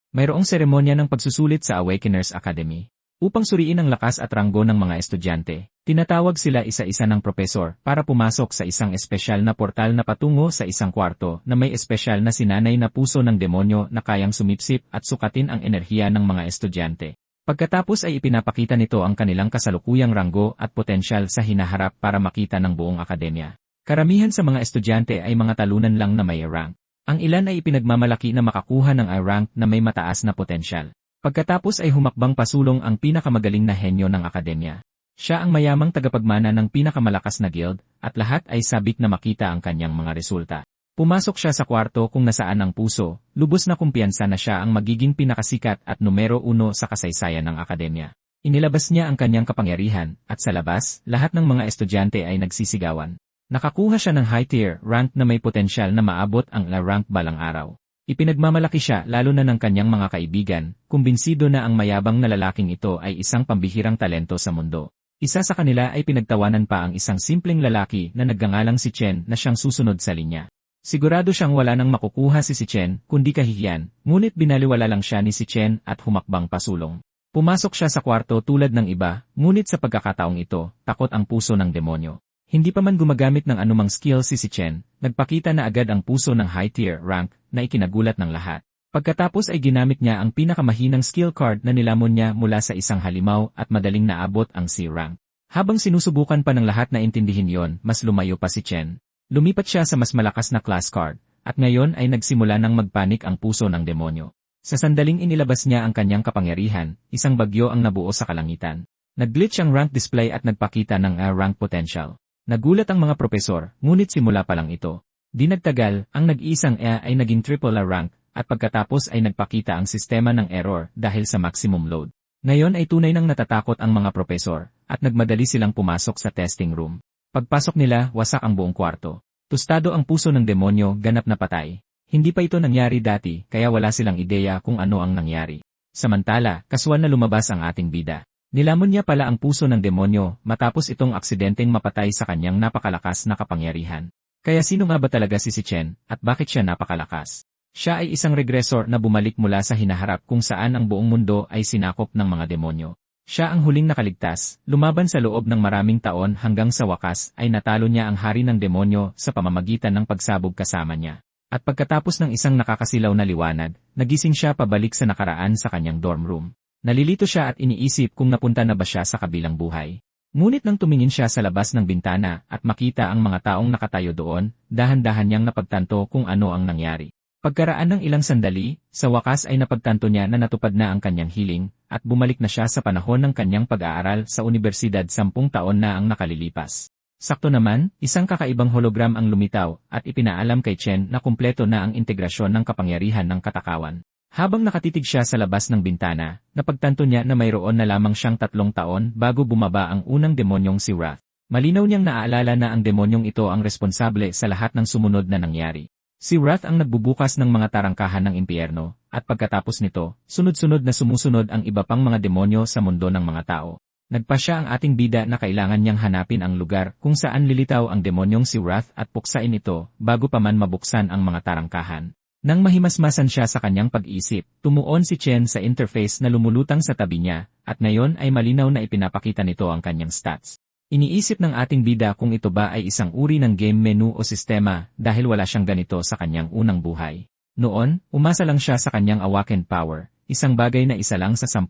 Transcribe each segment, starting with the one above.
Mayroong seremonya ng pagsusulit sa Awakeners Academy. Upang suriin ang lakas at ranggo ng mga estudyante, tinatawag sila isa-isa ng propesor para pumasok sa isang espesyal na portal na patungo sa isang kwarto na may espesyal na sinanay na puso ng demonyo na kayang sumipsip at sukatin ang enerhiya ng mga estudyante. Pagkatapos ay ipinapakita nito ang kanilang kasalukuyang ranggo at potensyal sa hinaharap para makita ng buong akademya. Karamihan sa mga estudyante ay mga talunan lang na may rank. Ang ilan ay ipinagmamalaki na makakuha ng rank na may mataas na potensyal. Pagkatapos ay humakbang pasulong ang pinakamagaling na henyo ng akademya. Siya ang mayamang tagapagmana ng pinakamalakas na guild, at lahat ay sabik na makita ang kanyang mga resulta. Pumasok siya sa kwarto kung nasaan ang puso, lubos na kumpiyansa na siya ang magiging pinakasikat at numero 1 sa kasaysayan ng akademya. Inilabas niya ang kanyang kapangyarihan, at sa labas, lahat ng mga estudyante ay nagsisigawan. Nakakuha siya ng high-tier rank na may potensyal na maabot ang rank balang araw. Ipinagmamalaki siya lalo na ng kanyang mga kaibigan, kumbinsido na ang mayabang na lalaking ito ay isang pambihirang talento sa mundo. Isa sa kanila ay pinagtawanan pa ang isang simpleng lalaki na nagngangalang si Chen na siyang susunod sa linya. Sigurado siyang wala nang makukuha si Chen, kundi kahihiyan, ngunit binaliwala lang siya ni si Chen at humakbang pasulong. Pumasok siya sa kwarto tulad ng iba, ngunit sa pagkakataong ito, takot ang puso ng demonyo. Hindi pa man gumagamit ng anumang skill si Chen, nagpakita na agad ang puso ng high-tier rank na ikinagulat ng lahat. Pagkatapos ay ginamit niya ang pinakamahinang skill card na nilamon niya mula sa isang halimaw at madaling naabot ang C rank. Habang sinusubukan pa ng lahat na intindihin yon, mas lumayo pa si Chen. Lumipat siya sa mas malakas na class card, at ngayon ay nagsimula ng magpanik ang puso ng demonyo. Sa sandaling inilabas niya ang kanyang kapangyarihan, isang bagyo ang nabuo sa kalangitan. Nag-glitch ang rank display at nagpakita ng rank potential. Nagulat ang mga propesor, ngunit simula pa lang ito. Di nagtagal, ang nag-iisang ay naging triple rank, at pagkatapos ay nagpakita ang sistema ng error dahil sa maximum load. Ngayon ay tunay nang natatakot ang mga propesor, at nagmadali silang pumasok sa testing room. Pagpasok nila, wasak ang buong kwarto. Tostado ang puso ng demonyo, ganap na patay. Hindi pa ito nangyari dati, kaya wala silang ideya kung ano ang nangyari. Samantala, kasual na lumabas ang ating bida. Nilamon niya pala ang puso ng demonyo matapos itong aksidenteng mapatay sa kanyang napakalakas na kapangyarihan. Kaya sino nga ba talaga si Chen, at bakit siya napakalakas? Siya ay isang regressor na bumalik mula sa hinaharap kung saan ang buong mundo ay sinakop ng mga demonyo. Siya ang huling nakaligtas, lumaban sa loob ng maraming taon hanggang sa wakas ay natalo niya ang hari ng demonyo sa pamamagitan ng pagsabog kasama niya. At pagkatapos ng isang nakakasilaw na liwanag, nagising siya pabalik sa nakaraan sa kanyang dorm room. Nalilito siya at iniisip kung napunta na ba siya sa kabilang buhay. Ngunit nang tumingin siya sa labas ng bintana at makita ang mga taong nakatayo doon, dahan-dahan niyang napagtanto kung ano ang nangyari. Pagkaraan ng ilang sandali, sa wakas ay napagtanto niya na natupad na ang kanyang hiling, at bumalik na siya sa panahon ng kanyang pag-aaral sa universidad 10 taon na ang nakalilipas. Sakto naman, isang kakaibang hologram ang lumitaw at ipinaalam kay Chen na kumpleto na ang integrasyon ng kapangyarihan ng katakawan. Habang nakatitig siya sa labas ng bintana, napagtanto niya na mayroon na lamang siyang 3 taon bago bumaba ang unang demonyong si Wrath. Malinaw niyang naaalala na ang demonyong ito ang responsable sa lahat ng sumunod na nangyari. Si Wrath ang nagbubukas ng mga tarangkahan ng impyerno, at pagkatapos nito, sunod-sunod na sumusunod ang iba pang mga demonyo sa mundo ng mga tao. Nagpa siya ang ating bida na kailangan niyang hanapin ang lugar kung saan lilitaw ang demonyong si Wrath at puksain ito bago pa man mabuksan ang mga tarangkahan. Nang mahimasmasan siya sa kanyang pag-isip, tumuon si Chen sa interface na lumulutang sa tabi niya, at ngayon ay malinaw na ipinapakita nito ang kanyang stats. Iniisip ng ating bida kung ito ba ay isang uri ng game menu o sistema dahil wala siyang ganito sa kanyang unang buhay. Noon, umasa lang siya sa kanyang awakened power, isang bagay na isa lang sa 10,000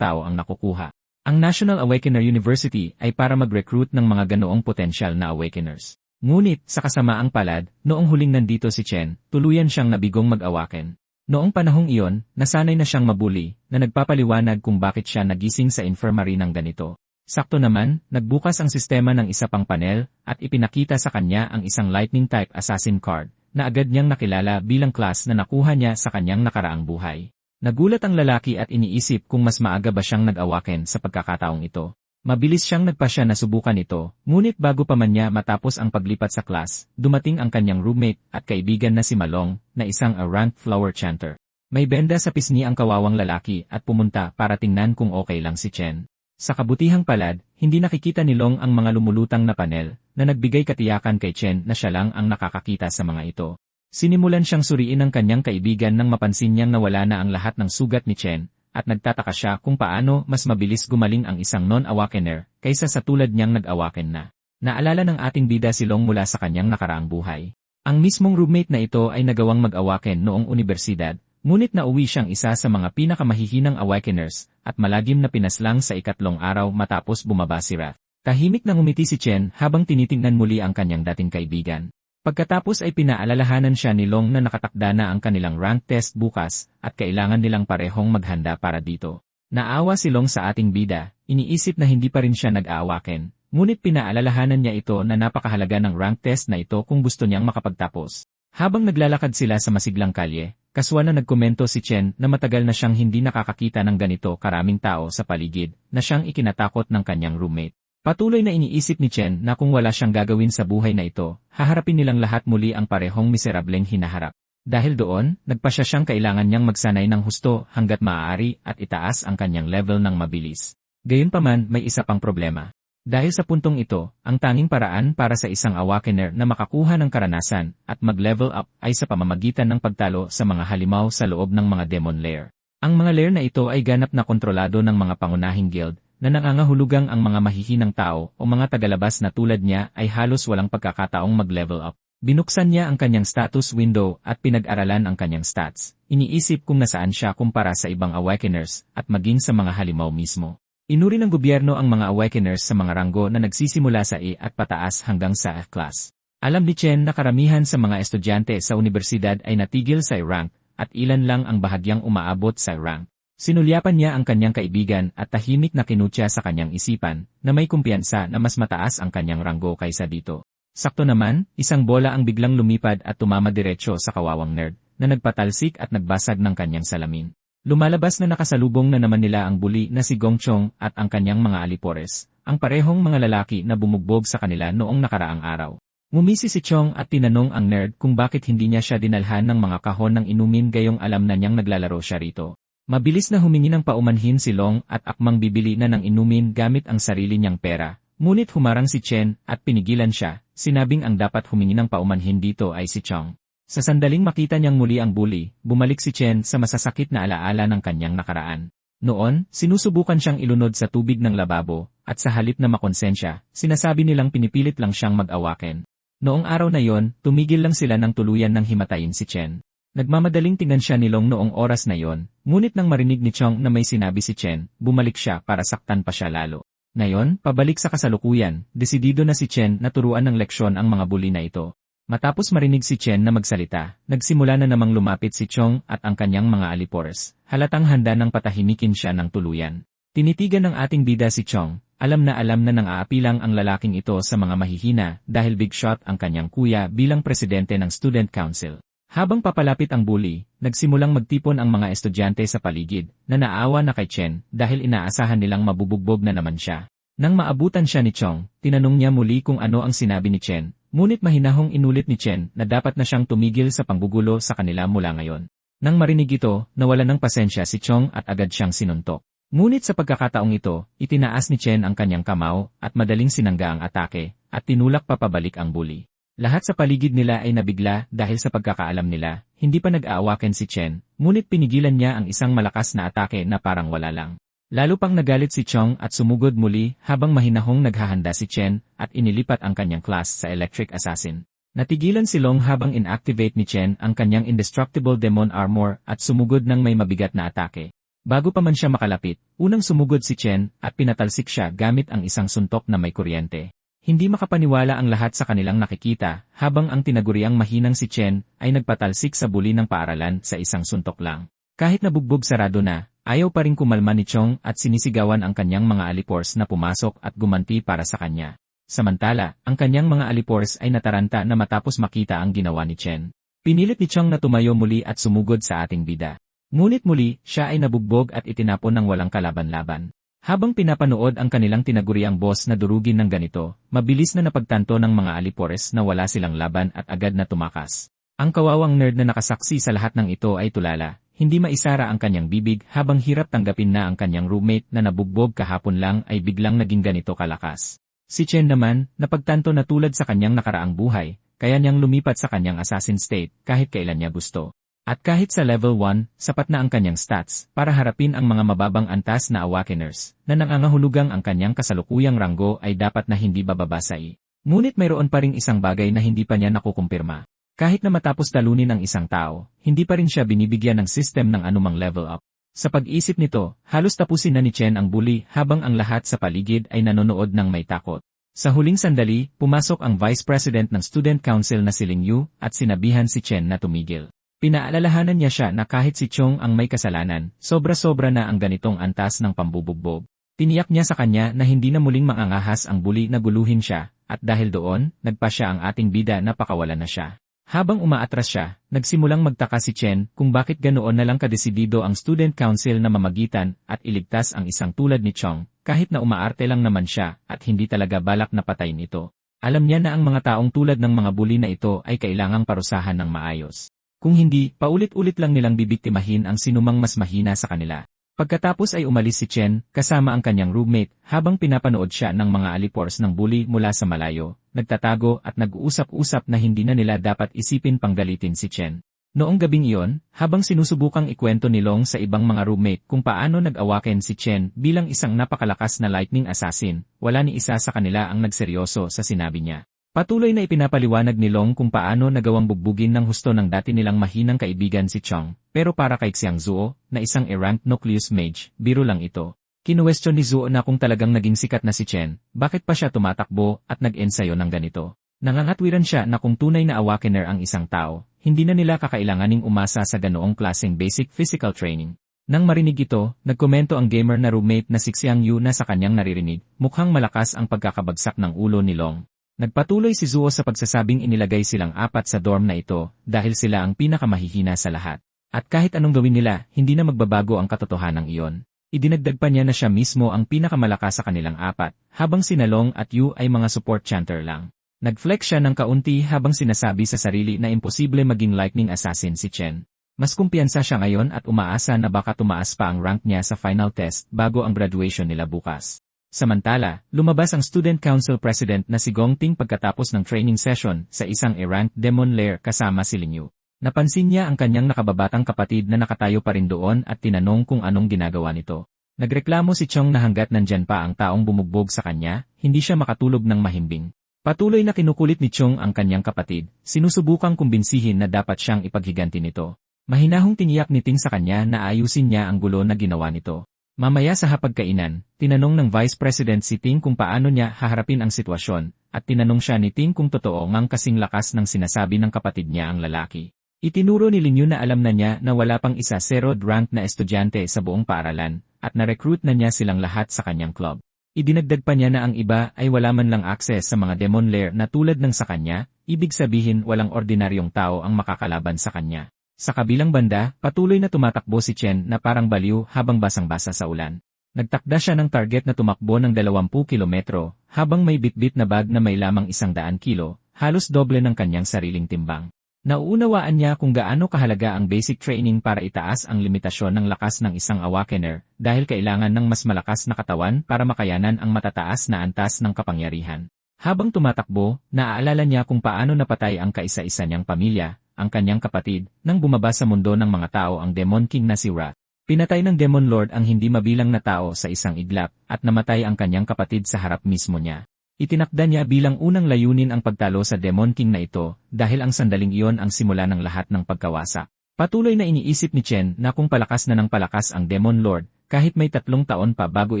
tao ang nakukuha. Ang National Awakener University ay para mag-recruit ng mga ganoong potensyal na awakeners. Ngunit, sa kasamaang palad, noong huling nandito si Chen, tuluyan siyang nabigong mag-awaken. Noong panahong iyon, nasanay na siyang mabuli, na nagpapaliwanag kung bakit siya nagising sa infirmary ng ganito. Sakto naman, nagbukas ang sistema ng isa pang panel, at ipinakita sa kanya ang isang lightning-type assassin card, na agad niyang nakilala bilang class na nakuha niya sa kanyang nakaraang buhay. Nagulat ang lalaki at iniisip kung mas maaga ba siyang nag-awaken sa pagkakataong ito. Mabilis siyang nagpasya na subukan ito, ngunit bago pa man niya matapos ang paglipat sa class, dumating ang kanyang roommate at kaibigan na si Malong, na isang rank flower chanter. May benda sa pisngi ang kawawang lalaki at pumunta para tingnan kung okay lang si Chen. Sa kabutihang palad, hindi nakikita ni Long ang mga lumulutang na panel, na nagbigay katiyakan kay Chen na siya lang ang nakakakita sa mga ito. Sinimulan siyang suriin ng kanyang kaibigan nang mapansin niyang nawala na ang lahat ng sugat ni Chen, at nagtataka siya kung paano mas mabilis gumaling ang isang non-awakener kaysa sa tulad niyang nag-awaken na. Naalala ng ating bida si Long mula sa kanyang nakaraang buhay. Ang mismong roommate na ito ay nagawang mag-awaken noong unibersidad, ngunit nauwi siyang isa sa mga pinakamahihinang awakeners, at malagim na pinaslang sa ikatlong araw matapos bumaba si Wrath. Tahimik na ngumiti si Chen habang tinitingnan muli ang kanyang dating kaibigan. Pagkatapos ay pinaalalahanan siya ni Long na nakatakda na ang kanilang rank test bukas at kailangan nilang parehong maghanda para dito. Naawa si Long sa ating bida, iniisip na hindi pa rin siya nag-aawaken, ngunit pinaalalahanan niya ito na napakahalaga ng rank test na ito kung gusto niyang makapagtapos. Habang naglalakad sila sa masiglang kalye, kaswa na nagkomento si Chen na matagal na siyang hindi nakakakita ng ganito karaming tao sa paligid na siyang ikinatakot ng kanyang roommate. Patuloy na iniisip ni Chen na kung wala siyang gagawin sa buhay na ito, haharapin nilang lahat muli ang parehong miserableng hinaharap. Dahil doon, nagpasya siyang kailangan niyang magsanay ng husto hanggat maaari at itaas ang kanyang level ng mabilis. Gayunpaman, may isa pang problema. Dahil sa puntong ito, ang tanging paraan para sa isang awakener na makakuha ng karanasan at mag-level up ay sa pamamagitan ng pagtalo sa mga halimaw sa loob ng mga demon lair. Ang mga lair na ito ay ganap na kontrolado ng mga pangunahing guild, na nangangahulugang ang mga mahihinang tao o mga tagalabas na tulad niya ay halos walang pagkakataong mag-level up. Binuksan niya ang kanyang status window at pinag-aralan ang kanyang stats. Iniisip kung nasaan siya kumpara sa ibang awakeners at maging sa mga halimaw mismo. Inuri ng gobyerno ang mga awakeners sa mga ranggo na nagsisimula sa E at pataas hanggang sa F class. Alam ni Chen na karamihan sa mga estudyante sa universidad ay natigil sa E rank at ilan lang ang bahagyang umaabot sa E rank. Sinulyapan niya ang kanyang kaibigan at tahimik na kinutya sa kanyang isipan na may kumpiyansa na mas mataas ang kanyang ranggo kaysa dito. Sakto naman, isang bola ang biglang lumipad at tumama diretsyo sa kawawang nerd na nagpatalsik at nagbasag ng kanyang salamin. Lumalabas na nakasalubong na naman nila ang bully na si Gong Chong at ang kanyang mga alipores, ang parehong mga lalaki na bumugbog sa kanila noong nakaraang araw. Ngumisi si Chong at tinanong ang nerd kung bakit hindi niya siya dinalhan ng mga kahon ng inumin gayong alam na niyang naglalaro siya rito. Mabilis na humingi ng paumanhin si Long at akmang bibili na ng inumin gamit ang sarili niyang pera, ngunit humarang si Chen at pinigilan siya, sinabing ang dapat humingi ng paumanhin dito ay si Chong. Sa sandaling makita niyang muli ang bully, bumalik si Chen sa masasakit na alaala ng kanyang nakaraan. Noon, sinusubukan siyang ilunod sa tubig ng lababo, at sa halip na makonsensya, sinasabi nilang pinipilit lang siyang mag-awaken. Noong araw na yon, tumigil lang sila ng tuluyan nang himatayin si Chen. Nagmamadaling tingnan siya ni Long noong oras na yon, ngunit nang marinig ni Chong na may sinabi si Chen, bumalik siya para saktan pa siya lalo. Ngayon, pabalik sa kasalukuyan, desidido na si Chen na turuan ng leksyon ang mga bully na ito. Matapos marinig si Chen na magsalita, nagsimula na namang lumapit si Chong at ang kanyang mga alipores, halatang handa nang patahimikin siya ng tuluyan. Tinitigan ng ating bida si Chong, alam na nang aapilang ang lalaking ito sa mga mahihina dahil big shot ang kanyang kuya bilang presidente ng student council. Habang papalapit ang bully, nagsimulang magtipon ang mga estudyante sa paligid, na naawa na kay Chen dahil inaasahan nilang mabubugbog na naman siya. Nang maabutan siya ni Chong, tinanong niya muli kung ano ang sinabi ni Chen, ngunit mahinahong inulit ni Chen na dapat na siyang tumigil sa panggugulo sa kanila mula ngayon. Nang marinig ito, nawala ng pasensya si Chong at agad siyang sinuntok. Ngunit sa pagkakataong ito, itinaas ni Chen ang kanyang kamao at madaling sinangga ang atake, at tinulak papabalik ang bully. Lahat sa paligid nila ay nabigla dahil sa pagkakaalam nila, hindi pa nag-aawaken si Chen, ngunit pinigilan niya ang isang malakas na atake na parang wala lang. Lalo pang nagalit si Chong at sumugod muli habang mahinahong naghahanda si Chen at inilipat ang kanyang class sa Electric Assassin. Natigilan si Long habang inactivate ni Chen ang kanyang Indestructible Demon Armor at sumugod ng may mabigat na atake. Bago pa man siya makalapit, unang sumugod si Chen at pinatalsik siya gamit ang isang suntok na may kuryente. Hindi makapaniwala ang lahat sa kanilang nakikita, habang ang tinaguriang mahinang si Chen ay nagpatalsik sa bully ng paaralan sa isang suntok lang. Kahit nabugbog sarado na, ayaw pa rin kumalma ni Chong at sinisigawan ang kanyang mga alipores na pumasok at gumanti para sa kanya. Samantala, ang kanyang mga alipores ay nataranta na matapos makita ang ginawa ni Chen. Pinilit ni Chong na tumayo muli at sumugod sa ating bida. Ngunit muli, siya ay nabugbog at itinapon ng walang kalaban-laban. Habang pinapanood ang kanilang tinaguriang boss na durugin ng ganito, mabilis na napagtanto ng mga alipores na wala silang laban at agad na tumakas. Ang kawawang nerd na nakasaksi sa lahat ng ito ay tulala, hindi maisara ang kanyang bibig habang hirap tanggapin na ang kanyang roommate na nabugbog kahapon lang ay biglang naging ganito kalakas. Si Chen naman, napagtanto na tulad sa kanyang nakaraang buhay, kaya niyang lumipat sa kanyang assassin state kahit kailan niya gusto. At kahit sa level 1, sapat na ang kanyang stats para harapin ang mga mababang antas na Awakeners, na nangangahulugang ang kanyang kasalukuyang ranggo ay dapat na hindi bababa sa I. Ngunit mayroon pa ring isang bagay na hindi pa niya nakukumpirma. Kahit na matapos talunin ang isang tao, hindi pa rin siya binibigyan ng system ng anumang level up. Sa pag-isip nito, halos tapusin na ni Chen ang bully habang ang lahat sa paligid ay nanonood ng may takot. Sa huling sandali, pumasok ang Vice President ng Student Council na si Ling Yu at sinabihan si Chen na tumigil. Pinaalalahanan niya siya na kahit si Chong ang may kasalanan, sobra-sobra na ang ganitong antas ng pambubugbog. Tiniyak niya sa kanya na hindi na muling maangahas ang bully na guluhin siya, at dahil doon, nagpa siya ang ating bida na pakawalan na siya. Habang umaatras siya, nagsimulang magtaka si Chen kung bakit ganoon na lang kadesidido ang Student Council na mamagitan at iligtas ang isang tulad ni Chong, kahit na umaarte lang naman siya at hindi talaga balak na patayin ito. Alam niya na ang mga taong tulad ng mga bully na ito ay kailangang parusahan ng maayos. Kung hindi, paulit-ulit lang nilang bibiktimahin ang sinumang mas mahina sa kanila. Pagkatapos ay umalis si Chen, kasama ang kanyang roommate, habang pinapanood siya ng mga alipors ng bully mula sa malayo, nagtatago at nag-uusap-usap na hindi na nila dapat isipin panggalitin si Chen. Noong gabing iyon, habang sinusubukang ikwento ni Long sa ibang mga roommate kung paano nag-awaken si Chen bilang isang napakalakas na lightning assassin, wala ni isa sa kanila ang nagseryoso sa sinabi niya. Patuloy na ipinapaliwanag ni Long kung paano nagawang bugbugin ng husto ng dati nilang mahinang kaibigan si Chong, pero para kay Xiang Zuo, na isang A-ranked Nucleus Mage, biro lang ito. Kinuwestiyon ni Zuo na kung talagang naging sikat na si Chen, bakit pa siya tumatakbo at nag-ensayo ng ganito. Nangangatwiran siya na kung tunay na Awakener ang isang tao, hindi na nila kakailanganing umasa sa ganoong klaseng basic physical training. Nang marinig ito, nagkomento ang gamer na roommate na si Xiang Yu na sa kanyang naririnig, mukhang malakas ang pagkakabagsak ng ulo ni Long. Nagpatuloy si Zuo sa pagsasabing inilagay silang apat sa dorm na ito dahil sila ang pinakamahihina sa lahat. At kahit anong gawin nila, hindi na magbabago ang katotohanan iyon. Idinagdag pa niya na siya mismo ang pinakamalakas sa kanilang apat, habang sina Long at Yu ay mga support chanter lang. Nag-flex siya ng kaunti habang sinasabi sa sarili na imposible maging lightning assassin si Chen. Mas kumpiyansa siya ngayon at umaasa na baka tumaas pa ang rank niya sa final test bago ang graduation nila bukas. Samantala, lumabas ang Student Council President na si Gong Ting pagkatapos ng training session sa isang A-ranked Demon Lair kasama si Ling Yu. Napansin niya ang kanyang nakababatang kapatid na nakatayo pa rin doon at tinanong kung anong ginagawa nito. Nagreklamo si Chong na hanggat nandyan pa ang taong bumugbog sa kanya, hindi siya makatulog ng mahimbing. Patuloy na kinukulit ni Chong ang kanyang kapatid, sinusubukang kumbinsihin na dapat siyang ipaghiganti nito. Mahinahong tiniyak ni Ting sa kanya na ayusin niya ang gulo na ginawa nito. Mamaya sa hapagkainan, tinanong ng Vice President si Ting kung paano niya haharapin ang sitwasyon, at tinanong siya ni Ting kung totoo ngang kasing lakas ng sinasabi ng kapatid niya ang lalaki. Itinuro ni Ling Yu na alam na niya na wala pang isa zero rank na estudyante sa buong paaralan, at na-recruit na niya silang lahat sa kanyang club. Idinagdag pa niya na ang iba ay wala man lang access sa mga Demon Lair na tulad ng sa kanya, ibig sabihin walang ordinaryong tao ang makakalaban sa kanya. Sa kabilang banda, patuloy na tumatakbo si Chen na parang baliw habang basang-basa sa ulan. Nagtakda siya ng target na tumakbo ng 20 kilometro, habang may bitbit na bag na may lamang 100 kilo, halos doble ng kanyang sariling timbang. Nauunawaan niya kung gaano kahalaga ang basic training para itaas ang limitasyon ng lakas ng isang Awakener, dahil kailangan ng mas malakas na katawan para makayanan ang matataas na antas ng kapangyarihan. Habang tumatakbo, naaalala niya kung paano napatay ang kaisa-isa niyang pamilya, ang kanyang kapatid, nang bumaba sa mundo ng mga tao ang Demon King na si Wrath. Pinatay ng Demon Lord ang hindi mabilang na tao sa isang iglap, at namatay ang kanyang kapatid sa harap mismo niya. Itinakda niya bilang unang layunin ang pagtalo sa Demon King na ito, dahil ang sandaling iyon ang simula ng lahat ng pagkawasak. Patuloy na iniisip ni Chen na kung palakas na ng palakas ang Demon Lord, kahit may 3 taon pa bago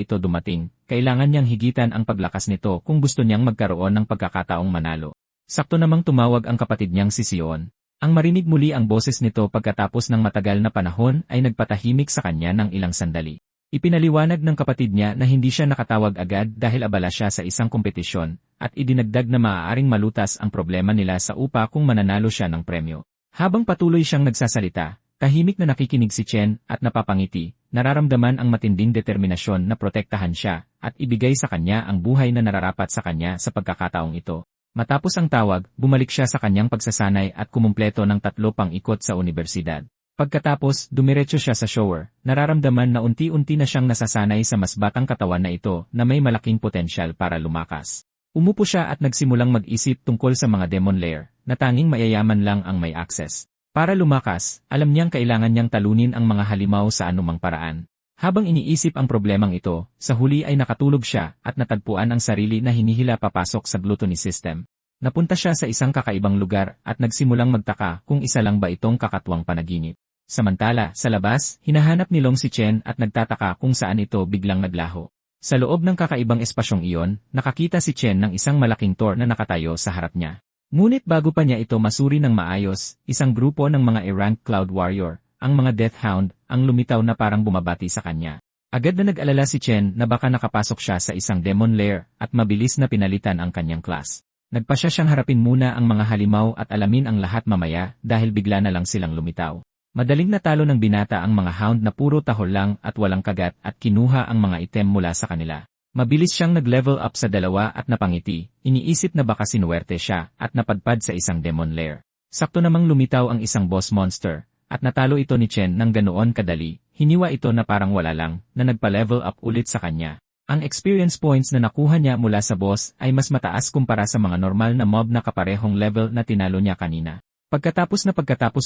ito dumating, kailangan niyang higitan ang paglakas nito kung gusto niyang magkaroon ng pagkakataong manalo. Sakto namang tumawag ang kapatid niyang si Sion. Ang marinig muli ang boses nito pagkatapos ng matagal na panahon ay nagpatahimik sa kanya ng ilang sandali. Ipinaliwanag ng kapatid niya na hindi siya nakatawag agad dahil abala siya sa isang kompetisyon, at idinagdag na maaaring malutas ang problema nila sa upa kung mananalo siya ng premyo. Habang patuloy siyang nagsasalita, tahimik na nakikinig si Chen at napapangiti, nararamdaman ang matinding determinasyon na protektahan siya at ibigay sa kanya ang buhay na nararapat sa kanya sa pagkakataong ito. Matapos ang tawag, bumalik siya sa kanyang pagsasanay at kumumpleto ng 3 pang ikot sa unibersidad. Pagkatapos, dumiretso siya sa shower, nararamdaman na unti-unti na siyang nasasanay sa mas batang katawan na ito na may malaking potensyal para lumakas. Umupo siya at nagsimulang mag-isip tungkol sa mga Demon Lair, na tanging mayayaman lang ang may access. Para lumakas, alam niyang kailangan niyang talunin ang mga halimaw sa anumang paraan. Habang iniisip ang problemang ito, sa huli ay nakatulog siya at natagpuan ang sarili na hinihila papasok sa gluttony system. Napunta siya sa isang kakaibang lugar at nagsimulang magtaka kung isa lang ba itong kakatwang panaginip. Samantala, sa labas, hinahanap ni Long si Chen at nagtataka kung saan ito biglang naglaho. Sa loob ng kakaibang espasyong iyon, nakakita si Chen ng isang malaking tor na nakatayo sa harap niya. Ngunit bago pa niya ito masuri ng maayos, isang grupo ng mga A-rank Cloud Warrior, ang mga Death Hound, ang lumitaw na parang bumabati sa kanya. Agad na nag-alala si Chen na baka nakapasok siya sa isang demon lair at mabilis na pinalitan ang kanyang class. Nagpasya siyang harapin muna ang mga halimaw at alamin ang lahat mamaya dahil bigla na lang silang lumitaw. Madaling natalo ng binata ang mga hound na puro tahol lang at walang kagat at kinuha ang mga item mula sa kanila. Mabilis siyang nag-level up sa dalawa at napangiti, iniisip na baka sinuwerte siya at napadpad sa isang demon lair. Sakto namang lumitaw ang isang boss monster at natalo ito ni Chen ng ganoon kadali, hiniwa ito na parang wala lang na nagpa-level up ulit sa kanya. Ang experience points na nakuha niya mula sa boss ay mas mataas kumpara sa mga normal na mob na kaparehong level na tinalo niya kanina. Pagkatapos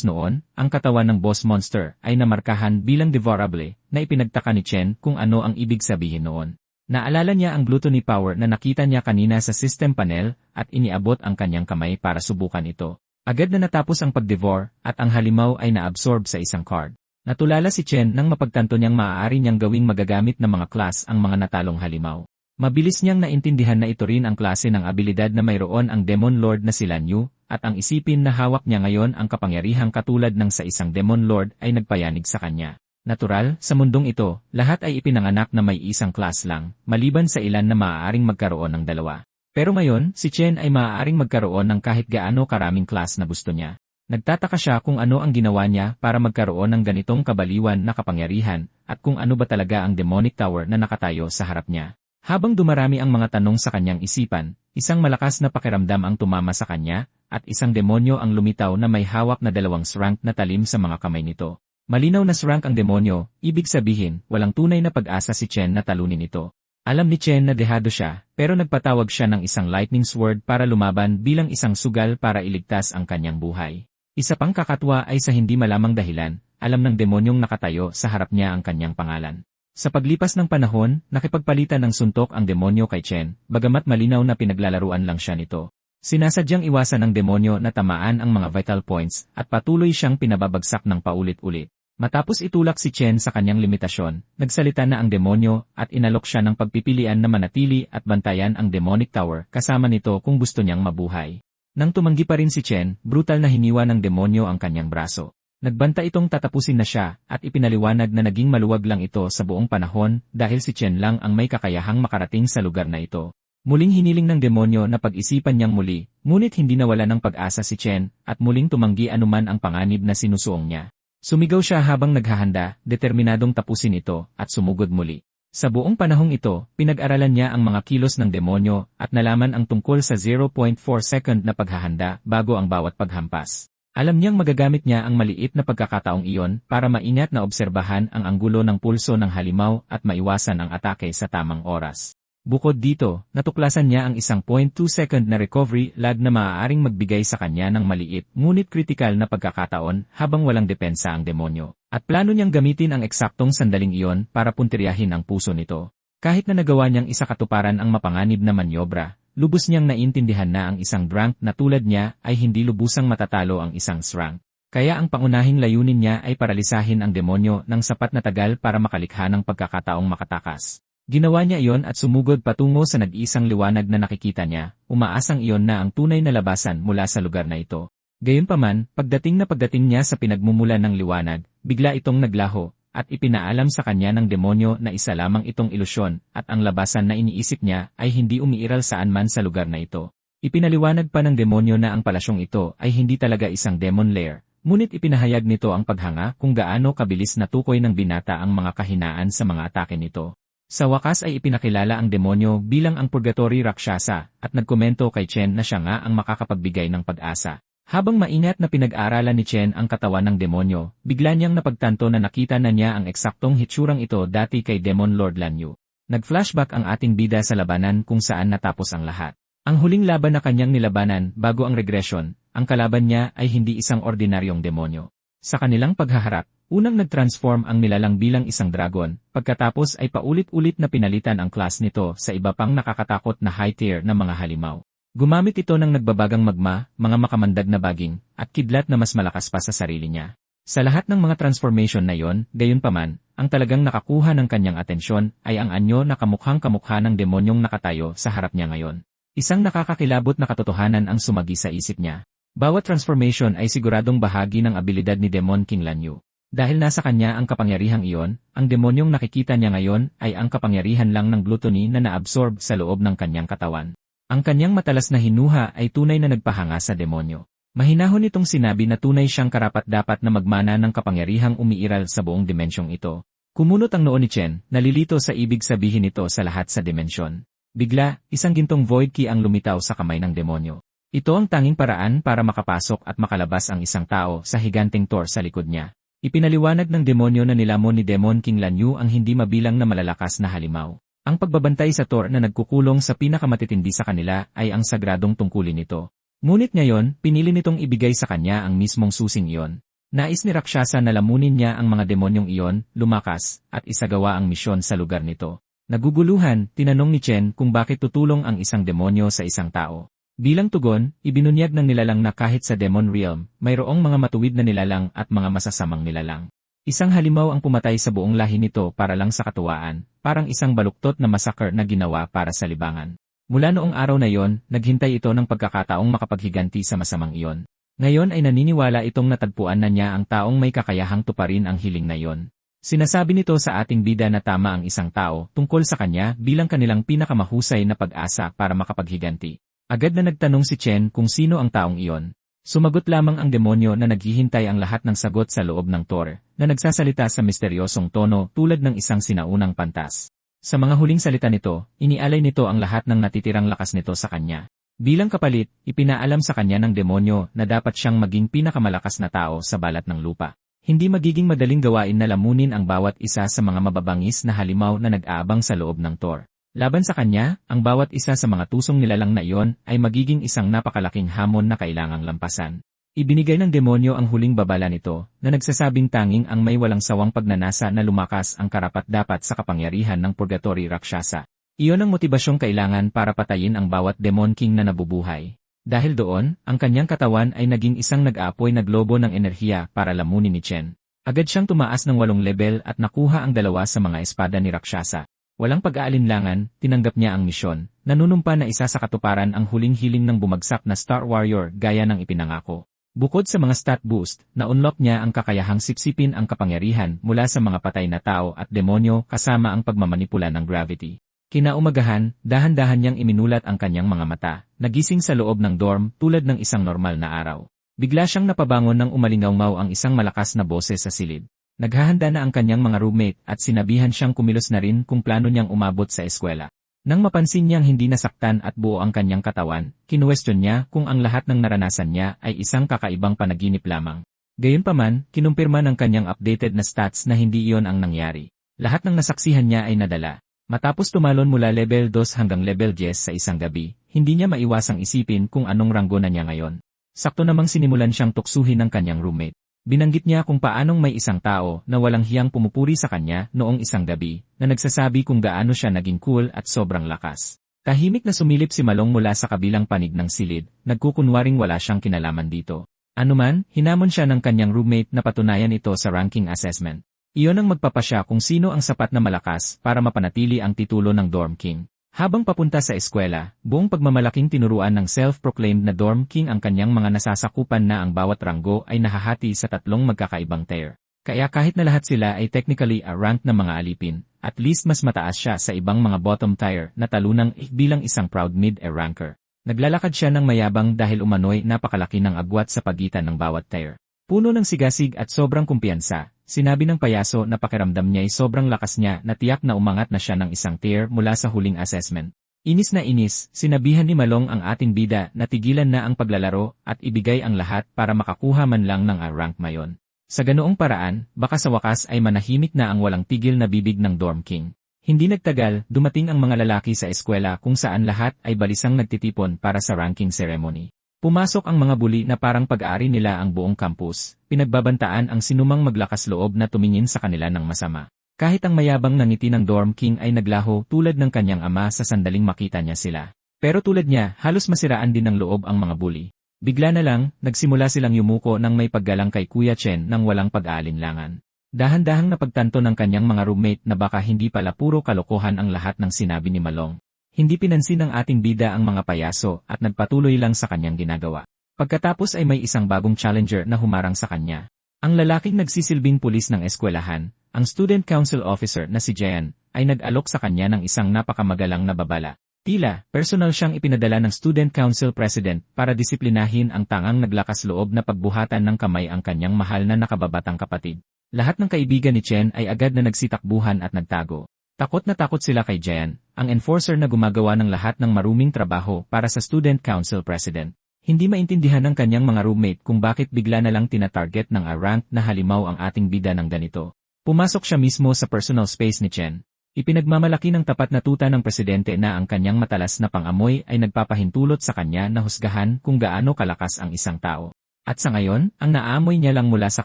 noon, ang katawan ng boss monster ay namarkahan bilang devourable na ipinagtaka ni Chen kung ano ang ibig sabihin noon. Naalala niya ang gluttony power na nakita niya kanina sa system panel at iniabot ang kanyang kamay para subukan ito. Agad na natapos ang pag-devour at ang halimaw ay naabsorb sa isang card. Natulala si Chen nang mapagtanto niyang maaari niyang gawing magagamit ng mga class ang mga natalong halimaw. Mabilis niyang naintindihan na ito rin ang klase ng abilidad na mayroon ang Demon Lord na si Lan Yu, at ang isipin na hawak niya ngayon ang kapangyarihang katulad ng sa isang Demon Lord ay nagpayanig sa kanya. Natural, sa mundong ito, lahat ay ipinanganak na may isang class lang, maliban sa ilan na maaaring magkaroon ng dalawa. Pero ngayon, si Chen ay maaaring magkaroon ng kahit gaano karaming class na gusto niya. Nagtataka siya kung ano ang ginawa niya para magkaroon ng ganitong kabaliwan na kapangyarihan at kung ano ba talaga ang demonic tower na nakatayo sa harap niya. Habang dumarami ang mga tanong sa kanyang isipan, isang malakas na pakiramdam ang tumama sa kanya at isang demonyo ang lumitaw na may hawak na dalawang srank na talim sa mga kamay nito. Malinaw na srank ang demonyo, ibig sabihin walang tunay na pag-asa si Chen na talunin ito. Alam ni Chen na dehado siya pero nagpatawag siya ng isang lightning sword para lumaban bilang isang sugal para iligtas ang kanyang buhay. Isa pang kakatwa ay sa hindi malamang dahilan, alam ng demonyong nakatayo sa harap niya ang kanyang pangalan. Sa paglipas ng panahon, nakipagpalitan ng suntok ang demonyo kay Chen, bagamat malinaw na pinaglalaruan lang siya nito. Sinasadyang iwasan ng demonyo na tamaan ang mga vital points at patuloy siyang pinababagsak ng paulit-ulit. Matapos itulak si Chen sa kanyang limitasyon, nagsalita na ang demonyo at inalok siya ng pagpipilian na manatili at bantayan ang demonic tower kasama nito kung gusto niyang mabuhay. Nang tumanggi pa rin si Chen, brutal na hiniwa ng demonyo ang kanyang braso. Nagbanta itong tatapusin na siya at ipinaliwanag na naging maluwag lang ito sa buong panahon dahil si Chen lang ang may kakayahang makarating sa lugar na ito. Muling hiniling ng demonyo na pag-isipan niyang muli, ngunit hindi nawala ng pag-asa si Chen at muling tumanggi anuman ang panganib na sinusuong niya. Sumigaw siya habang naghahanda, determinadong tapusin ito at sumugod muli. Sa buong panahong ito, pinag-aralan niya ang mga kilos ng demonyo at nalaman ang tungkol sa 0.4 second na paghahanda bago ang bawat paghampas. Alam niyang magagamit niya ang maliit na pagkakataong iyon para maingat na obserbahan ang anggulo ng pulso ng halimaw at maiwasan ang atake sa tamang oras. Bukod dito, natuklasan niya ang isang 0.2 second na recovery lag na maaaring magbigay sa kanya ng maliit ngunit kritikal na pagkakataon habang walang depensa ang demonyo. At plano niyang gamitin ang eksaktong sandaling iyon para puntiryahin ang puso nito. Kahit na nagawa niyang isakatuparan ang mapanganib na manyobra, lubos niyang naintindihan na ang isang drunk na tulad niya ay hindi lubusang matatalo ang isang srank. Kaya ang pangunahing layunin niya ay paralisahin ang demonyo ng sapat na tagal para makalikha ng pagkakataong makatakas. Ginawa niya iyon at sumugod patungo sa nag-iisang liwanag na nakikita niya, umaasang iyon na ang tunay na labasan mula sa lugar na ito. Gayunpaman, pagdating niya sa pinagmumulan ng liwanag, bigla itong naglaho, at ipinaalam sa kanya ng demonyo na isa lamang itong ilusyon, at ang labasan na iniisip niya ay hindi umiiral saan man sa lugar na ito. Ipinaliwanag pa ng demonyo na ang palasyong ito ay hindi talaga isang demon lair, ngunit ipinahayag nito ang paghanga kung gaano kabilis natukoy ng binata ang mga kahinaan sa mga atake nito. Sa wakas ay ipinakilala ang demonyo bilang ang Purgatory Rakshasa at nagkomento kay Chen na siya nga ang makakapagbigay ng pag-asa. Habang maingat na pinag-aaralan ni Chen ang katawan ng demonyo, bigla niyang napagtanto na nakita na niya ang eksaktong hitsurang ito dati kay Demon Lord Lan Yu. Nag-flashback ang ating bida sa labanan kung saan natapos ang lahat. Ang huling laban na kanyang nilabanan bago ang regression ang kalaban niya ay hindi isang ordinaryong demonyo. Sa kanilang paghaharap, unang nag-transform ang nilalang bilang isang dragon, pagkatapos ay paulit-ulit na pinalitan ang class nito sa iba pang nakakatakot na high-tier na mga halimaw. Gumamit ito ng nagbabagang magma, mga makamandag na baging, at kidlat na mas malakas pa sa sarili niya. Sa lahat ng mga transformation na yon, gayunpaman, ang talagang nakakuha ng kanyang atensyon ay ang anyo na kamukhang-kamukha ng demonyong nakatayo sa harap niya ngayon. Isang nakakakilabot na katotohanan ang sumagi sa isip niya. Bawat transformation ay siguradong bahagi ng abilidad ni Demon King Lanyu. Dahil nasa kanya ang kapangyarihang iyon, ang demonyong nakikita niya ngayon ay ang kapangyarihan lang ng gluttony na naabsorb sa loob ng kanyang katawan. Ang kanyang matalas na hinuha ay tunay na nagpahanga sa demonyo. Mahinahon itong sinabi na tunay siyang karapat-dapat na magmana ng kapangyarihang umiiral sa buong dimensyong ito. Kumunot ang noo ni Chen, nalilito sa ibig sabihin nito sa lahat sa dimensyon. Bigla, isang gintong void key ang lumitaw sa kamay ng demonyo. Ito ang tanging paraan para makapasok at makalabas ang isang tao sa higanting Thor sa likod niya. Ipinaliwanag ng demonyo na nilamon ni Demon King Lanyu ang hindi mabilang na malalakas na halimaw. Ang pagbabantay sa Thor na nagkukulong sa pinakamatitindi sa kanila ay ang sagradong tungkulin nito. Ngunit ngayon, pinili nitong ibigay sa kanya ang mismong susing iyon. Nais ni Rakshasa na lamunin niya ang mga demonyong iyon, lumakas, at isagawa ang misyon sa lugar nito. Naguguluhan, tinanong ni Chen kung bakit tutulong ang isang demonyo sa isang tao. Bilang tugon, ibinunyag ng nilalang na kahit sa Demon Realm, mayroong mga matuwid na nilalang at mga masasamang nilalang. Isang halimaw ang pumatay sa buong lahi nito para lang sa katuwaan, parang isang baluktot na massacre na ginawa para sa libangan. Mula noong araw na yon, naghintay ito ng pagkakataong makapaghiganti sa masamang iyon. Ngayon ay naniniwala itong natagpuan na niya ang taong may kakayahang tuparin ang hiling na yon. Sinasabi nito sa ating bida na tama ang isang tao tungkol sa kanya bilang kanilang pinakamahusay na pag-asa para makapaghiganti. Agad na nagtanong si Chen kung sino ang taong iyon. Sumagot lamang ang demonyo na naghihintay ang lahat ng sagot sa loob ng Thor, na nagsasalita sa misteryosong tono tulad ng isang sinaunang pantas. Sa mga huling salita nito, inialay nito ang lahat ng natitirang lakas nito sa kanya. Bilang kapalit, ipinaalam sa kanya ng demonyo na dapat siyang maging pinakamalakas na tao sa balat ng lupa. Hindi magiging madaling gawain na lamunin ang bawat isa sa mga mababangis na halimaw na nag-aabang sa loob ng Thor. Laban sa kanya, ang bawat isa sa mga tusong nilalang na iyon ay magiging isang napakalaking hamon na kailangang lampasan. Ibinigay ng demonyo ang huling babala nito, na nagsasabing tanging ang may walang sawang pagnanasa na lumakas ang karapat-dapat sa kapangyarihan ng Purgatory Rakshasa. Iyon ang motibasyong kailangan para patayin ang bawat Demon King na nabubuhay. Dahil doon, ang kanyang katawan ay naging isang nag-aapoy na globo ng enerhiya para lamunin ni Chen. Agad siyang tumaas ng 8 level at nakuha ang 2 sa mga espada ni Rakshasa. Walang pag-aalinlangan, tinanggap niya ang misyon, nanunumpa na isa sa katuparan ang huling hiling ng bumagsak na Star Warrior gaya ng ipinangako. Bukod sa mga stat boost, na-unlock niya ang kakayahang sipsipin ang kapangyarihan mula sa mga patay na tao at demonyo kasama ang pagmamanipula ng gravity. Kinaumagahan, dahan-dahan niyang iminulat ang kanyang mga mata, nagising sa loob ng dorm tulad ng isang normal na araw. Bigla siyang napabangon nang umalingaw-ngaw ang isang malakas na boses sa silid. Naghahanda na ang kanyang mga roommate at sinabihan siyang kumilos na rin kung plano niyang umabot sa eskwela. Nang mapansin niyang hindi nasaktan at buo ang kanyang katawan, kinuwestiyon niya kung ang lahat ng naranasan niya ay isang kakaibang panaginip lamang. Gayunpaman, kinumpirma ng kanyang updated na stats na hindi iyon ang nangyari. Lahat ng nasaksihan niya ay nadala. Matapos tumalon mula level 2 hanggang level 10 sa isang gabi, hindi niya maiwasang isipin kung anong ranggo na niya ngayon. Sakto namang sinimulan siyang tuksuhin ng kanyang roommate. Binanggit niya kung paanong may isang tao na walang hiyang pumupuri sa kanya noong isang gabi, na nagsasabi kung gaano siya naging cool at sobrang lakas. Tahimik na sumilip si Malong mula sa kabilang panig ng silid, nagkukunwaring wala siyang kinalaman dito. Anuman, hinamon siya ng kanyang roommate na patunayan ito sa ranking assessment. Iyon ang magpapasya kung sino ang sapat na malakas para mapanatili ang titulo ng Dorm King. Habang papunta sa eskwela, buong pagmamalaking tinuruan ng self-proclaimed na Dorm King ang kanyang mga nasasakupan na ang bawat ranggo ay nahahati sa 3 magkakaibang tier. Kaya kahit na lahat sila ay technically a rank na mga alipin, at least mas mataas siya sa ibang mga bottom tier na talunang bilang isang proud mid-air ranker. Naglalakad siya ng mayabang dahil umano'y napakalaki ng agwat sa pagitan ng bawat tier. Puno ng sigasig at sobrang kumpiyansa, sinabi ng payaso na pakiramdam niya ay sobrang lakas niya na tiyak na umangat na siya ng isang tier mula sa huling assessment. Inis na inis, sinabihan ni Malong ang ating bida na tigilan na ang paglalaro at ibigay ang lahat para makakuha man lang ng A-rank mayon. Sa ganoong paraan, baka sa wakas ay manahimik na ang walang tigil na bibig ng Dorm King. Hindi nagtagal, dumating ang mga lalaki sa eskwela kung saan lahat ay balisang nagtitipon para sa ranking ceremony. Pumasok ang mga bully na parang pag-aari nila ang buong campus, pinagbabantaan ang sinumang maglakas loob na tumingin sa kanila ng masama. Kahit ang mayabang na ngiti ng dorm king ay naglaho tulad ng kanyang ama sa sandaling makita niya sila. Pero tulad niya, halos masiraan din ng loob ang mga bully. Bigla na lang, nagsimula silang yumuko ng may paggalang kay Kuya Chen nang walang pag-aalinlangan. Dahan-dahang napagtanto ng kanyang mga roommate na baka hindi pala puro kalokohan ang lahat ng sinabi ni Malong. Hindi pinansin ng ating bida ang mga payaso at nagpatuloy lang sa kanyang ginagawa. Pagkatapos ay may isang bagong challenger na humarang sa kanya. Ang lalaking nagsisilbing pulis ng eskwelahan, ang student council officer na si Jayan, ay nag-alok sa kanya ng isang napakamagalang na babala. Tila, personal siyang ipinadala ng student council president para disiplinahin ang tangang naglakas loob na pagbuhatan ng kamay ang kanyang mahal na nakababatang kapatid. Lahat ng kaibigan ni Chen ay agad na nagsitakbuhan at nagtago. Takot na takot sila kay Jayan, ang enforcer na gumagawa ng lahat ng maruming trabaho para sa student council president. Hindi maintindihan ng kanyang mga roommate kung bakit bigla na lang tina-target ng A-rank na halimaw ang ating bida ng ganito. Pumasok siya mismo sa personal space ni Chen. Ipinagmamalaki ng tapat na tuta ng presidente na ang kanyang matalas na pang-amoy ay nagpapahintulot sa kanya na husgahan kung gaano kalakas ang isang tao. At sa ngayon, ang naamoy niya lang mula sa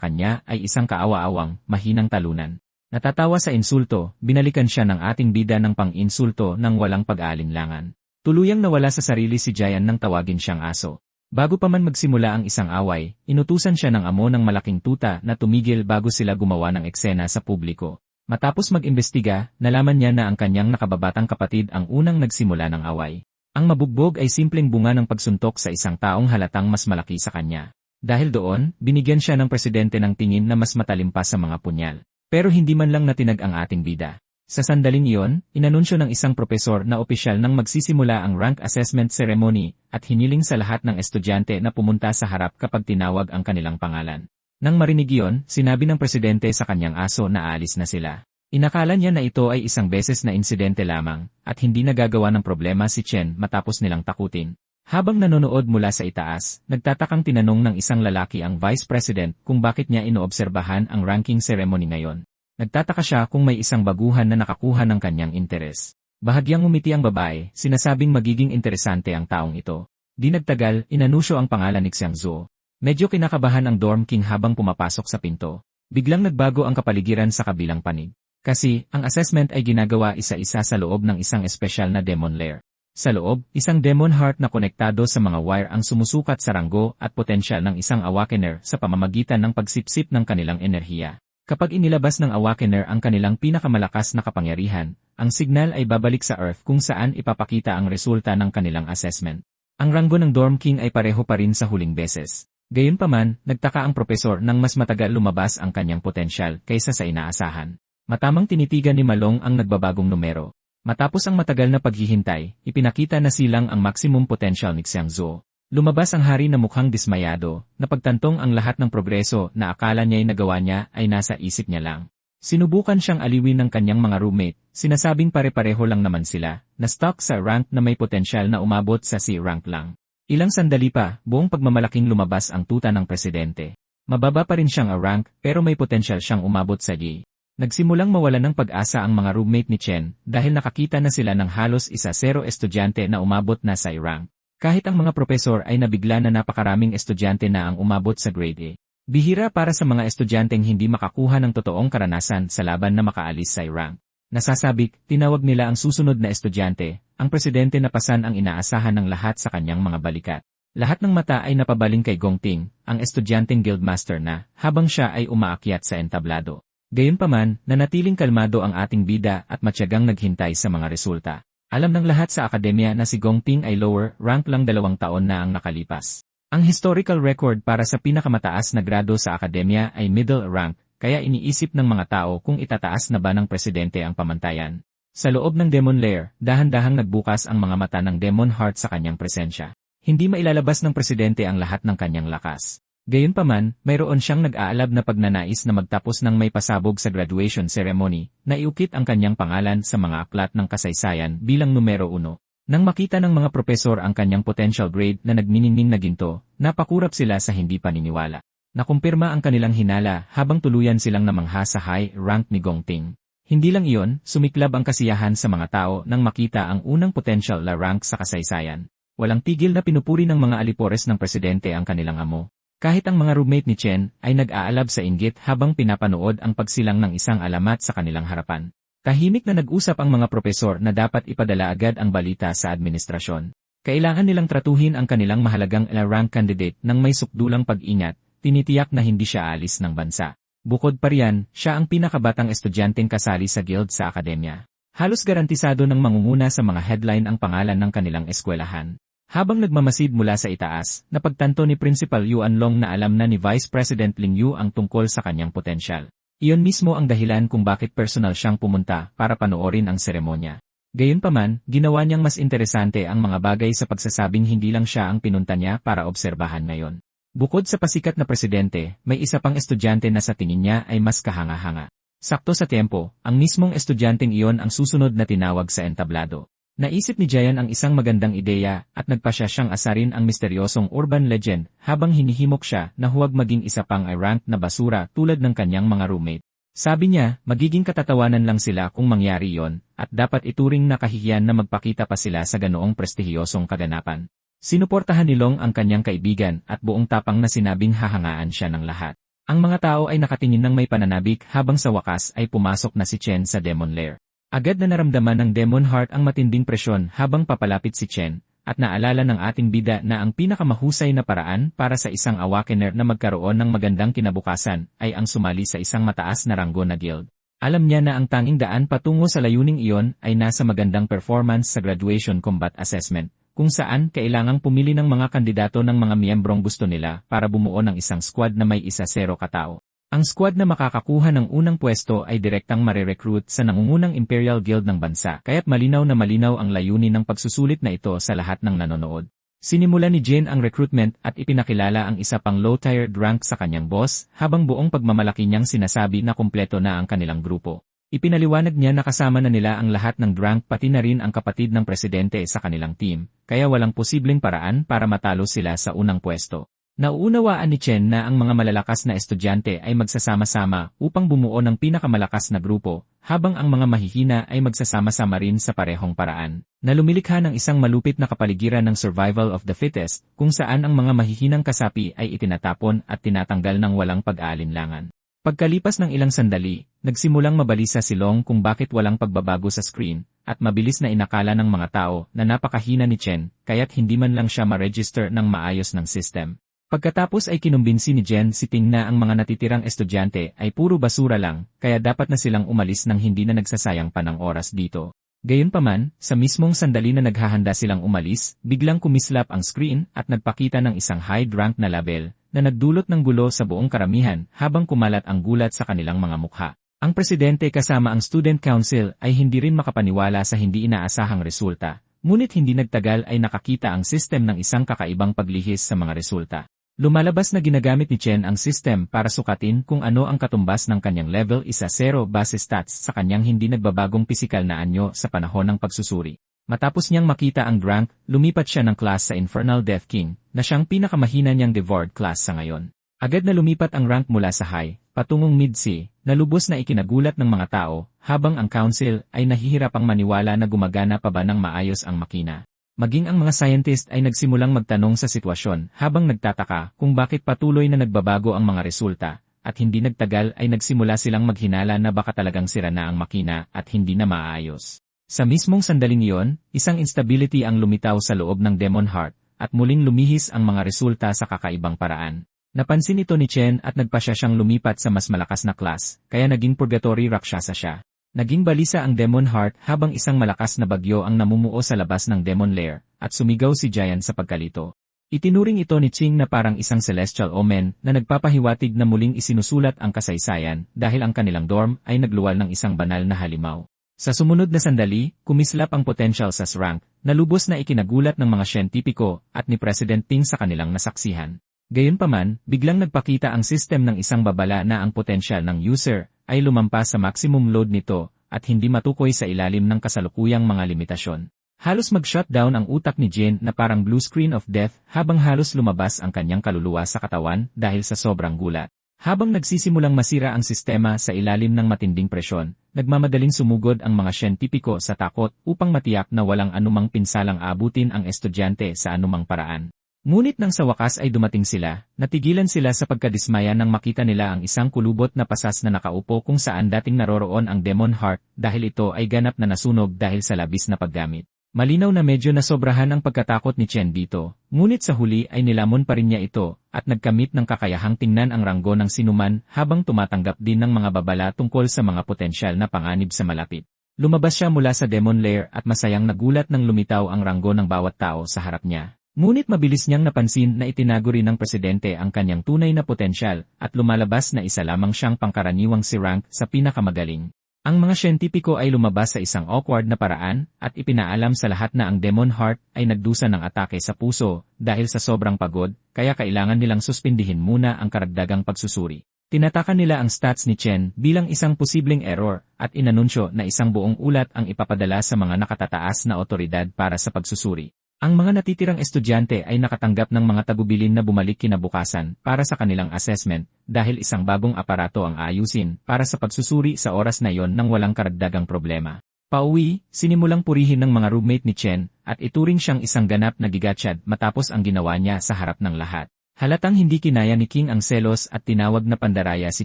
kanya ay isang kaawa-awang, mahinang talunan. Natatawa sa insulto, binalikan siya ng ating bida ng pang-insulto nang walang pag-aalinlangan. Tuluyang nawala sa sarili si Jayan nang tawagin siyang aso. Bago pa man magsimula ang isang away, inutusan siya ng amo ng malaking tuta na tumigil bago sila gumawa ng eksena sa publiko. Matapos mag-imbestiga, nalaman niya na ang kanyang nakababatang kapatid ang unang nagsimula ng away. Ang mabugbog ay simpleng bunga ng pagsuntok sa isang taong halatang mas malaki sa kanya. Dahil doon, binigyan siya ng presidente ng tingin na mas matalim pa sa mga punyal. Pero hindi man lang natinag ang ating bida. Sa sandaling iyon, inanunsyo ng isang propesor na opisyal nang magsisimula ang rank assessment ceremony at hiniling sa lahat ng estudyante na pumunta sa harap kapag tinawag ang kanilang pangalan. Nang marinig iyon, sinabi ng presidente sa kanyang aso na aalis na sila. Inakala niya na ito ay isang beses na insidente lamang at hindi nagagawa ng problema si Chen matapos nilang takutin. Habang nanonood mula sa itaas, nagtatakang tinanong ng isang lalaki ang vice president kung bakit niya inoobserbahan ang ranking ceremony ngayon. Nagtataka siya kung may isang baguhan na nakakuha ng kanyang interes. Bahagyang umiti ang babae, sinasabing magiging interesante ang taong ito. Di nagtagal, inanusyo ang pangalan ni Xiang Zhuo. Medyo kinakabahan ang dorm king habang pumapasok sa pinto. Biglang nagbago ang kapaligiran sa kabilang panig. Kasi, ang assessment ay ginagawa isa-isa sa loob ng isang espesyal na demon lair. Sa loob, isang demon heart na konektado sa mga wire ang sumusukat sa ranggo at potensyal ng isang awakener sa pamamagitan ng pagsipsip ng kanilang enerhiya. Kapag inilabas ng awakener ang kanilang pinakamalakas na kapangyarihan, ang signal ay babalik sa Earth kung saan ipapakita ang resulta ng kanilang assessment. Ang ranggo ng Dorm King ay pareho pa rin sa huling beses. Gayunpaman, nagtaka ang propesor nang mas matagal lumabas ang kanyang potensyal kaysa sa inaasahan. Matamang tinitigan ni Malong ang nagbabagong numero. Matapos ang matagal na paghihintay, ipinakita na silang ang maximum potential ni Xiang Zhuo. Lumabas ang hari na mukhang dismayado, napagtantong ang lahat ng progreso na akala niya'y nagawa niya ay nasa isip niya lang. Sinubukan siyang aliwin ng kanyang mga roommate, sinasabing pare-pareho lang naman sila, na stuck sa rank na may potensyal na umabot sa C rank lang. Ilang sandali pa, buong pagmamalaking lumabas ang tuta ng presidente. Mababa pa rin siyang A rank pero may potensyal siyang umabot sa D. Nagsimulang mawalan ng pag-asa ang mga roommate ni Chen dahil nakakita na sila ng halos 1-0 estudyante na umabot na sa rank. Kahit ang mga propesor ay nabigla na napakaraming estudyante na ang umabot sa grade A. Bihira para sa mga estudyanteng hindi makakuha ng totoong karanasan sa laban na makaalis sa rank. Nasasabik, tinawag nila ang susunod na estudyante, ang presidente na pasan ang inaasahan ng lahat sa kanyang mga balikat. Lahat ng mata ay napabaling kay Gong Ting, ang estudyanteng guildmaster na, habang siya ay umaakyat sa entablado. Gayunpaman, nanatiling kalmado ang ating bida at matyagang naghintay sa mga resulta. Alam ng lahat sa akademya na si Gong Ting ay lower rank lang 2 taon na ang nakalipas. Ang historical record para sa pinakamataas na grado sa akademya ay middle rank, kaya iniisip ng mga tao kung itataas na ba ng presidente ang pamantayan. Sa loob ng Demon Lair, dahan-dahang nagbukas ang mga mata ng Demon Heart sa kanyang presensya. Hindi mailalabas ng presidente ang lahat ng kanyang lakas. Gayunpaman, mayroon siyang nag-aalab na pagnanais na magtapos ng may pasabog sa graduation ceremony, na iukit ang kanyang pangalan sa mga aklat ng kasaysayan bilang numero 1. Nang makita ng mga propesor ang kanyang potential grade na nagniningning na ginto, napakurap sila sa hindi paniniwala. Nakumpirma ang kanilang hinala habang tuluyan silang namangha sa high rank ni Gong Ting. Hindi lang iyon, sumiklab ang kasiyahan sa mga tao nang makita ang unang potential na rank sa kasaysayan. Walang tigil na pinupuri ng mga alipores ng presidente ang kanilang amo. Kahit ang mga roommate ni Chen ay nag-aalab sa inggit habang pinapanood ang pagsilang ng isang alamat sa kanilang harapan. Tahimik na nag-usap ang mga propesor na dapat ipadala agad ang balita sa administrasyon. Kailangan nilang tratuhin ang kanilang mahalagang rank candidate ng may sukdulang pag-ingat, tinitiyak na hindi siya alis ng bansa. Bukod pa riyan, siya ang pinakabatang estudyanteng kasali sa guild sa akademya. Halos garantisado ng mangunguna sa mga headline ang pangalan ng kanilang eskwelahan. Habang nagmamasid mula sa itaas, napagtanto ni Principal Yuan Long na alam na ni Vice President Ling Yu ang tungkol sa kanyang potensyal. Iyon mismo ang dahilan kung bakit personal siyang pumunta para panoorin ang seremonya. Gayunpaman, ginawa niyang mas interesante ang mga bagay sa pagsasabing hindi lang siya ang pinunta niya para obserbahan ngayon. Bukod sa pasikat na presidente, may isa pang estudyante na sa tingin niya ay mas kahanga-hanga. Sakto sa tempo, ang mismong estudyanteng iyon ang susunod na tinawag sa entablado. Naisip ni Jayan ang isang magandang ideya at nagpasya siyang asarin ang misteryosong urban legend habang hinihimok siya na huwag maging isa pang rank na basura tulad ng kanyang mga roommate. Sabi niya, magiging katatawanan lang sila kung mangyari yon at dapat ituring na kahihiyan na magpakita pa sila sa ganoong prestihiyosong kaganapan. Sinuportahan ni Long ang kanyang kaibigan at buong tapang na sinabing hahangaan siya ng lahat. Ang mga tao ay nakatingin ng may pananabik habang sa wakas ay pumasok na si Chen sa Demon Lair. Agad na naramdaman ng Demon Heart ang matinding presyon habang papalapit si Chen, at naalala ng ating bida na ang pinakamahusay na paraan para sa isang awakener na magkaroon ng magandang kinabukasan ay ang sumali sa isang mataas na ranggo na guild. Alam niya na ang tanging daan patungo sa layuning iyon ay nasa magandang performance sa graduation combat assessment, kung saan kailangang pumili ng mga kandidato ng mga miyembrong gusto nila para bumuo ng isang squad na may 10 katao. Ang squad na makakakuha ng unang pwesto ay direktang marerecruit sa nangungunang Imperial Guild ng bansa, kaya't malinaw na malinaw ang layunin ng pagsusulit na ito sa lahat ng nanonood. Sinimula ni Jin ang recruitment at ipinakilala ang isa pang low-tiered rank sa kanyang boss, habang buong pagmamalaki niyang sinasabi na kumpleto na ang kanilang grupo. Ipinaliwanag niya na kasama na nila ang lahat ng rank pati na rin ang kapatid ng presidente sa kanilang team, kaya walang posibleng paraan para matalo sila sa unang pwesto. Nauunawaan ni Chen na ang mga malalakas na estudyante ay magsasama-sama upang bumuo ng pinakamalakas na grupo, habang ang mga mahihina ay magsasama-sama rin sa parehong paraan, na lumilikha ng isang malupit na kapaligiran ng survival of the fittest, kung saan ang mga mahihinang kasapi ay itinatapon at tinatanggal ng walang pag-aalinlangan. Pagkalipas ng ilang sandali, nagsimulang mabalisa si Long kung bakit walang pagbabago sa screen, at mabilis na inakala ng mga tao na napakahina ni Chen, kaya't hindi man lang siya ma-register ng maayos ng system. Pagkatapos ay kinumbinsi ni Jen si Ting na ang mga natitirang estudyante ay puro basura lang, kaya dapat na silang umalis nang hindi na nagsasayang pa ng oras dito. Gayunpaman, sa mismong sandali na naghahanda silang umalis, biglang kumislap ang screen at nagpakita ng isang high-rank na label na nagdulot ng gulo sa buong karamihan habang kumalat ang gulat sa kanilang mga mukha. Ang presidente kasama ang student council ay hindi rin makapaniwala sa hindi inaasahang resulta, ngunit hindi nagtagal ay nakakita ang system ng isang kakaibang paglihis sa mga resulta. Lumalabas na ginagamit ni Chen ang system para sukatin kung ano ang katumbas ng kanyang level 1-0 base stats sa kanyang hindi nagbabagong pisikal na anyo sa panahon ng pagsusuri. Matapos niyang makita ang rank, lumipat siya ng class sa Infernal Death King, na siyang pinakamahina niyang Devoured class sa ngayon. Agad na lumipat ang rank mula sa high, patungong mid-C, na lubos na ikinagulat ng mga tao, habang ang council ay nahihirapang maniwala na gumagana pa ba ng maayos ang makina. Maging ang mga scientist ay nagsimulang magtanong sa sitwasyon habang nagtataka kung bakit patuloy na nagbabago ang mga resulta, at hindi nagtagal ay nagsimula silang maghinala na baka talagang sira na ang makina at hindi na maayos. Sa mismong sandaling iyon, isang instability ang lumitaw sa loob ng Demon Heart, at muling lumihis ang mga resulta sa kakaibang paraan. Napansin ito ni Chen at nagpasya siyang lumipat sa mas malakas na class, kaya naging purgatory rakshasa siya. Naging balisa ang Demon Heart habang isang malakas na bagyo ang namumuo sa labas ng Demon Lair, at sumigaw si Giant sa pagkalito. Itinuring ito ni Ching na parang isang celestial omen na nagpapahiwatig na muling isinusulat ang kasaysayan dahil ang kanilang dorm ay nagluwal ng isang banal na halimaw. Sa sumunod na sandali, kumislap ang potential sa rank, na lubos na ikinagulat ng mga siyentipiko at ni President Ting sa kanilang nasaksihan. Gayunpaman, biglang nagpakita ang system ng isang babala na ang potensyal ng user ay lumampas sa maximum load nito at hindi matukoy sa ilalim ng kasalukuyang mga limitasyon. Halos mag-shutdown ang utak ni Jin na parang blue screen of death habang halos lumabas ang kanyang kaluluwa sa katawan dahil sa sobrang gulat. Habang nagsisimulang masira ang sistema sa ilalim ng matinding presyon, nagmamadaling sumugod ang mga siyentipiko sa takot upang matiyak na walang anumang pinsalang abutin ang estudyante sa anumang paraan. Ngunit nang sa wakas ay dumating sila, natigilan sila sa pagkadismaya nang makita nila ang isang kulubot na pasas na nakaupo kung saan dating naroroon ang Demon Heart dahil ito ay ganap na nasunog dahil sa labis na paggamit. Malinaw na medyo nasobrahan ang pagkatakot ni Chen dito, ngunit sa huli ay nilamon pa rin niya ito at nagkamit ng kakayahang tingnan ang ranggo ng sinuman habang tumatanggap din ng mga babala tungkol sa mga potensyal na panganib sa malapit. Lumabas siya mula sa Demon Lair at masayang nagulat nang lumitaw ang ranggo ng bawat tao sa harap niya. Ngunit mabilis niyang napansin na itinago rin ng presidente ang kanyang tunay na potensyal at lumalabas na isa lamang siyang pangkaraniwang si rank sa pinakamagaling. Ang mga siyentipiko ay lumabas sa isang awkward na paraan at ipinaalam sa lahat na ang Demon Heart ay nagdusa ng atake sa puso dahil sa sobrang pagod, kaya kailangan nilang suspindihin muna ang karagdagang pagsusuri. Tinatakan nila ang stats ni Chen bilang isang posibleng error at inanunsyo na isang buong ulat ang ipapadala sa mga nakatataas na otoridad para sa pagsusuri. Ang mga natitirang estudyante ay nakatanggap ng mga tagubilin na bumalik kinabukasan para sa kanilang assessment dahil isang bagong aparato ang ayusin para sa pagsusuri sa oras na yon nang walang karagdagang problema. Pauwi, sinimulang purihin ng mga roommate ni Chen at ituring siyang isang ganap na gigatsyad matapos ang ginawa niya sa harap ng lahat. Halatang hindi kinaya ni King ang selos at tinawag na pandaraya si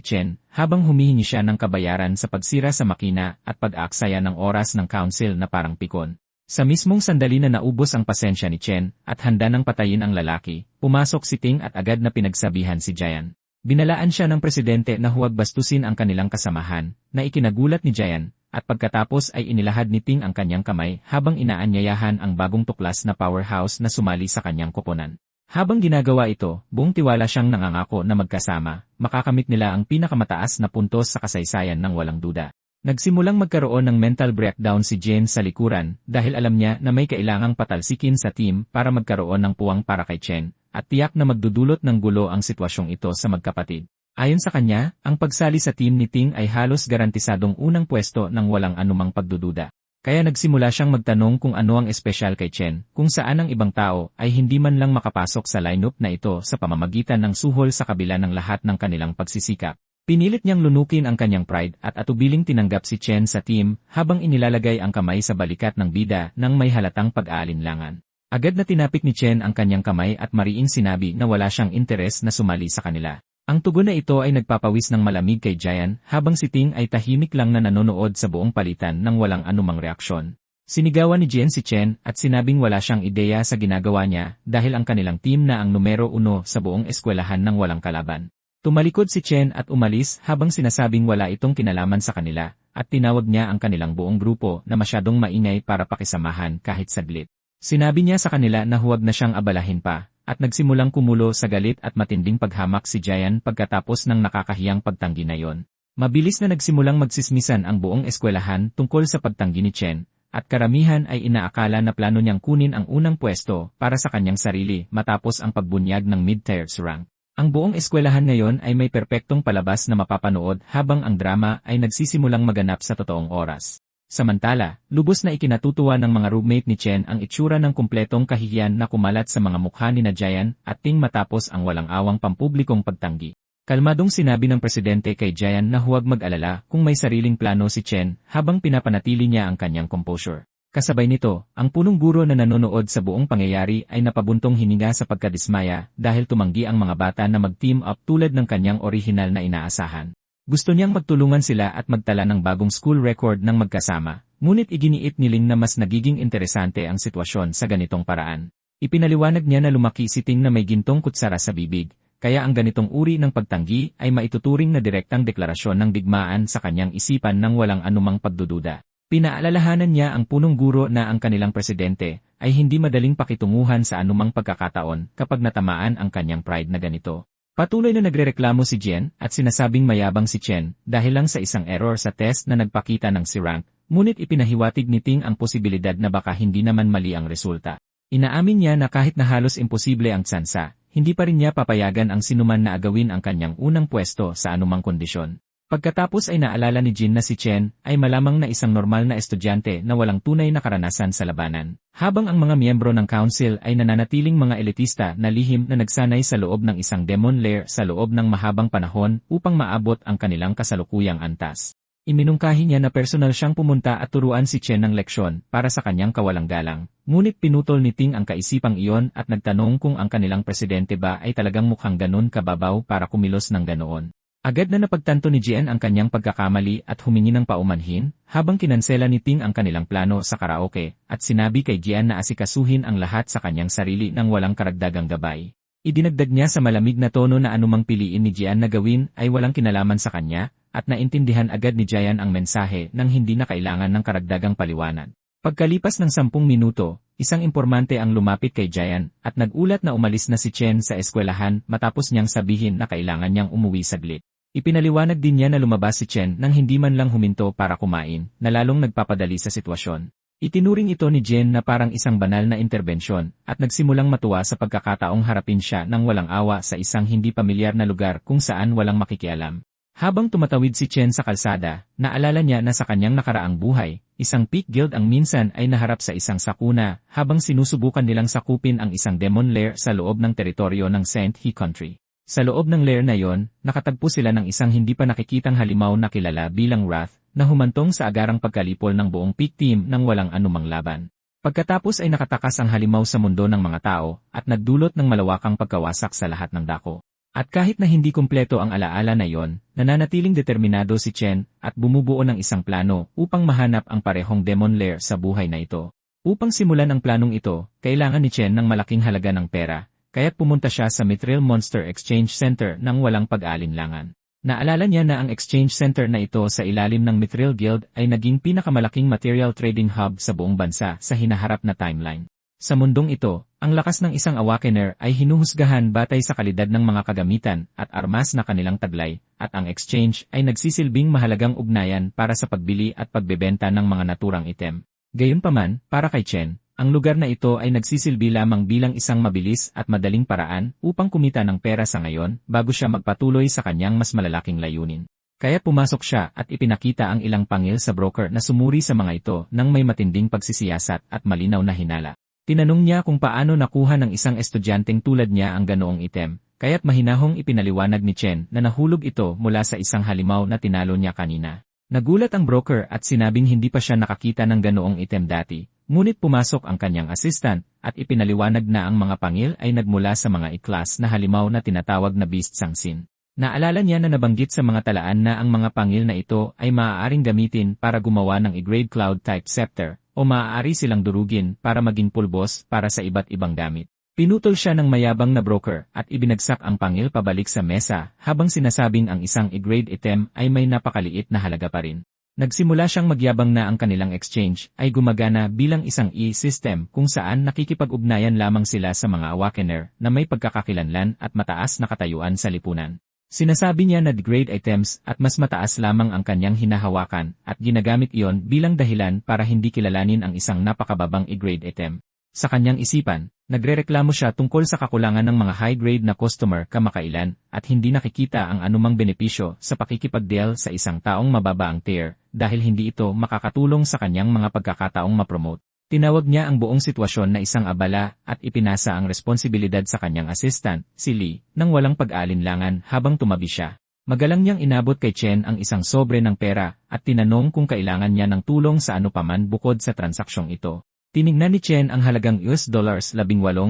Chen habang humihingi siya ng kabayaran sa pagsira sa makina at pag-aaksaya ng oras ng council na parang pikon. Sa mismong sandali na naubos ang pasensya ni Chen at handa nang patayin ang lalaki, pumasok si Ting at agad na pinagsabihan si Jayan. Binalaan siya ng presidente na huwag bastusin ang kanilang kasamahan, na ikinagulat ni Jayan, at pagkatapos ay inilahad ni Ting ang kanyang kamay habang inaanyayahan ang bagong tuklas na powerhouse na sumali sa kanyang koponan. Habang ginagawa ito, buong tiwala siyang nangangako na magkasama, makakamit nila ang pinakamataas na puntos sa kasaysayan ng walang duda. Nagsimulang magkaroon ng mental breakdown si Jane sa likuran dahil alam niya na may kailangang patalsikin sa team para magkaroon ng puwang para kay Chen, at tiyak na magdudulot ng gulo ang sitwasyong ito sa magkapatid. Ayon sa kanya, ang pagsali sa team ni Ting ay halos garantisadong unang pwesto ng walang anumang pagdududa. Kaya nagsimula siyang magtanong kung ano ang espesyal kay Chen, kung saan ang ibang tao ay hindi man lang makapasok sa lineup na ito sa pamamagitan ng suhol sa kabila ng lahat ng kanilang pagsisikap. Pinilit niyang lunukin ang kanyang pride at atubiling tinanggap si Chen sa team habang inilalagay ang kamay sa balikat ng bida nang may halatang pag-aalinlangan. Agad na tinapik ni Chen ang kanyang kamay at mariing sinabi na wala siyang interes na sumali sa kanila. Ang tugon na ito ay nagpapawis ng malamig kay Jayan habang si Ting ay tahimik lang na nanonood sa buong palitan nang walang anumang reaksyon. Sinigawan ni Jen si Chen at sinabing wala siyang ideya sa ginagawa niya dahil ang kanilang team na ang numero 1 sa buong eskwelahan ng walang kalaban. Tumalikod si Chen at umalis habang sinasabing wala itong kinalaman sa kanila at tinawag niya ang kanilang buong grupo na masyadong maingay para pakisamahan kahit saglit. Sinabi niya sa kanila na huwag na siyang abalahin pa at nagsimulang kumulo sa galit at matinding paghamak si Jayan pagkatapos ng nakakahiyang pagtanggi na yon. Mabilis na nagsimulang magsismisan ang buong eskwelahan tungkol sa pagtanggi ni Chen at karamihan ay inaakala na plano niyang kunin ang unang pwesto para sa kanyang sarili matapos ang pagbunyag ng mid-tiers rank. Ang buong eskwelahan ngayon ay may perpektong palabas na mapapanood habang ang drama ay nagsisimulang maganap sa totoong oras. Samantala, lubos na ikinatutuwa ng mga roommate ni Chen ang itsura ng kumpletong kahihiyan na kumalat sa mga mukha ni na Jayan at Ting matapos ang walang awang pampublikong pagtanggi. Kalmadong sinabi ng presidente kay Jayan na huwag mag-alala kung may sariling plano si Chen habang pinapanatili niya ang kanyang composure. Kasabay nito, ang punong guro na nanonood sa buong pangyayari ay napabuntong hininga sa pagkadismaya dahil tumanggi ang mga bata na mag-team up tulad ng kanyang orihinal na inaasahan. Gusto niyang magtulungan sila at magtala ng bagong school record ng magkasama, ngunit iginiit ni Ling na mas nagiging interesante ang sitwasyon sa ganitong paraan. Ipinaliwanag niya na lumaki si Ting na may gintong kutsara sa bibig, kaya ang ganitong uri ng pagtanggi ay maituturing na direktang deklarasyon ng digmaan sa kanyang isipan nang walang anumang pagdududa. Pinaalalahanan niya ang punong guro na ang kanilang presidente ay hindi madaling pakitunguhan sa anumang pagkakataon kapag natamaan ang kanyang pride na ganito. Patuloy na nagrereklamo si Jen at sinasabing mayabang si Chen dahil lang sa isang error sa test na nagpakita ng si rank, ngunit ipinahiwatig ni Ting ang posibilidad na baka hindi naman mali ang resulta. Inaamin niya na kahit na halos imposible ang tsansa, hindi pa rin niya papayagan ang sinuman na agawin ang kanyang unang pwesto sa anumang kondisyon. Pagkatapos ay naalala ni Jin na si Chen ay malamang na isang normal na estudyante na walang tunay na karanasan sa labanan, habang ang mga miyembro ng council ay nananatiling mga elitista na lihim na nagsanay sa loob ng isang demon lair sa loob ng mahabang panahon upang maabot ang kanilang kasalukuyang antas. Iminungkahi niya na personal siyang pumunta at turuan si Chen ng leksyon para sa kanyang kawalang galang. Ngunit pinutol ni Ting ang kaisipang iyon at nagtanong kung ang kanilang presidente ba ay talagang mukhang ganun kababaw para kumilos ng ganoon. Agad na napagtanto ni Jian ang kanyang pagkakamali at humingi ng paumanhin, habang kinansela ni Ting ang kanilang plano sa karaoke, at sinabi kay Jian na asikasuhin ang lahat sa kanyang sarili nang walang karagdagang gabay. Idinagdag niya sa malamig na tono na anumang piliin ni Jian na gawin ay walang kinalaman sa kanya, at naintindihan agad ni Jian ang mensahe nang hindi na kailangan ng karagdagang paliwanag. Pagkalipas ng 10 minuto, isang impormante ang lumapit kay Jian at nagulat na umalis na si Chen sa eskwelahan matapos niyang sabihin na kailangan niyang umuwi saglit. Ipinaliwanag din niya na lumabas si Chen nang hindi man lang huminto para kumain, na lalong nagpapadali sa sitwasyon. Itinuring ito ni Jen na parang isang banal na interbensyon at nagsimulang matuwa sa pagkakataong harapin siya ng walang awa sa isang hindi pamilyar na lugar kung saan walang makikialam. Habang tumatawid si Chen sa kalsada, naalala niya na sa kanyang nakaraang buhay, isang Peak Guild ang minsan ay naharap sa isang sakuna habang sinusubukan nilang sakupin ang isang demon lair sa loob ng teritoryo ng Saint He Country. Sa loob ng lair na yon, nakatagpo sila ng isang hindi pa nakikitang halimaw na kilala bilang Wrath, na humantong sa agarang pagkalipol ng buong Peak Team nang walang anumang laban. Pagkatapos ay nakatakas ang halimaw sa mundo ng mga tao at nagdulot ng malawakang pagkawasak sa lahat ng dako. At kahit na hindi kumpleto ang alaala na yon, nananatiling determinado si Chen at bumubuo ng isang plano upang mahanap ang parehong demon lair sa buhay na ito. Upang simulan ang planong ito, kailangan ni Chen ng malaking halaga ng pera, kaya't pumunta siya sa Mithril Monster Exchange Center nang walang pag-aalinlangan. Naalala niya na ang exchange center na ito sa ilalim ng Mithril Guild ay naging pinakamalaking material trading hub sa buong bansa sa hinaharap na timeline. Sa mundong ito, ang lakas ng isang awakener ay hinuhusgahan batay sa kalidad ng mga kagamitan at armas na kanilang taglay, at ang exchange ay nagsisilbing mahalagang ugnayan para sa pagbili at pagbebenta ng mga naturang item. Gayunpaman, para kay Chen, ang lugar na ito ay nagsisilbi lamang bilang isang mabilis at madaling paraan upang kumita ng pera sa ngayon bago siya magpatuloy sa kanyang mas malalaking layunin. Kaya pumasok siya at ipinakita ang ilang pangil sa broker na sumuri sa mga ito nang may matinding pagsisiyasat at malinaw na hinala. Tinanong niya kung paano nakuha ng isang estudyanteng tulad niya ang ganoong item, kaya't mahinahong ipinaliwanag ni Chen na nahulog ito mula sa isang halimaw na tinalo niya kanina. Nagulat ang broker at sinabing hindi pa siya nakakita ng ganoong item dati, ngunit pumasok ang kanyang assistant at ipinaliwanag na ang mga pangil ay nagmula sa mga iklas na halimaw na tinatawag na Beast Sangsin. Naalala niya na nabanggit sa mga talaan na ang mga pangil na ito ay maaaring gamitin para gumawa ng E-grade Cloud-type scepter, o maaari silang durugin para maging pulbos para sa iba't ibang gamit. Pinutol siya ng mayabang na broker at ibinagsak ang pangil pabalik sa mesa habang sinasabing ang isang E-grade item ay may napakaliit na halaga pa rin. Nagsimula siyang magyabang na ang kanilang exchange ay gumagana bilang isang e-system kung saan nakikipag-ugnayan lamang sila sa mga awakener na may pagkakakilanlan at mataas na katayuan sa lipunan. Sinasabi niya na grade items at mas mataas lamang ang kanyang hinahawakan at ginagamit iyon bilang dahilan para hindi kilalanin ang isang napakababang E-grade item. Sa kanyang isipan, nagrereklamo siya tungkol sa kakulangan ng mga high-grade na customer kamakailan at hindi nakikita ang anumang benepisyo sa pakikipag-deal sa isang taong mababa ang tier dahil hindi ito makakatulong sa kanyang mga pagkakataong ma-promote. Tinawag niya ang buong sitwasyon na isang abala at ipinasa ang responsibilidad sa kanyang assistant, si Lee, nang walang pag-aalinlangan habang tumabi siya. Magalang niyang inabot kay Chen ang isang sobre ng pera at tinanong kung kailangan niya ng tulong sa ano paman bukod sa transaksyong ito. Tinignan ni Chen ang halagang $18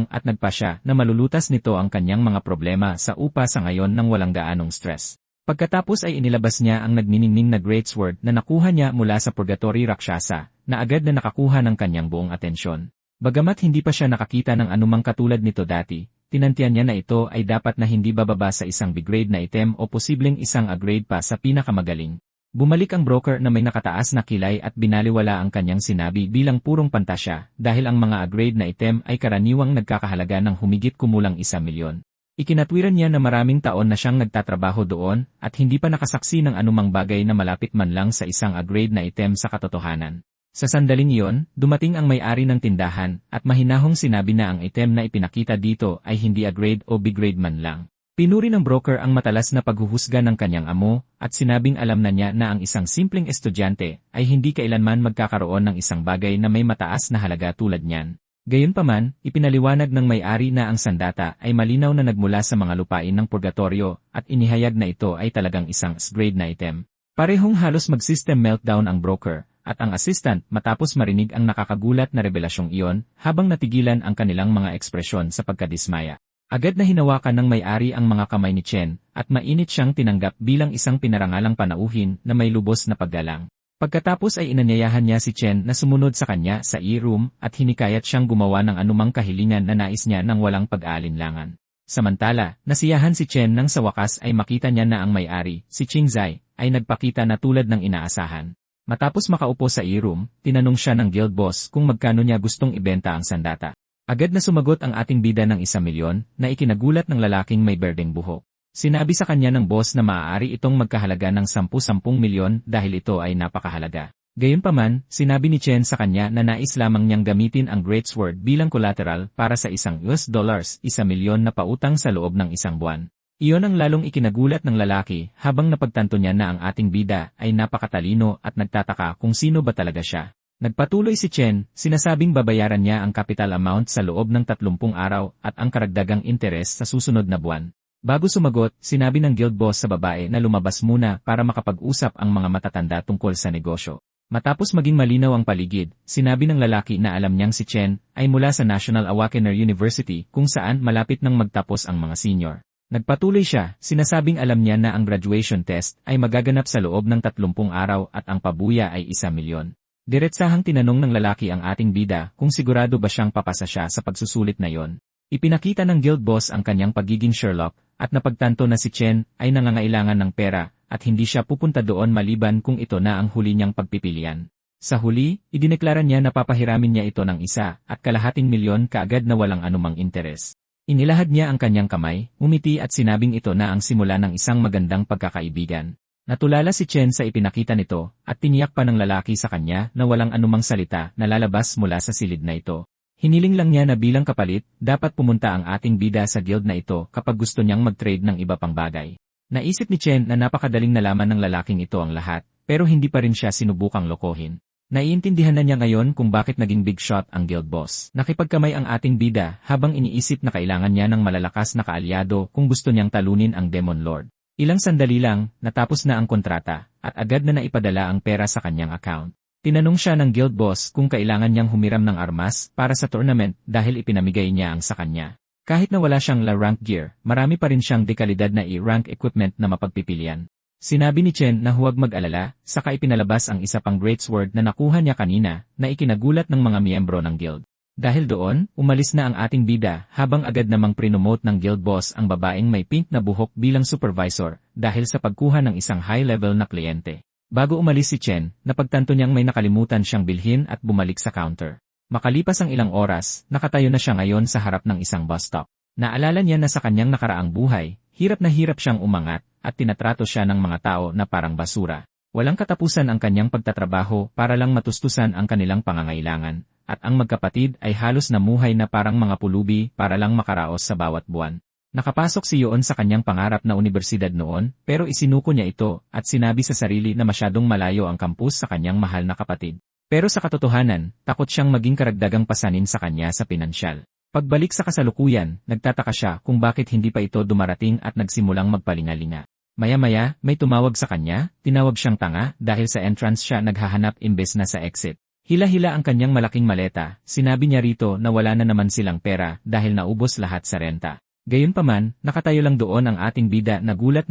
at nagpasya na malulutas nito ang kanyang mga problema sa upa sa ngayon ng walang gaanong stress. Pagkatapos ay inilabas niya ang nagniningning na Great Sword na nakuha niya mula sa Purgatory Rakshasa, na agad na nakakuha ng kanyang buong atensyon. Bagamat hindi pa siya nakakita ng anumang katulad nito dati, tinantiyan niya na ito ay dapat na hindi bababa sa isang B-grade na item o posibleng isang A-grade pa sa pinakamagaling. Bumalik ang broker na may nakataas na kilay at binaliwala ang kanyang sinabi bilang purong pantasya dahil ang mga A-grade na item ay karaniwang nagkakahalaga ng humigit kumulang 1 milyon. Ikinatwiran niya na maraming taon na siyang nagtatrabaho doon at hindi pa nakasaksi ng anumang bagay na malapit man lang sa isang A-grade na item sa katotohanan. Sa sandaling iyon, dumating ang may-ari ng tindahan at mahinahong sinabi na ang item na ipinakita dito ay hindi A-grade o B-grade man lang. Pinuri ng broker ang matalas na paghuhusga ng kanyang amo at sinabing alam na niya na ang isang simpleng estudyante ay hindi kailanman magkakaroon ng isang bagay na may mataas na halaga tulad niyan. Gayunpaman, ipinaliwanag ng may-ari na ang sandata ay malinaw na nagmula sa mga lupain ng purgatoryo at inihayag na ito ay talagang isang S-grade na item. Parehong halos mag-system meltdown ang broker at ang assistant matapos marinig ang nakakagulat na revelasyong iyon habang natigilan ang kanilang mga ekspresyon sa pagkadismaya. Agad na hinawakan ng may-ari ang mga kamay ni Chen at mainit siyang tinanggap bilang isang pinarangalang panauhin na may lubos na paggalang. Pagkatapos ay inanyayahan niya si Chen na sumunod sa kanya sa e-room at hinikayat siyang gumawa ng anumang kahilingan na nais niya nang walang pag-aalinlangan. Samantala, nasiyahan si Chen nang sa wakas ay makita niya na ang may-ari, si Qingzai, ay nagpakita na tulad ng inaasahan. Matapos makaupo sa e-room, tinanong siya ng guild boss kung magkano niya gustong ibenta ang sandata. Agad na sumagot ang ating bida ng 1,000,000 na ikinagulat ng lalaking may berdeng buhok. Sinabi sa kanya ng boss na maaari itong magkahalaga ng 10 milyon dahil ito ay napakahalaga. Gayunpaman, sinabi ni Chen sa kanya na nais lamang niyang gamitin ang Great Sword bilang collateral para sa isang $1 milyon na pautang sa loob ng isang buwan. Iyon ang lalong ikinagulat ng lalaki habang napagtanto niya na ang ating bida ay napakatalino at nagtataka kung sino ba talaga siya. Nagpatuloy si Chen, sinasabing babayaran niya ang capital amount sa loob ng 30 araw at ang karagdagang interes sa susunod na buwan. Bago sumagot, sinabi ng guild boss sa babae na lumabas muna para makapag-usap ang mga matatanda tungkol sa negosyo. Matapos maging malinaw ang paligid, sinabi ng lalaki na alam niyang si Chen ay mula sa National Awakener University kung saan malapit nang magtapos ang mga senior. Nagpatuloy siya, sinasabing alam niya na ang graduation test ay magaganap sa loob ng 30 araw at ang pabuya ay 1,000,000. Diretsahang tinanong ng lalaki ang ating bida kung sigurado ba siyang papasa siya sa pagsusulit na yon. Ipinakita ng guild boss ang kanyang pagiging Sherlock at napagtanto na si Chen ay nangangailangan ng pera at hindi siya pupunta doon maliban kung ito na ang huli niyang pagpipilian. Sa huli, idineklara niya na papahiramin niya ito ng 1,000,000 kaagad na walang anumang interes. Inilahad niya ang kanyang kamay, umiti at sinabing ito na ang simula ng isang magandang pagkakaibigan. Natulala si Chen sa ipinakita nito at tiniyak pa ng lalaki sa kanya na walang anumang salita na lalabas mula sa silid na ito. Hiniling lang niya na bilang kapalit, dapat pumunta ang ating bida sa guild na ito kapag gusto niyang mag-trade ng iba pang bagay. Naisip ni Chen na napakadaling nalaman ng lalaking ito ang lahat, pero hindi pa rin siya sinubukang lokohin. Naiintindihan na niya ngayon kung bakit naging big shot ang guild boss. Nakipagkamay ang ating bida habang iniisip na kailangan niya ng malalakas na kaalyado kung gusto niyang talunin ang Demon Lord. Ilang sandali lang, natapos na ang kontrata, at agad na naipadala ang pera sa kanyang account. Tinanong siya ng guild boss kung kailangan niyang humiram ng armas para sa tournament dahil ipinamigay niya ang sa kanya. Kahit na wala siyang la-rank gear, marami pa rin siyang dekalidad na i-rank equipment na mapagpipilian. Sinabi ni Chen na huwag mag-alala, saka ipinalabas ang isa pang Great Sword na nakuha niya kanina na ikinagulat ng mga miyembro ng guild. Dahil doon, umalis na ang ating bida habang agad namang prinomote ng guild boss ang babaeng may pink na buhok bilang supervisor dahil sa pagkuha ng isang high-level na kliyente. Bago umalis si Chen, napagtanto niyang may nakalimutan siyang bilhin at bumalik sa counter. Makalipas ang ilang oras, nakatayo na siya ngayon sa harap ng isang bus stop. Naalala niya na sa kanyang nakaraang buhay, hirap na hirap siyang umangat at tinatrato siya ng mga tao na parang basura. Walang katapusan ang kanyang pagtatrabaho para lang matustusan ang kanilang pangangailangan, at ang magkapatid ay halos namuhay na parang mga pulubi para lang makaraos sa bawat buwan. Nakapasok si Yoon sa kanyang pangarap na universidad noon, pero isinuko niya ito at sinabi sa sarili na masyadong malayo ang kampus sa kanyang mahal na kapatid. Pero sa katotohanan, takot siyang maging karagdagang pasanin sa kanya sa pinansyal. Pagbalik sa kasalukuyan, nagtataka siya kung bakit hindi pa ito dumarating at nagsimulang magpalingalinga. Maya-maya, may tumawag sa kanya, tinawag siyang tanga dahil sa entrance siya naghahanap imbes na sa exit. Hila-hila ang kanyang malaking maleta, sinabi niya rito na wala na naman silang pera dahil naubos lahat sa renta. Gayunpaman, nakatayo lang doon ang ating bida na gulat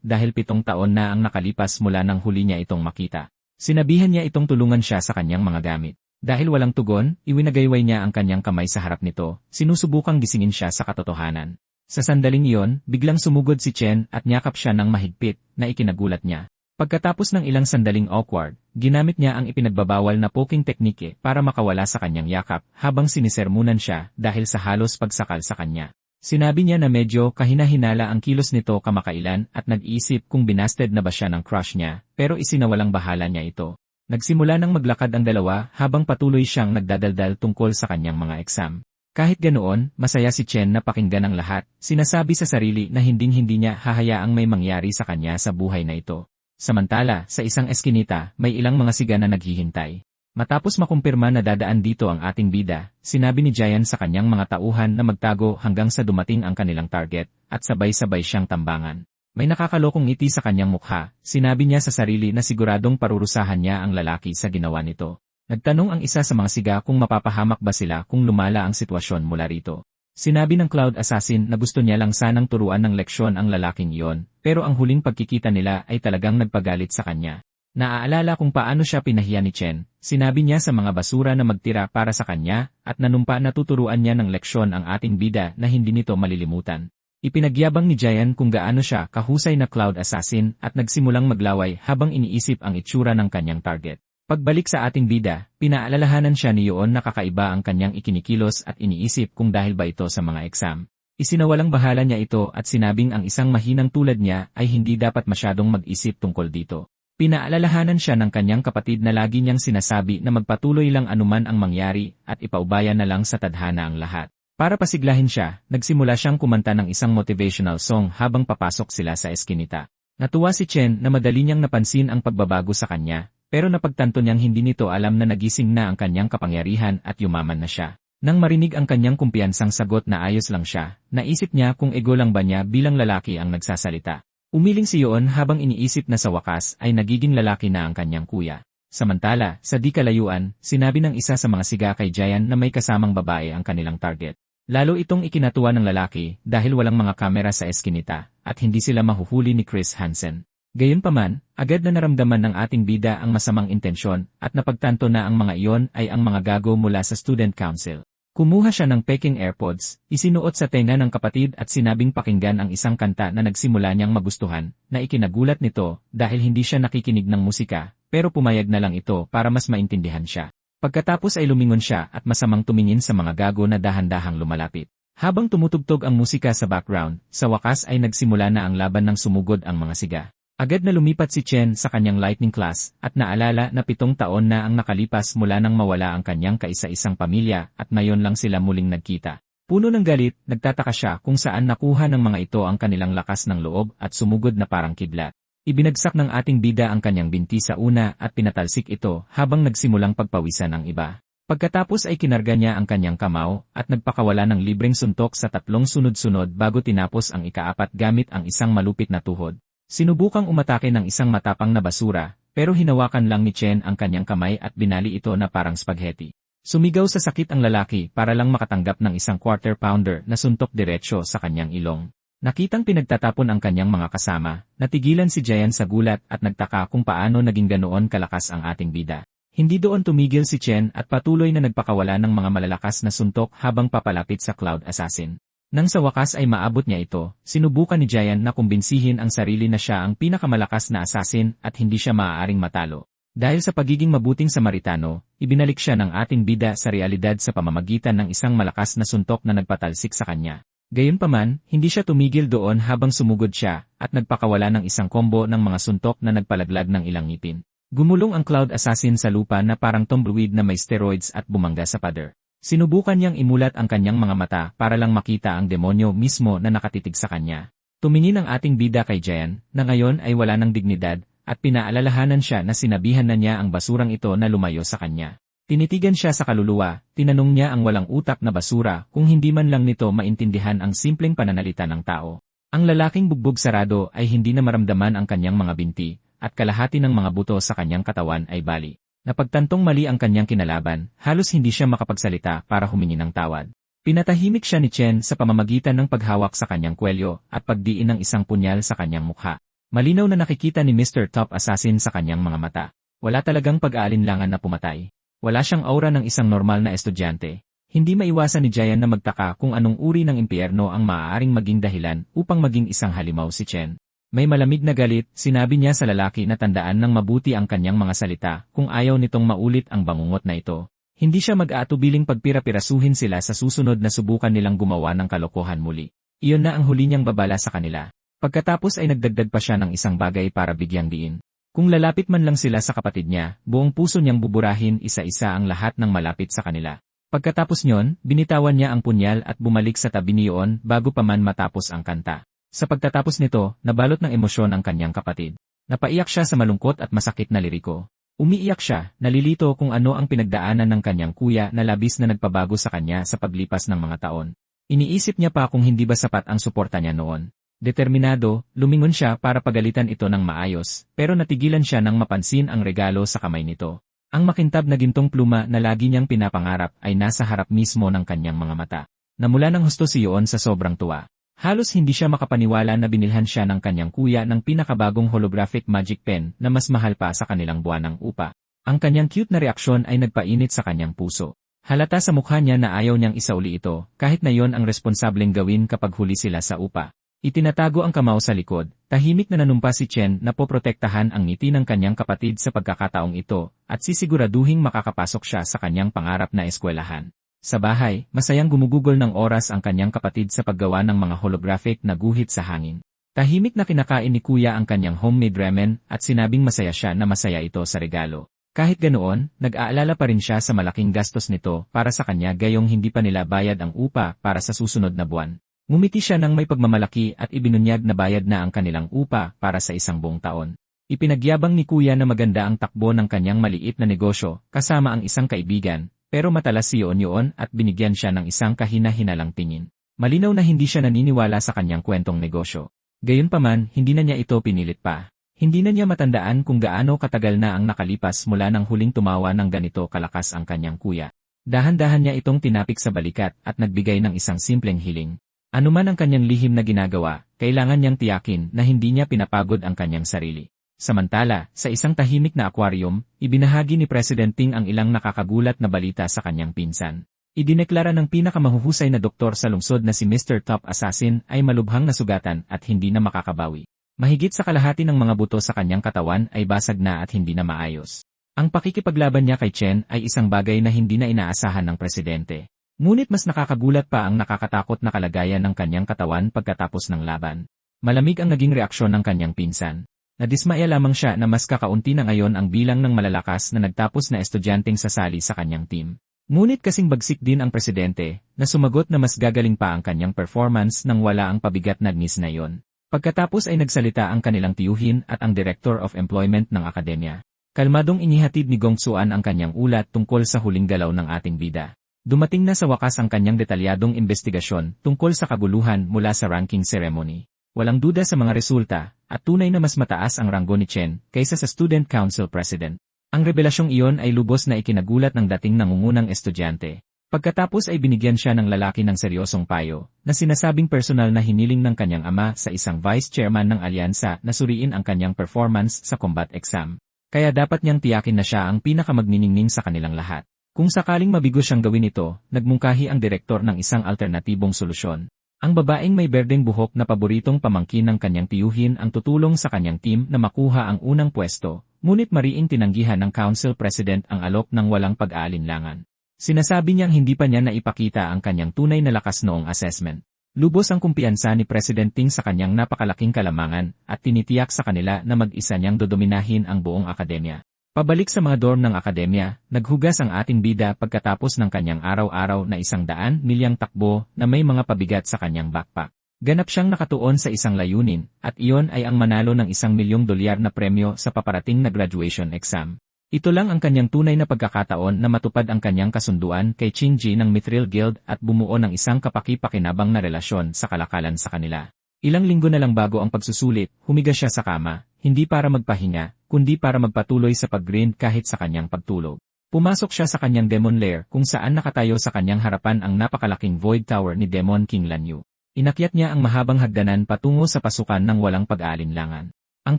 dahil 7 taon na ang nakalipas mula nang huli niya itong makita. Sinabihan niya itong tulungan siya sa kanyang mga gamit. Dahil walang tugon, iwinagayway niya ang kanyang kamay sa harap nito, sinusubukang gisingin siya sa katotohanan. Sa sandaling iyon, biglang sumugod si Chen at niyakap siya ng mahigpit na ikinagulat niya. Pagkatapos ng ilang sandaling awkward, ginamit niya ang ipinagbabawal na poking teknike para makawala sa kanyang yakap habang sinisermunan siya dahil sa halos pagsakal sa kanya. Sinabi niya na medyo kahina-hinala ang kilos nito kamakailan at nag-iisip kung binasted na ba siya ng crush niya, pero isinawalang bahala niya ito. Nagsimula nang maglakad ang dalawa habang patuloy siyang nagdadaldal tungkol sa kanyang mga exam. Kahit ganoon, masaya si Chen na pakinggan ang lahat, sinasabi sa sarili na hinding-hindi niya hahayaang may mangyari sa kanya sa buhay na ito. Samantala, sa isang eskinita, may ilang mga siga na naghihintay. Matapos makumpirma na dadaan dito ang ating bida, sinabi ni Jayan sa kanyang mga tauhan na magtago hanggang sa dumating ang kanilang target, at sabay-sabay siyang tambangan. May nakakalokong ngiti sa kanyang mukha, sinabi niya sa sarili na siguradong parurusahan niya ang lalaki sa ginawa nito. Nagtanong ang isa sa mga siga kung mapapahamak ba sila kung lumala ang sitwasyon mula rito. Sinabi ng Cloud Assassin na gusto niya lang sanang turuan ng leksyon ang lalaking iyon, pero ang huling pagkikita nila ay talagang nagpagalit sa kanya. Naaalala kung paano siya pinahiya ni Chen, sinabi niya sa mga basura na magtira para sa kanya, at nanumpa na tuturuan niya ng leksyon ang ating bida na hindi nito malilimutan. Ipinagyabang ni Jayan kung gaano siya kahusay na Cloud Assassin at nagsimulang maglaway habang iniisip ang itsura ng kanyang target. Pagbalik sa ating bida, pinaalalahanan siya ni Yoon na kakaiba ang kanyang ikinikilos at iniisip kung dahil ba ito sa mga exam. Isinawalang bahala niya ito at sinabing ang isang mahinang tulad niya ay hindi dapat masyadong mag-isip tungkol dito. Pinaalalahanan siya ng kanyang kapatid na lagi niyang sinasabi na magpatuloy lang anuman ang mangyari at ipaubaya na lang sa tadhana ang lahat. Para pasiglahin siya, nagsimula siyang kumanta ng isang motivational song habang papasok sila sa eskinita. Natuwa si Chen na madali niyang napansin ang pagbabago sa kanya. Pero napagtanto niyang hindi nito alam na nagising na ang kanyang kapangyarihan at yumaman na siya. Nang marinig ang kanyang kumpiyansang sagot na ayos lang siya, naisip niya kung ego lang ba niya bilang lalaki ang nagsasalita. Umiling si Yoon habang iniisip na sa wakas ay nagiging lalaki na ang kanyang kuya. Samantala, sa di kalayuan, sinabi ng isa sa mga siga kay Jayan na may kasamang babae ang kanilang target. Lalo itong ikinatuwa ng lalaki dahil walang mga kamera sa eskinita at hindi sila mahuhuli ni Chris Hansen. Gayunpaman, agad na naramdaman ng ating bida ang masamang intensyon at napagtanto na ang mga iyon ay ang mga gago mula sa Student Council. Kumuha siya ng peking AirPods, isinuot sa tenga ng kapatid at sinabing pakinggan ang isang kanta na nagsimula niyang magustuhan, na ikinagulat nito dahil hindi siya nakikinig ng musika, pero pumayag na lang ito para mas maintindihan siya. Pagkatapos ay lumingon siya at masamang tumingin sa mga gago na dahan-dahang lumalapit. Habang tumutugtog ang musika sa background, sa wakas ay nagsimula na ang laban ng sumugod ang mga siga. Agad na lumipat si Chen sa kanyang lightning class at naalala na 7 taon na ang nakalipas mula nang mawala ang kanyang kaisa-isang pamilya at ngayon lang sila muling nagkita. Puno ng galit, nagtataka siya kung saan nakuha ng mga ito ang kanilang lakas ng loob at sumugod na parang kidlat. Ibinagsak ng ating bida ang kanyang binti sa una at pinatalsik ito habang nagsimulang pagpawisan ang iba. Pagkatapos ay kinarga niya ang kanyang kamao at nagpakawala ng libreng suntok sa 3 sunod-sunod bago tinapos ang ika-4 gamit ang isang malupit na tuhod. Sinubukang umatake ng isang matapang na basura, pero hinawakan lang ni Chen ang kanyang kamay at binali ito na parang spaghetti. Sumigaw sa sakit ang lalaki para lang makatanggap ng isang quarter-pounder na suntok diretsyo sa kanyang ilong. Nakitang pinagtatapon ang kanyang mga kasama, natigilan si Jayan sa gulat at nagtaka kung paano naging ganoon kalakas ang ating bida. Hindi doon tumigil si Chen at patuloy na nagpakawala ng mga malalakas na suntok habang papalapit sa Cloud Assassin. Nang sa wakas ay maabot niya ito, sinubukan ni Jayan na kumbinsihin ang sarili na siya ang pinakamalakas na assassin at hindi siya maaaring matalo. Dahil sa pagiging mabuting Samaritano, ibinalik siya ng ating bida sa realidad sa pamamagitan ng isang malakas na suntok na nagpatalsik sa kanya. Gayunpaman, hindi siya tumigil doon habang sumugod siya at nagpakawala ng isang combo ng mga suntok na nagpalaglag ng ilang ngipin. Gumulong ang Cloud Assassin sa lupa na parang tumbleweed na may steroids at bumangga sa pader. Sinubukan niyang imulat ang kanyang mga mata para lang makita ang demonyo mismo na nakatitig sa kanya. Tumingin ang ating bida kay Jayan, na ngayon ay wala ng dignidad, at pinaalalahanan siya na sinabihan na niya ang basurang ito na lumayo sa kanya. Tinitigan siya sa kaluluwa, tinanong niya ang walang utak na basura kung hindi man lang nito maintindihan ang simpleng pananalita ng tao. Ang lalaking bugbog sarado ay hindi na maramdaman ang kanyang mga binti, at kalahati ng mga buto sa kanyang katawan ay bali. Napagtantong mali ang kanyang kinalaban, halos hindi siya makapagsalita para humingi ng tawad. Pinatahimik siya ni Chen sa pamamagitan ng paghawak sa kanyang kwelyo at pagdiin ng isang punyal sa kanyang mukha. Malinaw na nakikita ni Mr. Top Assassin sa kanyang mga mata. Wala talagang pag-aalinlangan na pumatay. Wala siyang aura ng isang normal na estudyante. Hindi maiwasan ni Jayan na magtaka kung anong uri ng impyerno ang maaaring maging dahilan upang maging isang halimaw si Chen. May malamig na galit, sinabi niya sa lalaki na tandaan ng mabuti ang kanyang mga salita kung ayaw nitong maulit ang bangungot na ito. Hindi siya mag-aatubiling pagpira-pirasuhin sila sa susunod na subukan nilang gumawa ng kalokohan muli. Iyon na ang huli niyang babala sa kanila. Pagkatapos ay nagdagdag pa siya ng isang bagay para bigyang diin. Kung lalapit man lang sila sa kapatid niya, buong puso niyang buburahin isa-isa ang lahat ng malapit sa kanila. Pagkatapos niyon, binitawan niya ang punyal at bumalik sa tabi ni Yoon bago pa man matapos ang kanta. Sa pagtatapos nito, nabalot ng emosyon ang kanyang kapatid. Napaiyak siya sa malungkot at masakit na liriko. Umiiyak siya, nalilito kung ano ang pinagdaanan ng kanyang kuya na labis na nagpabago sa kanya sa paglipas ng mga taon. Iniisip niya pa kung hindi ba sapat ang suporta niya noon. Determinado, lumingon siya para pagalitan ito ng maayos, pero natigilan siya nang mapansin ang regalo sa kamay nito. Ang makintab na gintong pluma na lagi niyang pinapangarap ay nasa harap mismo ng kanyang mga mata. Namula ng husto si Yoon sa sobrang tuwa. Halos hindi siya makapaniwala na binilhan siya ng kanyang kuya ng pinakabagong holographic magic pen na mas mahal pa sa kanilang buwanang upa. Ang kanyang cute na reaksyon ay nagpainit sa kanyang puso. Halata sa mukha niya na ayaw niyang isauli ito, kahit na yon ang responsableng gawin kapag huli sila sa upa. Itinatago ang kamao sa likod, tahimik na nanumpa si Chen na poprotektahan ang ngiti ng kanyang kapatid sa pagkakataong ito, at sisiguraduhing makakapasok siya sa kanyang pangarap na eskwelahan. Sa bahay, masayang gumugugol ng oras ang kanyang kapatid sa paggawa ng mga holographic na guhit sa hangin. Tahimik na kinakain ni Kuya ang kanyang homemade ramen at sinabing masaya siya na masaya ito sa regalo. Kahit ganoon, nag-aalala pa rin siya sa malaking gastos nito para sa kanya gayong hindi pa nila bayad ang upa para sa susunod na buwan. Ngumiti siya ng may pagmamalaki at ibinunyag na bayad na ang kanilang upa para sa isang buong taon. Ipinagyabang ni Kuya na maganda ang takbo ng kanyang maliit na negosyo kasama ang isang kaibigan, pero matalas si Yoon at binigyan siya ng isang kahina-hinalang tingin. Malinaw na hindi siya naniniwala sa kanyang kwentong negosyo. Gayunpaman, hindi na niya ito pinilit pa. Hindi na niya matandaan kung gaano katagal na ang nakalipas mula nang huling tumawa ng ganito kalakas ang kanyang kuya. Dahan-dahan niya itong tinapik sa balikat at nagbigay ng isang simpleng hiling. Anuman ang kanyang lihim na ginagawa, kailangan niyang tiyakin na hindi niya pinapagod ang kanyang sarili. Samantala, sa isang tahimik na aquarium, ibinahagi ni President Ting ang ilang nakakagulat na balita sa kanyang pinsan. Idineklara ng pinakamahuhusay na doktor sa lungsod na si Mr. Top Assassin ay malubhang nasugatan at hindi na makakabawi. Mahigit sa kalahati ng mga buto sa kanyang katawan ay basag na at hindi na maayos. Ang pakikipaglaban niya kay Chen ay isang bagay na hindi na inaasahan ng presidente. Ngunit mas nakakagulat pa ang nakakatakot na kalagayan ng kanyang katawan pagkatapos ng laban. Malamig ang naging reaksyon ng kanyang pinsan. Nadismaya lamang siya na mas kakaunti na ngayon ang bilang ng malalakas na nagtapos na estudyanteng sasali sa kanyang team. Ngunit kasing bagsik din ang presidente, na sumagot na mas gagaling pa ang kanyang performance nang wala ang pabigat na news na yon. Pagkatapos ay nagsalita ang kanilang tiyuhin at ang Director of Employment ng akademya. Kalmadong inihatid ni Gong Xuan ang kanyang ulat tungkol sa huling galaw ng ating bida. Dumating na sa wakas ang kanyang detalyadong investigasyon tungkol sa kaguluhan mula sa ranking ceremony. Walang duda sa mga resulta, at tunay na mas mataas ang ranggo ni Chen kaysa sa Student Council President. Ang rebelasyong iyon ay lubos na ikinagulat ng dating nangungunang estudyante. Pagkatapos ay binigyan siya ng lalaki ng seryosong payo, na sinasabing personal na hiniling ng kanyang ama sa isang vice chairman ng alyansa na suriin ang kanyang performance sa combat exam. Kaya dapat niyang tiyakin na siya ang pinakamagniningning sa kanilang lahat. Kung sakaling mabigo siyang gawin ito, nagmungkahi ang direktor ng isang alternatibong solusyon. Ang babaeng may berdeng buhok na paboritong pamangkin ng kanyang tiyuhin ang tutulong sa kanyang team na makuha ang unang pwesto, ngunit mariing tinanggihan ng council president ang alok ng walang pag-aalinlangan. Sinasabi niyang hindi pa niya naipakita ang kanyang tunay na lakas noong assessment. Lubos ang kumpiyansa ni President Ting sa kanyang napakalaking kalamangan at tinitiyak sa kanila na mag-isa niyang dodominahin ang buong akademya. Pabalik sa mga dorm ng akademya, naghugas ang ating bida pagkatapos ng kanyang araw-araw na 100 milyang takbo na may mga pabigat sa kanyang backpack. Ganap siyang nakatuon sa isang layunin, at iyon ay ang manalo ng $1,000,000 na premyo sa paparating na graduation exam. Ito lang ang kanyang tunay na pagkakataon na matupad ang kanyang kasunduan kay Qingji ng Mithril Guild at bumuo ng isang kapaki-pakinabang na relasyon sa kalakalan sa kanila. Ilang linggo na lang bago ang pagsusulit, humiga siya sa kama, hindi para magpahinga, kundi para magpatuloy sa pag-grind kahit sa kanyang pagtulog. Pumasok siya sa kanyang Demon Lair kung saan nakatayo sa kanyang harapan ang napakalaking Void Tower ni Demon King Lanyu. Inakyat niya ang mahabang hagdanan patungo sa pasukan ng walang pag-aalinlangan. Ang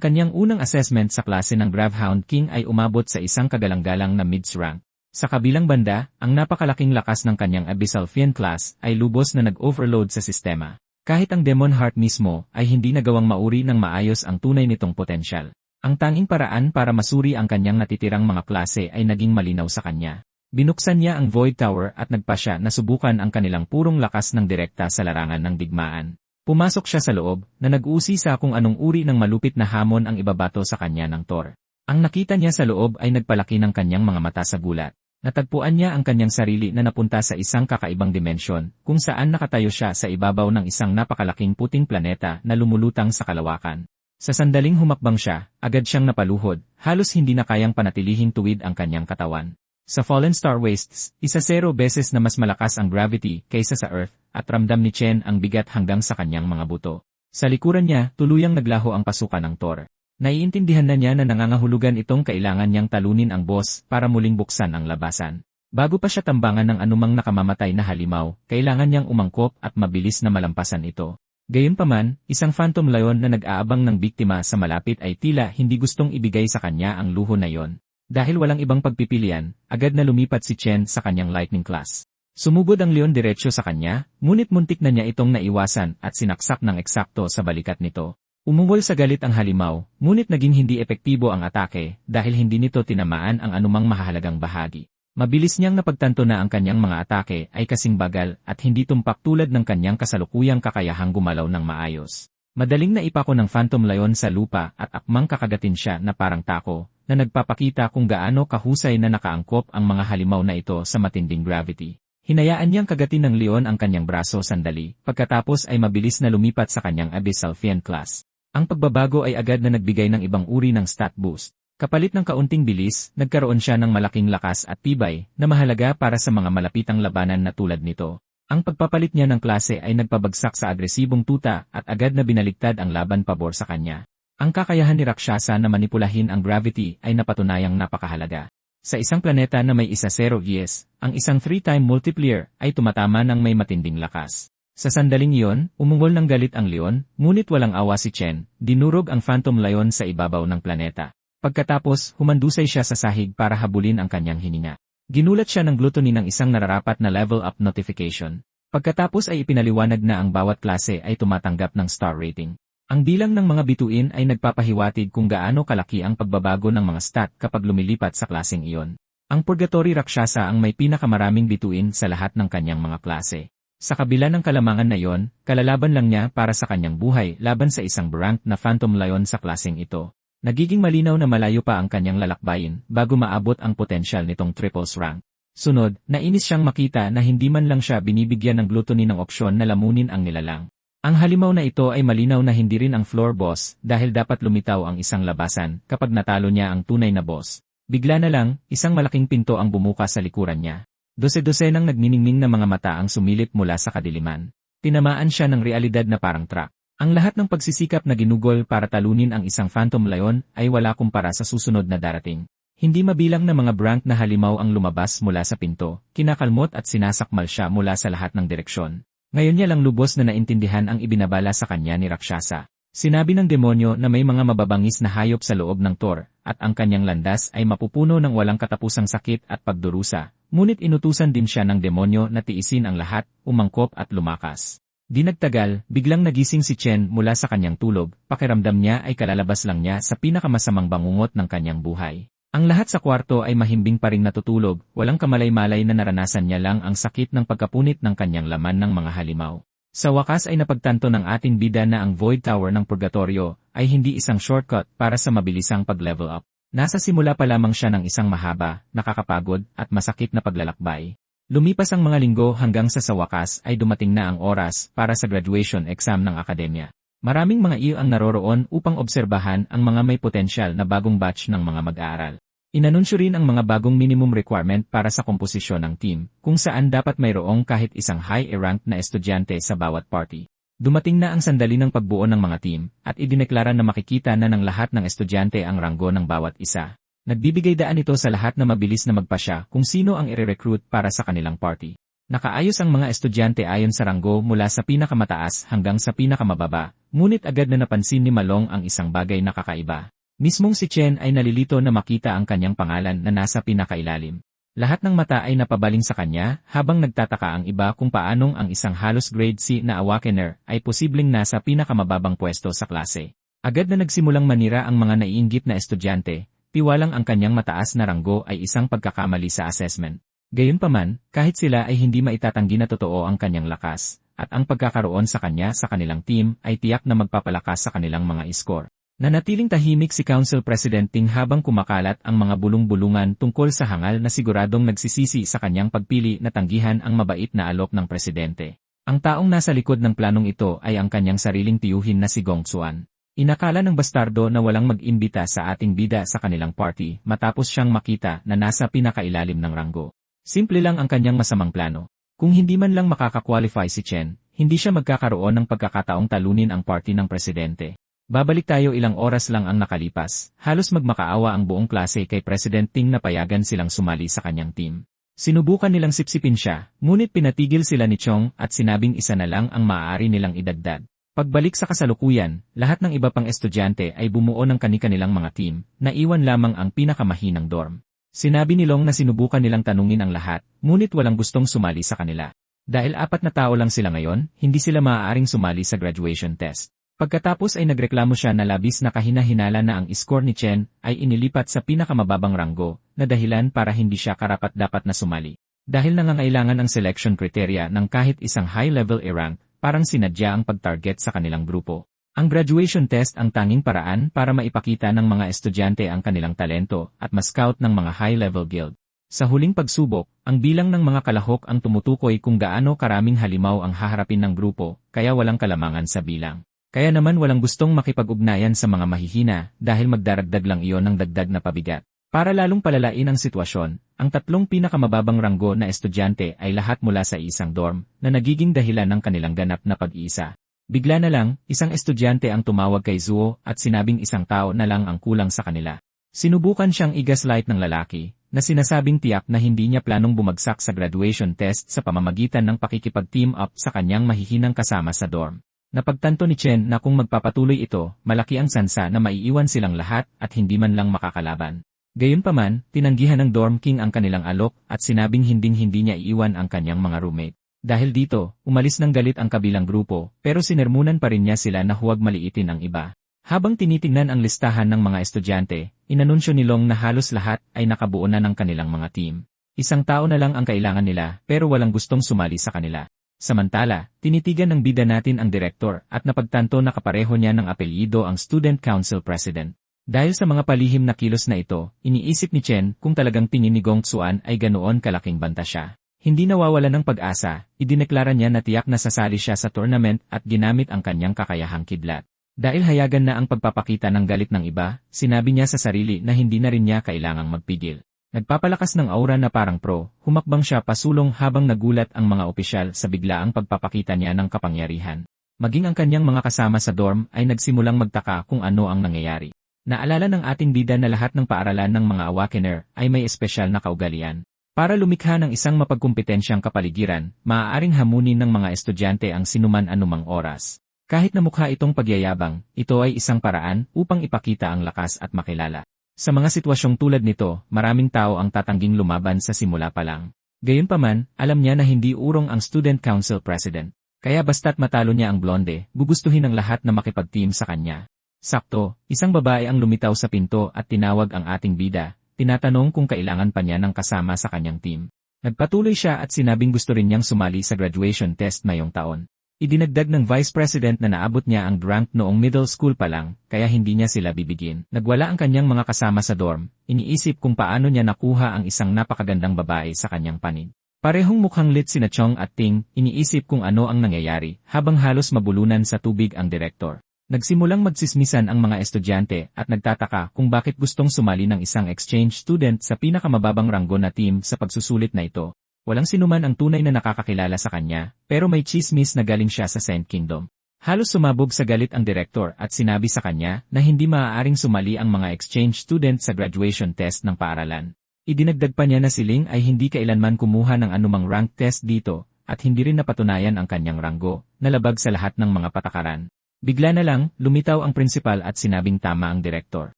kanyang unang assessment sa klase ng Gravehound King ay umabot sa isang kagalang-galang na mids rank. Sa kabilang banda, ang napakalaking lakas ng kanyang Abyssal Fiend class ay lubos na nag-overload sa sistema. Kahit ang Demon Heart mismo ay hindi nagawang mauri ng maayos ang tunay nitong potensyal. Ang tanging paraan para masuri ang kanyang natitirang mga klase ay naging malinaw sa kanya. Binuksan niya ang Void Tower at nagpasya na subukan ang kanilang purong lakas ng direkta sa larangan ng digmaan. Pumasok siya sa loob na nag-uusisa kung anong uri ng malupit na hamon ang ibabato sa kanya ng Thor. Ang nakita niya sa loob ay nagpalaki ng kanyang mga mata sa gulat. Natagpuan niya ang kanyang sarili na napunta sa isang kakaibang dimensyon, kung saan nakatayo siya sa ibabaw ng isang napakalaking puting planeta na lumulutang sa kalawakan. Sa sandaling humakbang siya, agad siyang napaluhod, halos hindi na kayang panatilihing tuwid ang kanyang katawan. Sa Fallen Star Wastes, 10 beses na mas malakas ang gravity kaysa sa Earth, at ramdam ni Chen ang bigat hanggang sa kanyang mga buto. Sa likuran niya, tuluyang naglaho ang pasukan ng Thor. Naiintindihan na niya na nangangahulugan itong kailangan niyang talunin ang boss para muling buksan ang labasan. Bago pa siya tambangan ng anumang nakamamatay na halimaw, kailangan niyang umangkop at mabilis na malampasan ito. Gayunpaman, isang Phantom Lion na nag-aabang ng biktima sa malapit ay tila hindi gustong ibigay sa kanya ang luho na yon. Dahil walang ibang pagpipilian, agad na lumipat si Chen sa kanyang lightning class. Sumugod ang leon diretsyo sa kanya, ngunit muntik na niya itong naiwasan at sinaksak ng eksakto sa balikat nito. Umungol sa galit ang halimaw, ngunit naging hindi epektibo ang atake dahil hindi nito tinamaan ang anumang mahahalagang bahagi. Mabilis niyang napagtanto na ang kanyang mga atake ay kasing bagal at hindi tumpak tulad ng kanyang kasalukuyang kakayahang gumalaw ng maayos. Madaling naipako ng Phantom Lion sa lupa at akmang kakagatin siya na parang tako, na nagpapakita kung gaano kahusay na nakaangkop ang mga halimaw na ito sa matinding gravity. Hinayaan niyang kagatin ng leon ang kanyang braso sandali, pagkatapos ay mabilis na lumipat sa kanyang Abyssal Fiend class. Ang pagbabago ay agad na nagbigay ng ibang uri ng stat boost. Kapalit ng kaunting bilis, nagkaroon siya ng malaking lakas at tibay na mahalaga para sa mga malapitang labanan na tulad nito. Ang pagpapalit niya ng klase ay nagpabagsak sa agresibong tuta at agad na binaligtad ang laban pabor sa kanya. Ang kakayahan ni Rakshasa na manipulahin ang gravity ay napatunayang napakahalaga. Sa isang planeta na may isa-0 yes, ang isang 3-time multiplier ay tumatama ng may matinding lakas. Sa sandaling iyon, umungol ng galit ang leon, ngunit walang awa si Chen, dinurog ang Phantom Lion sa ibabaw ng planeta. Pagkatapos, humandusay siya sa sahig para habulin ang kanyang hininga. Ginulat siya ng gluttony ng isang nararapat na level up notification. Pagkatapos ay ipinaliwanag na ang bawat klase ay tumatanggap ng star rating. Ang bilang ng mga bituin ay nagpapahiwatig kung gaano kalaki ang pagbabago ng mga stat kapag lumilipat sa klaseng iyon. Ang Purgatory Rakshasa ang may pinakamaraming bituin sa lahat ng kanyang mga klase. Sa kabila ng kalamangan na iyon, kalalaban lang niya para sa kanyang buhay laban sa isang rank na Phantom Lion sa klaseng ito. Nagiging malinaw na malayo pa ang kanyang lalakbayin bago maabot ang potensyal nitong triples rank. Sunod, nainis siyang makita na hindi man lang siya binibigyan ng gluttony ng opsyon na lamunin ang nilalang. Ang halimaw na ito ay malinaw na hindi rin ang floor boss dahil dapat lumitaw ang isang labasan kapag natalo niya ang tunay na boss. Bigla na lang, isang malaking pinto ang bumukas sa likuran niya. Dose-dosenang nagniningning na mga mata ang sumilip mula sa kadiliman. Tinamaan siya ng realidad na parang truck. Ang lahat ng pagsisikap na ginugol para talunin ang isang Phantom Lion ay wala kumpara sa susunod na darating. Hindi mabilang na mga brank na halimaw ang lumabas mula sa pinto, kinakalmot at sinasakmal siya mula sa lahat ng direksyon. Ngayon niya lang lubos na naintindihan ang ibinabala sa kanya ni Rakshasa. Sinabi ng demonyo na may mga mababangis na hayop sa loob ng Thor, at ang kanyang landas ay mapupuno ng walang katapusang sakit at pagdurusa, ngunit inutusan din siya ng demonyo na tiisin ang lahat, umangkop at lumakas. Di nagtagal, biglang nagising si Chen mula sa kanyang tulog, pakiramdam niya ay kalalabas lang niya sa pinakamasamang bangungot ng kanyang buhay. Ang lahat sa kwarto ay mahimbing pa ring natutulog, walang kamalay-malay na naranasan niya lang ang sakit ng pagkapunit ng kanyang laman ng mga halimaw. Sa wakas ay napagtanto ng ating bida na ang Void Tower ng Purgatorio ay hindi isang shortcut para sa mabilisang pag-level up. Nasa simula pa lamang siya ng isang mahaba, nakakapagod, at masakit na paglalakbay. Lumipas ang mga linggo hanggang sa wakas ay dumating na ang oras para sa graduation exam ng akademya. Maraming mga iyo ang naroroon upang obserbahan ang mga may potensyal na bagong batch ng mga mag-aaral. Inanunsyo rin ang mga bagong minimum requirement para sa komposisyon ng team, kung saan dapat mayroong kahit isang high-ranked na estudyante sa bawat party. Dumating na ang sandali ng pagbuo ng mga team, at idineklara na makikita na ng lahat ng estudyante ang ranggo ng bawat isa. Nagbibigay daan ito sa lahat na mabilis na magpasya kung sino ang i-recruit para sa kanilang party. Nakaayos ang mga estudyante ayon sa ranggo mula sa pinakamataas hanggang sa pinakamababa, ngunit agad na napansin ni Malong ang isang bagay na kakaiba. Mismong si Chen ay nalilito na makita ang kanyang pangalan na nasa pinakailalim. Lahat ng mata ay napabaling sa kanya habang nagtataka ang iba kung paanong ang isang halos grade C na Awakener ay posibleng nasa pinakamababang pwesto sa klase. Agad na nagsimulang manira ang mga naiinggit na estudyante. Tiwalang ang kanyang mataas na ranggo ay isang pagkakamali sa assessment. Gayunpaman, kahit sila ay hindi maitatanggi na totoo ang kanyang lakas, at ang pagkakaroon sa kanya sa kanilang team ay tiyak na magpapalakas sa kanilang mga score. Nanatiling tahimik si Council President Ting habang kumakalat ang mga bulong-bulungan tungkol sa hangal na siguradong nagsisisi sa kanyang pagpili na tanggihan ang mabait na alok ng presidente. Ang taong nasa likod ng planong ito ay ang kanyang sariling tiyuhin na si Gong Xuan. Inakala ng bastardo na walang mag-imbita sa ating bida sa kanilang party matapos siyang makita na nasa pinakailalim ng ranggo. Simple lang ang kanyang masamang plano. Kung hindi man lang makaka-qualify si Chen, hindi siya magkakaroon ng pagkakataong talunin ang party ng presidente. Babalik tayo ilang oras lang ang nakalipas, halos magmakaawa ang buong klase kay President Ting na payagan silang sumali sa kanyang team. Sinubukan nilang sipsipin siya, ngunit pinatigil sila ni Chong at sinabing isa na lang ang maaari nilang idagdag. Pagbalik sa kasalukuyan, lahat ng iba pang estudyante ay bumuo ng kani-kanilang mga team, naiwan lamang ang pinakamahinang dorm. Sinabi ni Long na sinubukan nilang tanungin ang lahat, ngunit walang gustong sumali sa kanila. Dahil 4 na tao lang sila ngayon, hindi sila maaaring sumali sa graduation test. Pagkatapos ay nagreklamo siya na labis na kahina-hinala na ang score ni Chen ay inilipat sa pinakamababang ranggo, na dahilan para hindi siya karapat-dapat na sumali. Dahil nangangailangan ang selection criteria ng kahit isang high-level A-rank, parang sinadya ang pag-target sa kanilang grupo. Ang graduation test ang tanging paraan para maipakita ng mga estudyante ang kanilang talento at ma-scout ng mga high-level guild. Sa huling pagsubok, ang bilang ng mga kalahok ang tumutukoy kung gaano karaming halimaw ang haharapin ng grupo, kaya walang kalamangan sa bilang. Kaya naman walang gustong makipag-ugnayan sa mga mahihina dahil magdaragdag lang iyon ng dagdag na pabigat. Para lalong palalain ang sitwasyon, ang 3 pinakamababang ranggo na estudyante ay lahat mula sa isang dorm na nagiging dahilan ng kanilang ganap na pag-iisa. Bigla na lang, isang estudyante ang tumawag kay Zuo at sinabing isang tao na lang ang kulang sa kanila. Sinubukan siyang i-gaslight ng lalaki na sinasabing tiyak na hindi niya planong bumagsak sa graduation test sa pamamagitan ng pakikipag-team up sa kanyang mahihinang kasama sa dorm. Napagtanto ni Chen na kung magpapatuloy ito, malaki ang sansa na maiiwan silang lahat at hindi man lang makakalaban. Gayunpaman, tinanggihan ng dorm king ang kanilang alok at sinabing hinding-hindi niya iiwan ang kanyang mga roommate. Dahil dito, umalis ng galit ang kabilang grupo pero sinermunan pa rin niya sila na huwag maliitin ang iba. Habang tinitingnan ang listahan ng mga estudyante, inanunsyo ni Long na halos lahat ay nakabuo na ng kanilang mga team. Isang tao na lang ang kailangan nila pero walang gustong sumali sa kanila. Samantala, tinitigan ng bida natin ang direktor at napagtanto na kapareho niya ng apelyido ang Student Council President. Dahil sa mga palihim na kilos na ito, iniisip ni Chen kung talagang tingin ni Gong Xuan ay ganoon kalaking banta siya. Hindi nawawala ng pag-asa, idineklara niya na tiyak na sasali siya sa tournament at ginamit ang kanyang kakayahang kidlat. Dahil hayagan na ang pagpapakita ng galit ng iba, sinabi niya sa sarili na hindi na rin niya kailangang magpigil. Nagpapalakas ng aura na parang pro, humakbang siya pasulong habang nagulat ang mga opisyal sa biglaang pagpapakita niya ng kapangyarihan. Maging ang kanyang mga kasama sa dorm ay nagsimulang magtaka kung ano ang nangyayari. Naalala ng ating bida na lahat ng paaralan ng mga awakener ay may espesyal na kaugalian. Para lumikha ng isang mapagkumpetensyang kapaligiran, maaaring hamunin ng mga estudyante ang sinuman anumang oras. Kahit na mukha itong pagyayabang, ito ay isang paraan upang ipakita ang lakas at makilala. Sa mga sitwasyong tulad nito, maraming tao ang tatangging lumaban sa simula pa lang. Gayunpaman, alam niya na hindi urong ang Student Council President. Kaya basta't matalo niya ang blonde, gugustuhin ng lahat na makipag-team sa kanya. Sakto, isang babae ang lumitaw sa pinto at tinawag ang ating bida, tinatanong kung kailangan pa niya ng kasama sa kanyang team. Nagpatuloy siya at sinabing gusto rin niyang sumali sa graduation test ngayong taon. Idinagdag ng Vice President na naabot niya ang rank noong middle school pa lang, kaya hindi niya sila bibigyan. Nagwala ang kanyang mga kasama sa dorm, iniisip kung paano niya nakuha ang isang napakagandang babae sa kanyang panig. Parehong mukhang lit sina Chong at Ting, iniisip kung ano ang nangyayari, habang halos mabulunan sa tubig ang direktor. Nagsimulang magsismisan ang mga estudyante at nagtataka kung bakit gustong sumali ng isang exchange student sa pinakamababang ranggo na team sa pagsusulit na ito. Walang sinuman ang tunay na nakakakilala sa kanya, pero may chismis na galing siya sa Saint Kingdom. Halos sumabog sa galit ang direktor at sinabi sa kanya na hindi maaaring sumali ang mga exchange student sa graduation test ng paaralan. Idinagdag pa niya na si Ling ay hindi kailanman kumuha ng anumang rank test dito, at hindi rin napatunayan ang kanyang ranggo, na labag sa lahat ng mga patakaran. Bigla na lang, lumitaw ang prinsipal at sinabing tama ang direktor.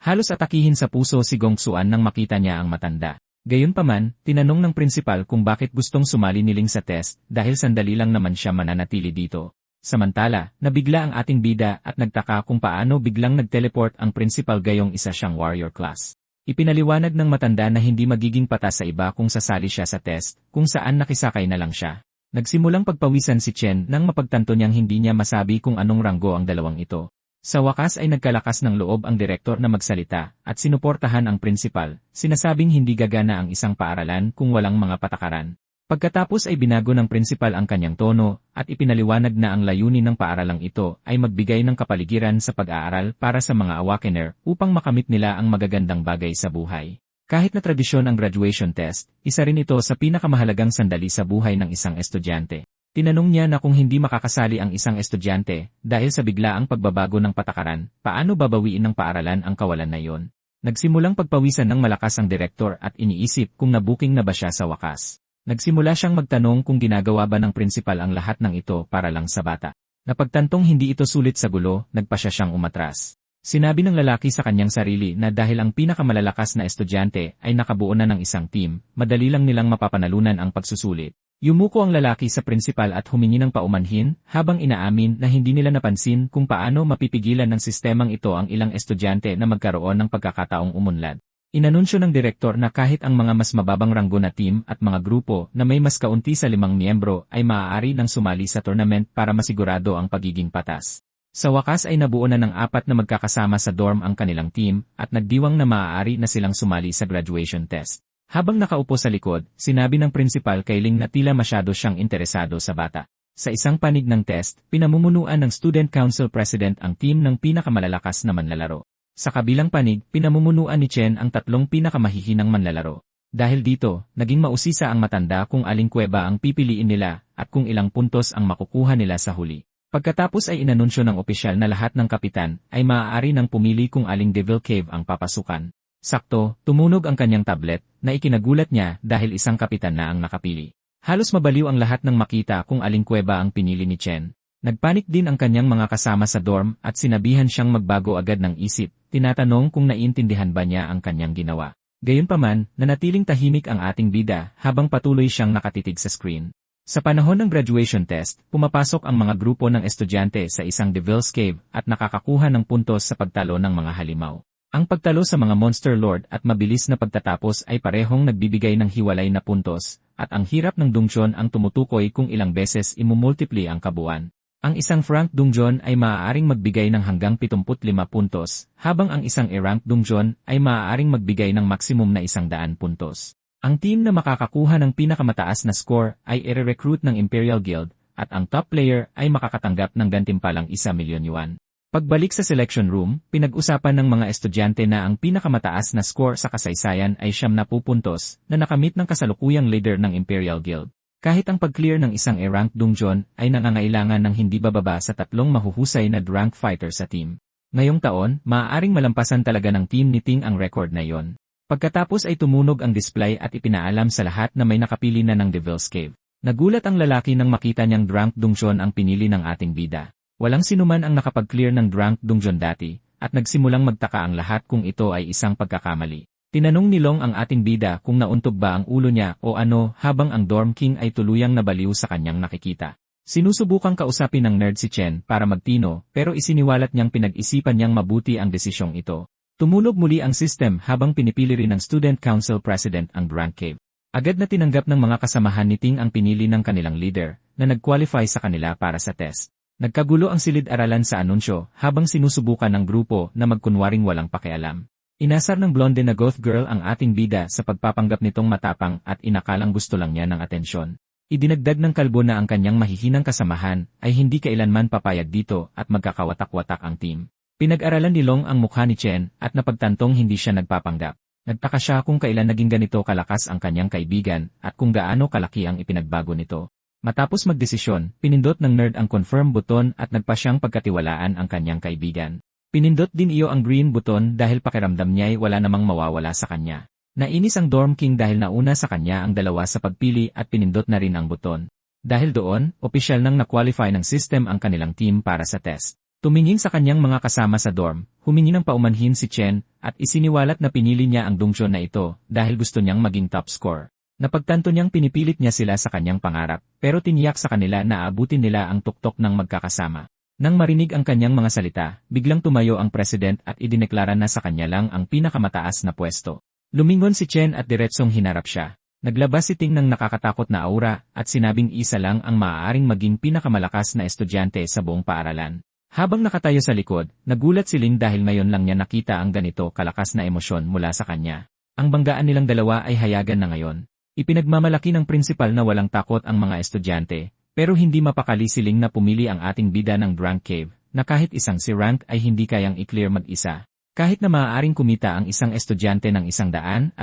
Halos atakihin sa puso si Gong Xuan nang makita niya ang matanda. Gayunpaman, tinanong ng prinsipal kung bakit gustong sumali ni Ling sa test dahil sandali lang naman siya mananatili dito. Samantala, nabigla ang ating bida at nagtaka kung paano biglang nag-teleport ang prinsipal gayong isa siyang warrior class. Ipinaliwanag ng matanda na hindi magiging patas sa iba kung sasali siya sa test, kung saan nakisakay na lang siya. Nagsimulang pagpawisan si Chen nang mapagtanto niyang hindi niya masabi kung anong ranggo ang dalawang ito. Sa wakas ay nagkalakas ng loob ang direktor na magsalita at sinuportahan ang prinsipal, sinasabing hindi gagana ang isang paaralan kung walang mga patakaran. Pagkatapos ay binago ng prinsipal ang kanyang tono at ipinaliwanag na ang layunin ng paaralang ito ay magbigay ng kapaligiran sa pag-aaral para sa mga awakener upang makamit nila ang magagandang bagay sa buhay. Kahit na tradisyon ang graduation test, isa rin ito sa pinakamahalagang sandali sa buhay ng isang estudyante. Tinanong niya na kung hindi makakasali ang isang estudyante dahil sa biglaang pagbabago ng patakaran, paano babawiin ng paaralan ang kawalan na iyon. Nagsimulang pagpawisan ng malakas ang direktor at iniisip kung nabuking na ba siya sa wakas. Nagsimula siyang magtanong kung ginagawa ba ng prinsipal ang lahat ng ito para lang sa bata. Napagtantong hindi ito sulit sa gulo, nagpa siyang umatras. Sinabi ng lalaki sa kanyang sarili na dahil ang pinakamalalakas na estudyante ay nakabuo na ng isang team, madali lang nilang mapapanalunan ang pagsusulit. Yumuko ang lalaki sa prinsipal at humingi ng paumanhin, habang inaamin na hindi nila napansin kung paano mapipigilan ng sistemang ito ang ilang estudyante na magkaroon ng pagkakataong umunlad. Inanunsyo ng direktor na kahit ang mga mas mababang ranggo na team at mga grupo na may mas kaunti sa 5 miyembro ay maaari nang sumali sa tournament para masigurado ang pagiging patas. Sa wakas ay nabuo na ng 4 na magkakasama sa dorm ang kanilang team at nagdiwang na maaari na silang sumali sa graduation test. Habang nakaupo sa likod, sinabi ng prinsipal kay Ling na tila masyado siyang interesado sa bata. Sa isang panig ng test, pinamumunuan ng Student Council President ang team ng pinakamalalakas na manlalaro. Sa kabilang panig, pinamumunuan ni Chen ang 3 pinakamahihinang manlalaro. Dahil dito, naging mausisa ang matanda kung aling kuweba ang pipiliin nila at kung ilang puntos ang makukuha nila sa huli. Pagkatapos ay inanunsyo ng opisyal na lahat ng kapitan ay maaari nang pumili kung aling Devil Cave ang papasukan. Sakto, tumunog ang kanyang tablet, na ikinagulat niya dahil isang kapitan na ang nakapili. Halos mabaliw ang lahat nang makita kung aling kuweba ang pinili ni Chen. Nagpanik din ang kanyang mga kasama sa dorm at sinabihan siyang magbago agad ng isip, tinatanong kung naiintindihan ba niya ang kanyang ginawa. Gayunpaman, nanatiling tahimik ang ating bida habang patuloy siyang nakatitig sa screen. Sa panahon ng graduation test, pumapasok ang mga grupo ng estudyante sa isang Devil's Cave at nakakakuha ng puntos sa pagtalo ng mga halimaw. Ang pagtalo sa mga Monster Lord at mabilis na pagtatapos ay parehong nagbibigay ng hiwalay na puntos, at ang hirap ng dungeon ang tumutukoy kung ilang beses imumultiply ang kabuuan. Ang isang Frank Dungeon ay maaaring magbigay ng hanggang 75 puntos, habang ang isang E-Rank Dungeon ay maaaring magbigay ng maximum na 100 puntos. Ang team na makakakuha ng pinakamataas na score ay i-recruit ng Imperial Guild, at ang top player ay makakatanggap ng gantimpalang 1 milyon yuan. Pagbalik sa selection room, pinag-usapan ng mga estudyante na ang pinakamataas na score sa kasaysayan ay 70 puntos na nakamit ng kasalukuyang leader ng Imperial Guild. Kahit ang pag-clear ng isang E-Rank Dungeon ay nangangailangan ng hindi bababa sa 3 mahuhusay na rank fighter sa team. Ngayong taon, maaaring malampasan talaga ng team ni Ting ang record na iyon. Pagkatapos ay tumunog ang display at ipinaalam sa lahat na may nakapili na ng Devil's Cave. Nagulat ang lalaki nang makita niyang Rank Dungeon ang pinili ng ating bida. Walang sinuman ang nakapag-clear ng Rank Dungeon dati, at nagsimulang magtaka ang lahat kung ito ay isang pagkakamali. Tinanong ni Long ang ating bida kung nauntog ba ang ulo niya o ano habang ang Dorm King ay tuluyang nabaliw sa kanyang nakikita. Sinusubukang kausapin ng nerd si Chen para magtino pero isiniwalat niyang pinag-isipan niyang mabuti ang desisyong ito. Tumunog muli ang system habang pinipili rin ng Student Council President ang Rank Cave. Agad na tinanggap ng mga kasamahan ni Ting ang pinili ng kanilang leader na nag-qualify sa kanila para sa test. Nagkagulo ang silid-aralan sa anunsyo habang sinusubukan ng grupo na magkunwaring walang pakialam. Inasar ng blonde na goth girl ang ating bida sa pagpapanggap nitong matapang at inakalang gusto lang niya ng atensyon. Idinagdag ng kalbo na ang kanyang mahihinang kasamahan ay hindi kailanman papayag dito at magkakawatak-watak ang team. Pinag-aralan ni Long ang mukha ni Chen at napagtantong hindi siya nagpapanggap. Nagtaka siya kung kailan naging ganito kalakas ang kanyang kaibigan at kung gaano kalaki ang ipinagbago nito. Matapos magdesisyon, pinindot ng nerd ang confirm button at nagpa siyang pagkatiwalaan ang kanyang kaibigan. Pinindot din iyo ang green button dahil pakiramdam niya ay wala namang mawawala sa kanya. Nainis ang Dorm King dahil nauna sa kanya ang dalawa sa pagpili at pinindot na rin ang button. Dahil doon, opisyal nang na-qualify ng system ang kanilang team para sa test. Tumingin sa kanyang mga kasama sa dorm, humingi ng paumanhin si Chen at isiniwalat na pinili niya ang dungeon na ito dahil gusto niyang maging top score. Napagtanto niyang pinipilit niya sila sa kanyang pangarap, pero tiniyak sa kanila na aabutin nila ang tuktok ng magkakasama. Nang marinig ang kanyang mga salita, biglang tumayo ang president at idineklara na sa kanya lang ang pinakamataas na pwesto. Lumingon si Chen at diretsong hinarap siya. Naglabas si Ting ng nakakatakot na aura at sinabing isa lang ang maaaring maging pinakamalakas na estudyante sa buong paaralan. Habang nakatayo sa likod, nagulat si Ling dahil ngayon lang niya nakita ang ganito kalakas na emosyon mula sa kanya. Ang banggaan nilang dalawa ay hayagan na ngayon. Ipinagmamalaki ng prinsipal na walang takot ang mga estudyante, pero hindi mapakali si Ling na pumili ang ating bida ng Rank Cave, na kahit isang si Rank ay hindi kayang i-clear mag-isa. Kahit na maaaring kumita ang isang estudyante ng 150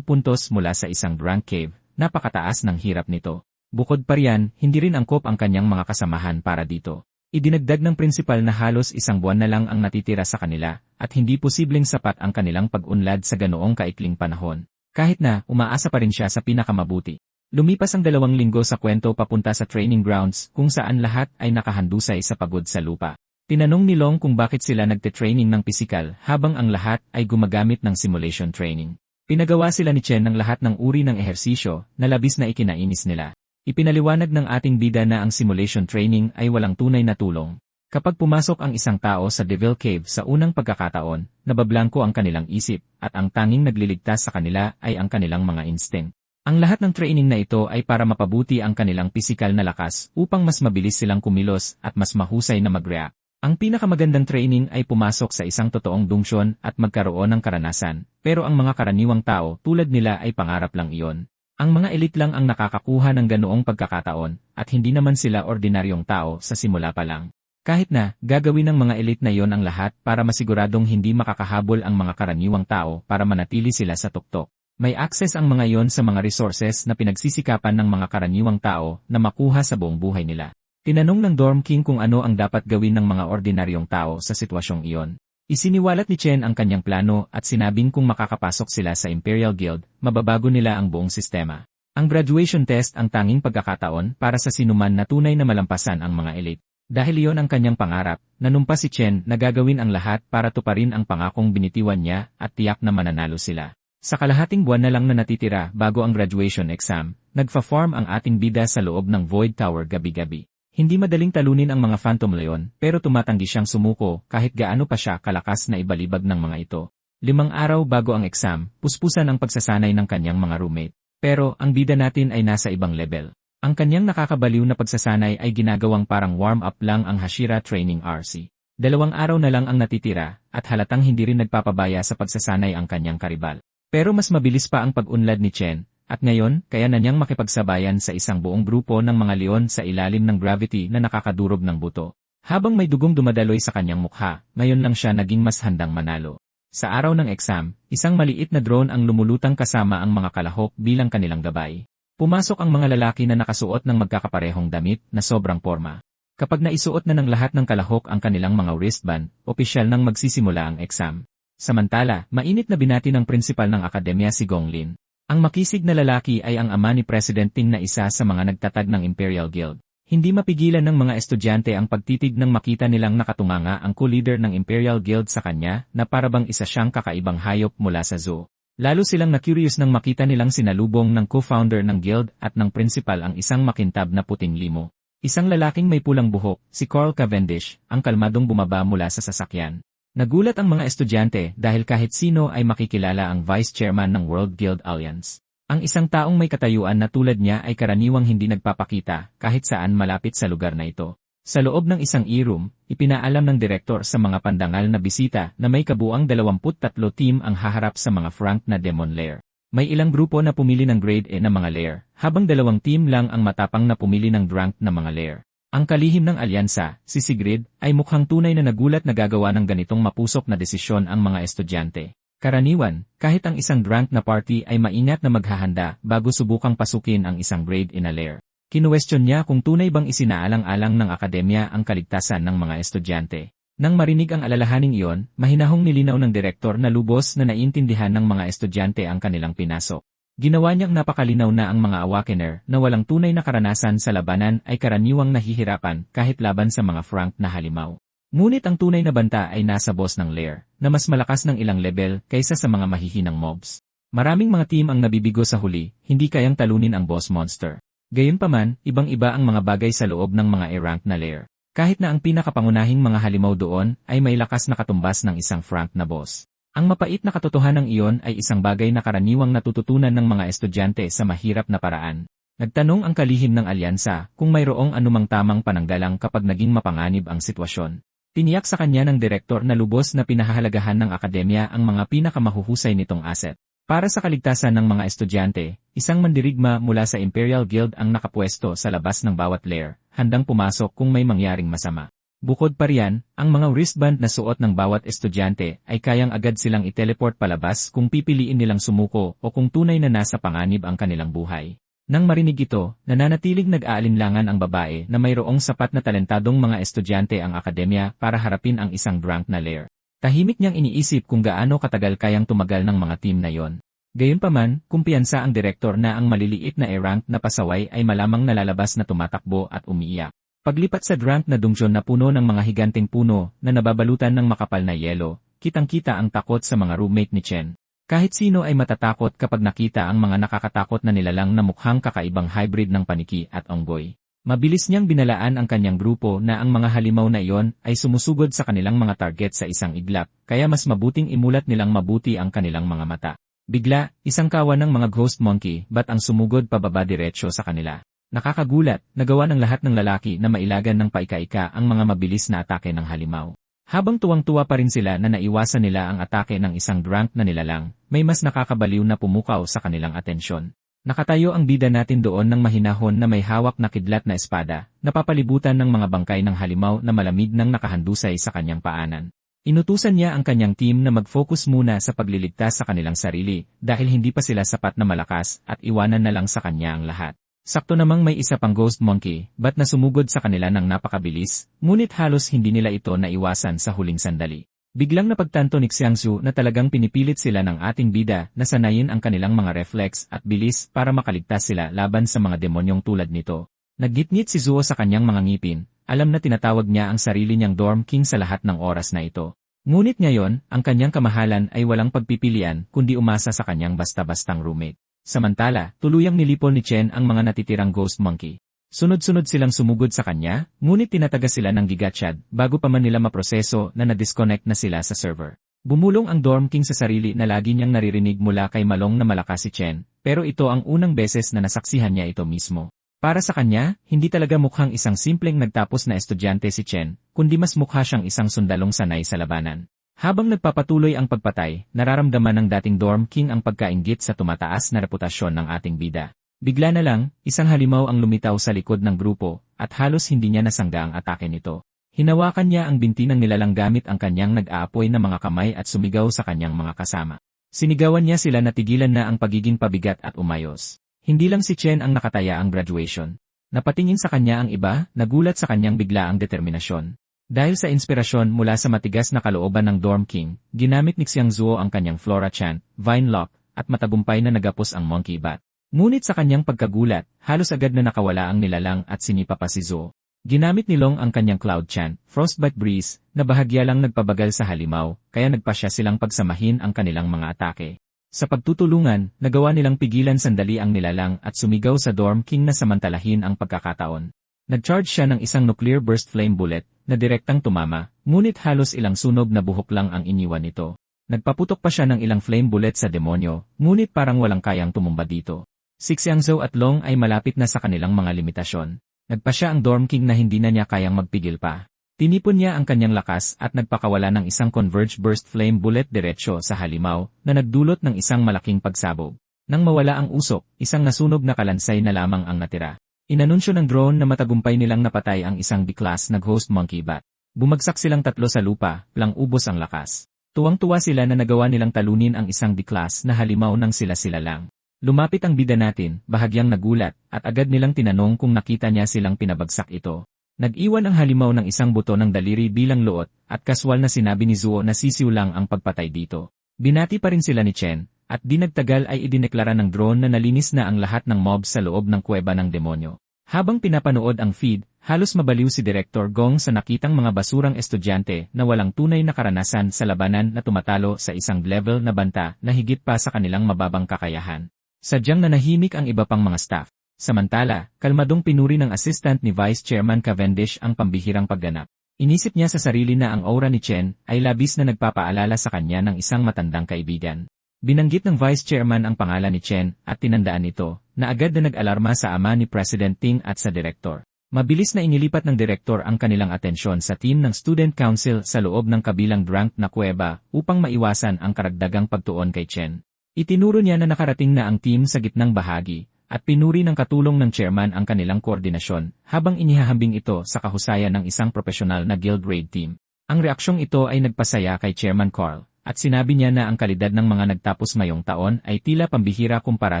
puntos mula sa isang Rank Cave, napakataas ng hirap nito. Bukod pa riyan, hindi rin angkop ang kanyang mga kasamahan para dito. Idinagdag ng prinsipal na halos isang buwan na lang ang natitira sa kanila, at hindi posibleng sapat ang kanilang pag-unlad sa ganoong kaikling panahon. Kahit na, umaasa pa rin siya sa pinakamabuti. Lumipas ang 2 linggo sa kwento papunta sa training grounds, kung saan lahat ay nakahandusay sa pagod sa lupa. Tinanong ni Long kung bakit sila nagte-training ng pisikal habang ang lahat ay gumagamit ng simulation training. Pinagawa sila ni Chen ng lahat ng uri ng ehersisyo na labis na ikinainis nila. Ipinaliwanag ng ating bida na ang simulation training ay walang tunay na tulong. Kapag pumasok ang isang tao sa Devil Cave sa unang pagkakataon, nabablangko ang kanilang isip, at ang tanging nagliligtas sa kanila ay ang kanilang mga instinct. Ang lahat ng training na ito ay para mapabuti ang kanilang pisikal na lakas upang mas mabilis silang kumilos at mas mahusay na mag-react. Ang pinakamagandang training ay pumasok sa isang totoong dungsyon at magkaroon ng karanasan, pero ang mga karaniwang tao tulad nila ay pangarap lang iyon. Ang mga elite lang ang nakakakuha ng ganoong pagkakataon, at hindi naman sila ordinaryong tao sa simula pa lang. Kahit na, gagawin ng mga elite na iyon ang lahat para masiguradong hindi makakahabol ang mga karaniwang tao para manatili sila sa tuktok. May access ang mga iyon sa mga resources na pinagsisikapan ng mga karaniwang tao na makuha sa buong buhay nila. Tinanong ng Dorm King kung ano ang dapat gawin ng mga ordinaryong tao sa sitwasyong iyon. Isiniwalat ni Chen ang kanyang plano at sinabing kung makakapasok sila sa Imperial Guild, mababago nila ang buong sistema. Ang graduation test ang tanging pagkakataon para sa sinuman na tunay na malampasan ang mga elite. Dahil iyon ang kanyang pangarap, nanumpa si Chen na gagawin ang lahat para tuparin ang pangakong binitiwan niya at tiyak na mananalo sila. Sa kalahating buwan na lang na natitira bago ang graduation exam, nagfa-farm ang ating bida sa loob ng Void Tower gabi-gabi. Hindi madaling talunin ang mga Phantom Leon pero tumatanggi siyang sumuko kahit gaano pa siya kalakas na ibalibag ng mga ito. 5 araw bago ang exam, puspusan ang pagsasanay ng kanyang mga roommate. Pero ang bida natin ay nasa ibang level. Ang kanyang nakakabaliw na pagsasanay ay ginagawang parang warm-up lang ang Hashira Training RC. 2 araw na lang ang natitira at halatang hindi rin nagpapabaya sa pagsasanay ang kanyang karibal. Pero mas mabilis pa ang pag-unlad ni Chen. At ngayon, kaya na niyang makipagsabayan sa isang buong grupo ng mga leon sa ilalim ng gravity na nakakadurob ng buto. Habang may dugong dumadaloy sa kanyang mukha, ngayon lang siya naging mas handang manalo. Sa araw ng exam, isang maliit na drone ang lumulutang kasama ang mga kalahok bilang kanilang gabay. Pumasok ang mga lalaki na nakasuot ng magkakaparehong damit na sobrang porma. Kapag naisuot na ng lahat ng kalahok ang kanilang mga wristband, opisyal nang magsisimula ang exam. Samantala, mainit na binati ng prinsipal ng akademya si Gong Lin. Ang makisig na lalaki ay ang ama ni President Ting na isa sa mga nagtatag ng Imperial Guild. Hindi mapigilan ng mga estudyante ang pagtitig nang makita nilang nakatunganga ang co-leader ng Imperial Guild sa kanya na parabang isa siyang kakaibang hayop mula sa zoo. Lalo silang na-curious nang makita nilang sinalubong ng co-founder ng guild at ng principal ang isang makintab na puting limo. Isang lalaking may pulang buhok, si Carl Cavendish, ang kalmadong bumaba mula sa sasakyan. Nagulat ang mga estudyante dahil kahit sino ay makikilala ang Vice Chairman ng World Guild Alliance. Ang isang taong may katayuan na tulad niya ay karaniwang hindi nagpapakita kahit saan malapit sa lugar na ito. Sa loob ng isang e-room, ipinaalam ng direktor sa mga pandangal na bisita na may kabuang 23 team ang haharap sa mga Frank na Demon Lair. May ilang grupo na pumili ng Grade A na mga lair, habang 2 team lang ang matapang na pumili ng Drank na mga lair. Ang kalihim ng alyansa, si Sigrid, ay mukhang tunay na nagulat na gagawa ng ganitong mapusok na desisyon ang mga estudyante. Karaniwan, kahit ang isang Drank na party ay maingat na maghahanda bago subukang pasukin ang isang Grade in a lair. Kinuwestiyon niya kung tunay bang isinaalang-alang ng akademya ang kaligtasan ng mga estudyante. Nang marinig ang alalahaning iyon, mahinahong nilinaw ng direktor na lubos na naiintindihan ng mga estudyante ang kanilang pinasok. Ginawa niyang napakalinaw na ang mga Awakener na walang tunay na karanasan sa labanan ay karaniwang nahihirapan kahit laban sa mga Frank na halimaw. Ngunit ang tunay na banta ay nasa boss ng lair, na mas malakas ng ilang level kaysa sa mga mahihinang mobs. Maraming mga team ang nabibigo sa huli, hindi kayang talunin ang boss monster. Gayunpaman, ibang-iba ang mga bagay sa loob ng mga A-rank na lair. Kahit na ang pinakapangunahing mga halimaw doon ay may lakas na katumbas ng isang Frank na boss. Ang mapait na katotohanan iyon ay isang bagay na karaniwang natututunan ng mga estudyante sa mahirap na paraan. Nagtanong ang kalihim ng alyansa kung mayroong anumang tamang pananggalang kapag naging mapanganib ang sitwasyon. Tiniyak sa kanya ng direktor na lubos na pinahahalagahan ng akademya ang mga pinakamahuhusay nitong asset. Para sa kaligtasan ng mga estudyante, isang mandirigma mula sa Imperial Guild ang nakapwesto sa labas ng bawat lair, handang pumasok kung may mangyaring masama. Bukod pa riyan, ang mga wristband na suot ng bawat estudyante ay kayang agad silang iteleport palabas kung pipiliin nilang sumuko o kung tunay na nasa panganib ang kanilang buhay. Nang marinig ito, nananatiling nag-aalinlangan ang babae na mayroong sapat na talentadong mga estudyante ang akademya para harapin ang isang drunk na Lair. Tahimik niyang iniisip kung gaano katagal kayang tumagal ng mga team na yon. Gayunpaman, kumpiyansa ang direktor na ang maliliit na rank na pasaway ay malamang nalalabas na tumatakbo at umiiyak. Paglipat sa drunk na dungsyon na puno ng mga higanteng puno na nababalutan ng makapal na yelo, kitang-kita ang takot sa mga roommate ni Chen. Kahit sino ay matatakot kapag nakita ang mga nakakatakot na nilalang na mukhang kakaibang hybrid ng paniki at onggoy. Mabilis niyang binalaan ang kanyang grupo na ang mga halimaw na iyon ay sumusugod sa kanilang mga target sa isang iglap, kaya mas mabuting imulat nilang mabuti ang kanilang mga mata. Bigla, isang kawan ng mga ghost monkey bat ang sumugod pababa diretsyo sa kanila. Nakakagulat, nagawa ng lahat ng lalaki na mailagan ng paika-ika ang mga mabilis na atake ng halimaw. Habang tuwang-tuwa pa rin sila na naiwasan nila ang atake ng isang drunk na nilalang, may mas nakakabaliw na pumukaw sa kanilang atensyon. Nakatayo ang bida natin doon ng mahinahon na may hawak na kidlat na espada, napapalibutan ng mga bangkay ng halimaw na malamig nang nakahandusay sa kanyang paanan. Inutusan niya ang kanyang team na mag-focus muna sa pagliligtas sa kanilang sarili dahil hindi pa sila sapat na malakas at iwanan na lang sa kanya ang lahat. Sakto namang may isa pang ghost monkey, bat na sumugod sa kanila ng napakabilis, ngunit halos hindi nila ito naiwasan sa huling sandali. Biglang napagtanto ni Xiangsu na talagang pinipilit sila ng ating bida na sanayin ang kanilang mga reflex at bilis para makaligtas sila laban sa mga demonyong tulad nito. Naggitngit si Zuo sa kanyang mga ngipin. Alam na tinatawag niya ang sarili niyang dorm king sa lahat ng oras na ito. Ngunit ngayon, ang kanyang kamahalan ay walang pagpipilian kundi umasa sa kanyang basta-bastang roommate. Samantala, tuluyang nilipol ni Chen ang mga natitirang ghost monkey. Sunod-sunod silang sumugod sa kanya, ngunit tinataga sila ng gigachad bago pa man nila maproseso na na-disconnect na sila sa server. Bumulong ang dorm king sa sarili na lagi niyang naririnig mula kay Malong na malakas si Chen, pero ito ang unang beses na nasaksihan niya ito mismo. Para sa kanya, hindi talaga mukhang isang simpleng nagtapos na estudyante si Chen, kundi mas mukha siyang isang sundalong sanay sa labanan. Habang nagpapatuloy ang pagpatay, nararamdaman ng dating dorm king ang pagkainggit sa tumataas na reputasyon ng ating bida. Bigla na lang, isang halimaw ang lumitaw sa likod ng grupo, at halos hindi niya nasangga ang atake nito. Hinawakan niya ang binti ng nilalang gamit ang kanyang nag-aapoy na mga kamay at sumigaw sa kanyang mga kasama. Sinigawan niya sila na tigilan na ang pagiging pabigat at umayos. Hindi lang si Chen ang nakataya ang graduation. Napatingin sa kanya ang iba, nagulat sa kanyang biglaang determinasyon. Dahil sa inspirasyon mula sa matigas na kalooban ng Dorm King, ginamit ni Xiangzuo ang kanyang Flora Chant, Vine Lock, at matagumpay na nagapos ang Monkey Bat. Ngunit sa kanyang pagkagulat, halos agad na nakawala ang nilalang at sinipa pa si Zuo. Ginamit ni Long ang kanyang Cloud Chant, Frostbite Breeze, na bahagya lang nagpabagal sa halimaw, kaya nagpasya silang pagsamahin ang kanilang mga atake. Sa pagtutulungan, nagawa nilang pigilan sandali ang nilalang at sumigaw sa Dorm King na samantalahin ang pagkakataon. Nag-charge siya ng isang nuclear burst flame bullet na direktang tumama, ngunit halos ilang sunog na buhok lang ang iniwan nito. Nagpaputok pa siya ng ilang flame bullet sa demonyo, ngunit parang walang kayang tumumba dito. Si Xiangzhou at Long ay malapit na sa kanilang mga limitasyon. Nagpa siya ang Dorm King na hindi na niya kayang magpigil pa. Tinipon niya ang kanyang lakas at nagpakawala ng isang converge burst flame bullet diretsyo sa halimaw na nagdulot ng isang malaking pagsabog. Nang mawala ang usok, isang nasunog na kalansay na lamang ang natira. Inanunsyo ng drone na matagumpay nilang napatay ang isang B-class na Ghost Monkey Bat. Bumagsak silang tatlo sa lupa, lang ubos ang lakas. Tuwang-tuwa sila na nagawa nilang talunin ang isang B-class na halimaw nang sila-sila lang. Lumapit ang bida natin, bahagyang nagulat, at agad nilang tinanong kung nakita niya silang pinabagsak ito. Nag-iwan ang halimaw ng isang buto ng daliri bilang luot, at kaswal na sinabi ni Zuo na sisiw lang ang pagpatay dito. Binati pa rin sila ni Chen, at di nagtagal ay idineklara ng drone na nalinis na ang lahat ng mob sa loob ng kuweba ng demonyo. Habang pinapanood ang feed, halos mabaliw si Director Gong sa nakitang mga basurang estudyante na walang tunay na karanasan sa labanan na tumatalo sa isang level na banta na higit pa sa kanilang mababang kakayahan. Sadyang nanahimik ang iba pang mga staff. Samantala, kalmadong pinuri ng assistant ni Vice Chairman Cavendish ang pambihirang pagganap. Inisip niya sa sarili na ang aura ni Chen ay labis na nagpapaalala sa kanya ng isang matandang kaibigan. Binanggit ng Vice Chairman ang pangalan ni Chen at tinandaan ito, na agad na nag-alarma sa ama ni President Ting at sa Direktor. Mabilis na inilipat ng Direktor ang kanilang atensyon sa team ng Student Council sa loob ng kabilang drunk na kuweba upang maiwasan ang karagdagang pagtuon kay Chen. Itinuro niya na nakarating na ang team sa gitnang bahagi, at pinuri ng katulong ng chairman ang kanilang koordinasyon, habang inihahambing ito sa kahusayan ng isang profesional na guild raid team. Ang reaksyong ito ay nagpasaya kay Chairman Carl, at sinabi niya na ang kalidad ng mga nagtapos ngayong taon ay tila pambihira kumpara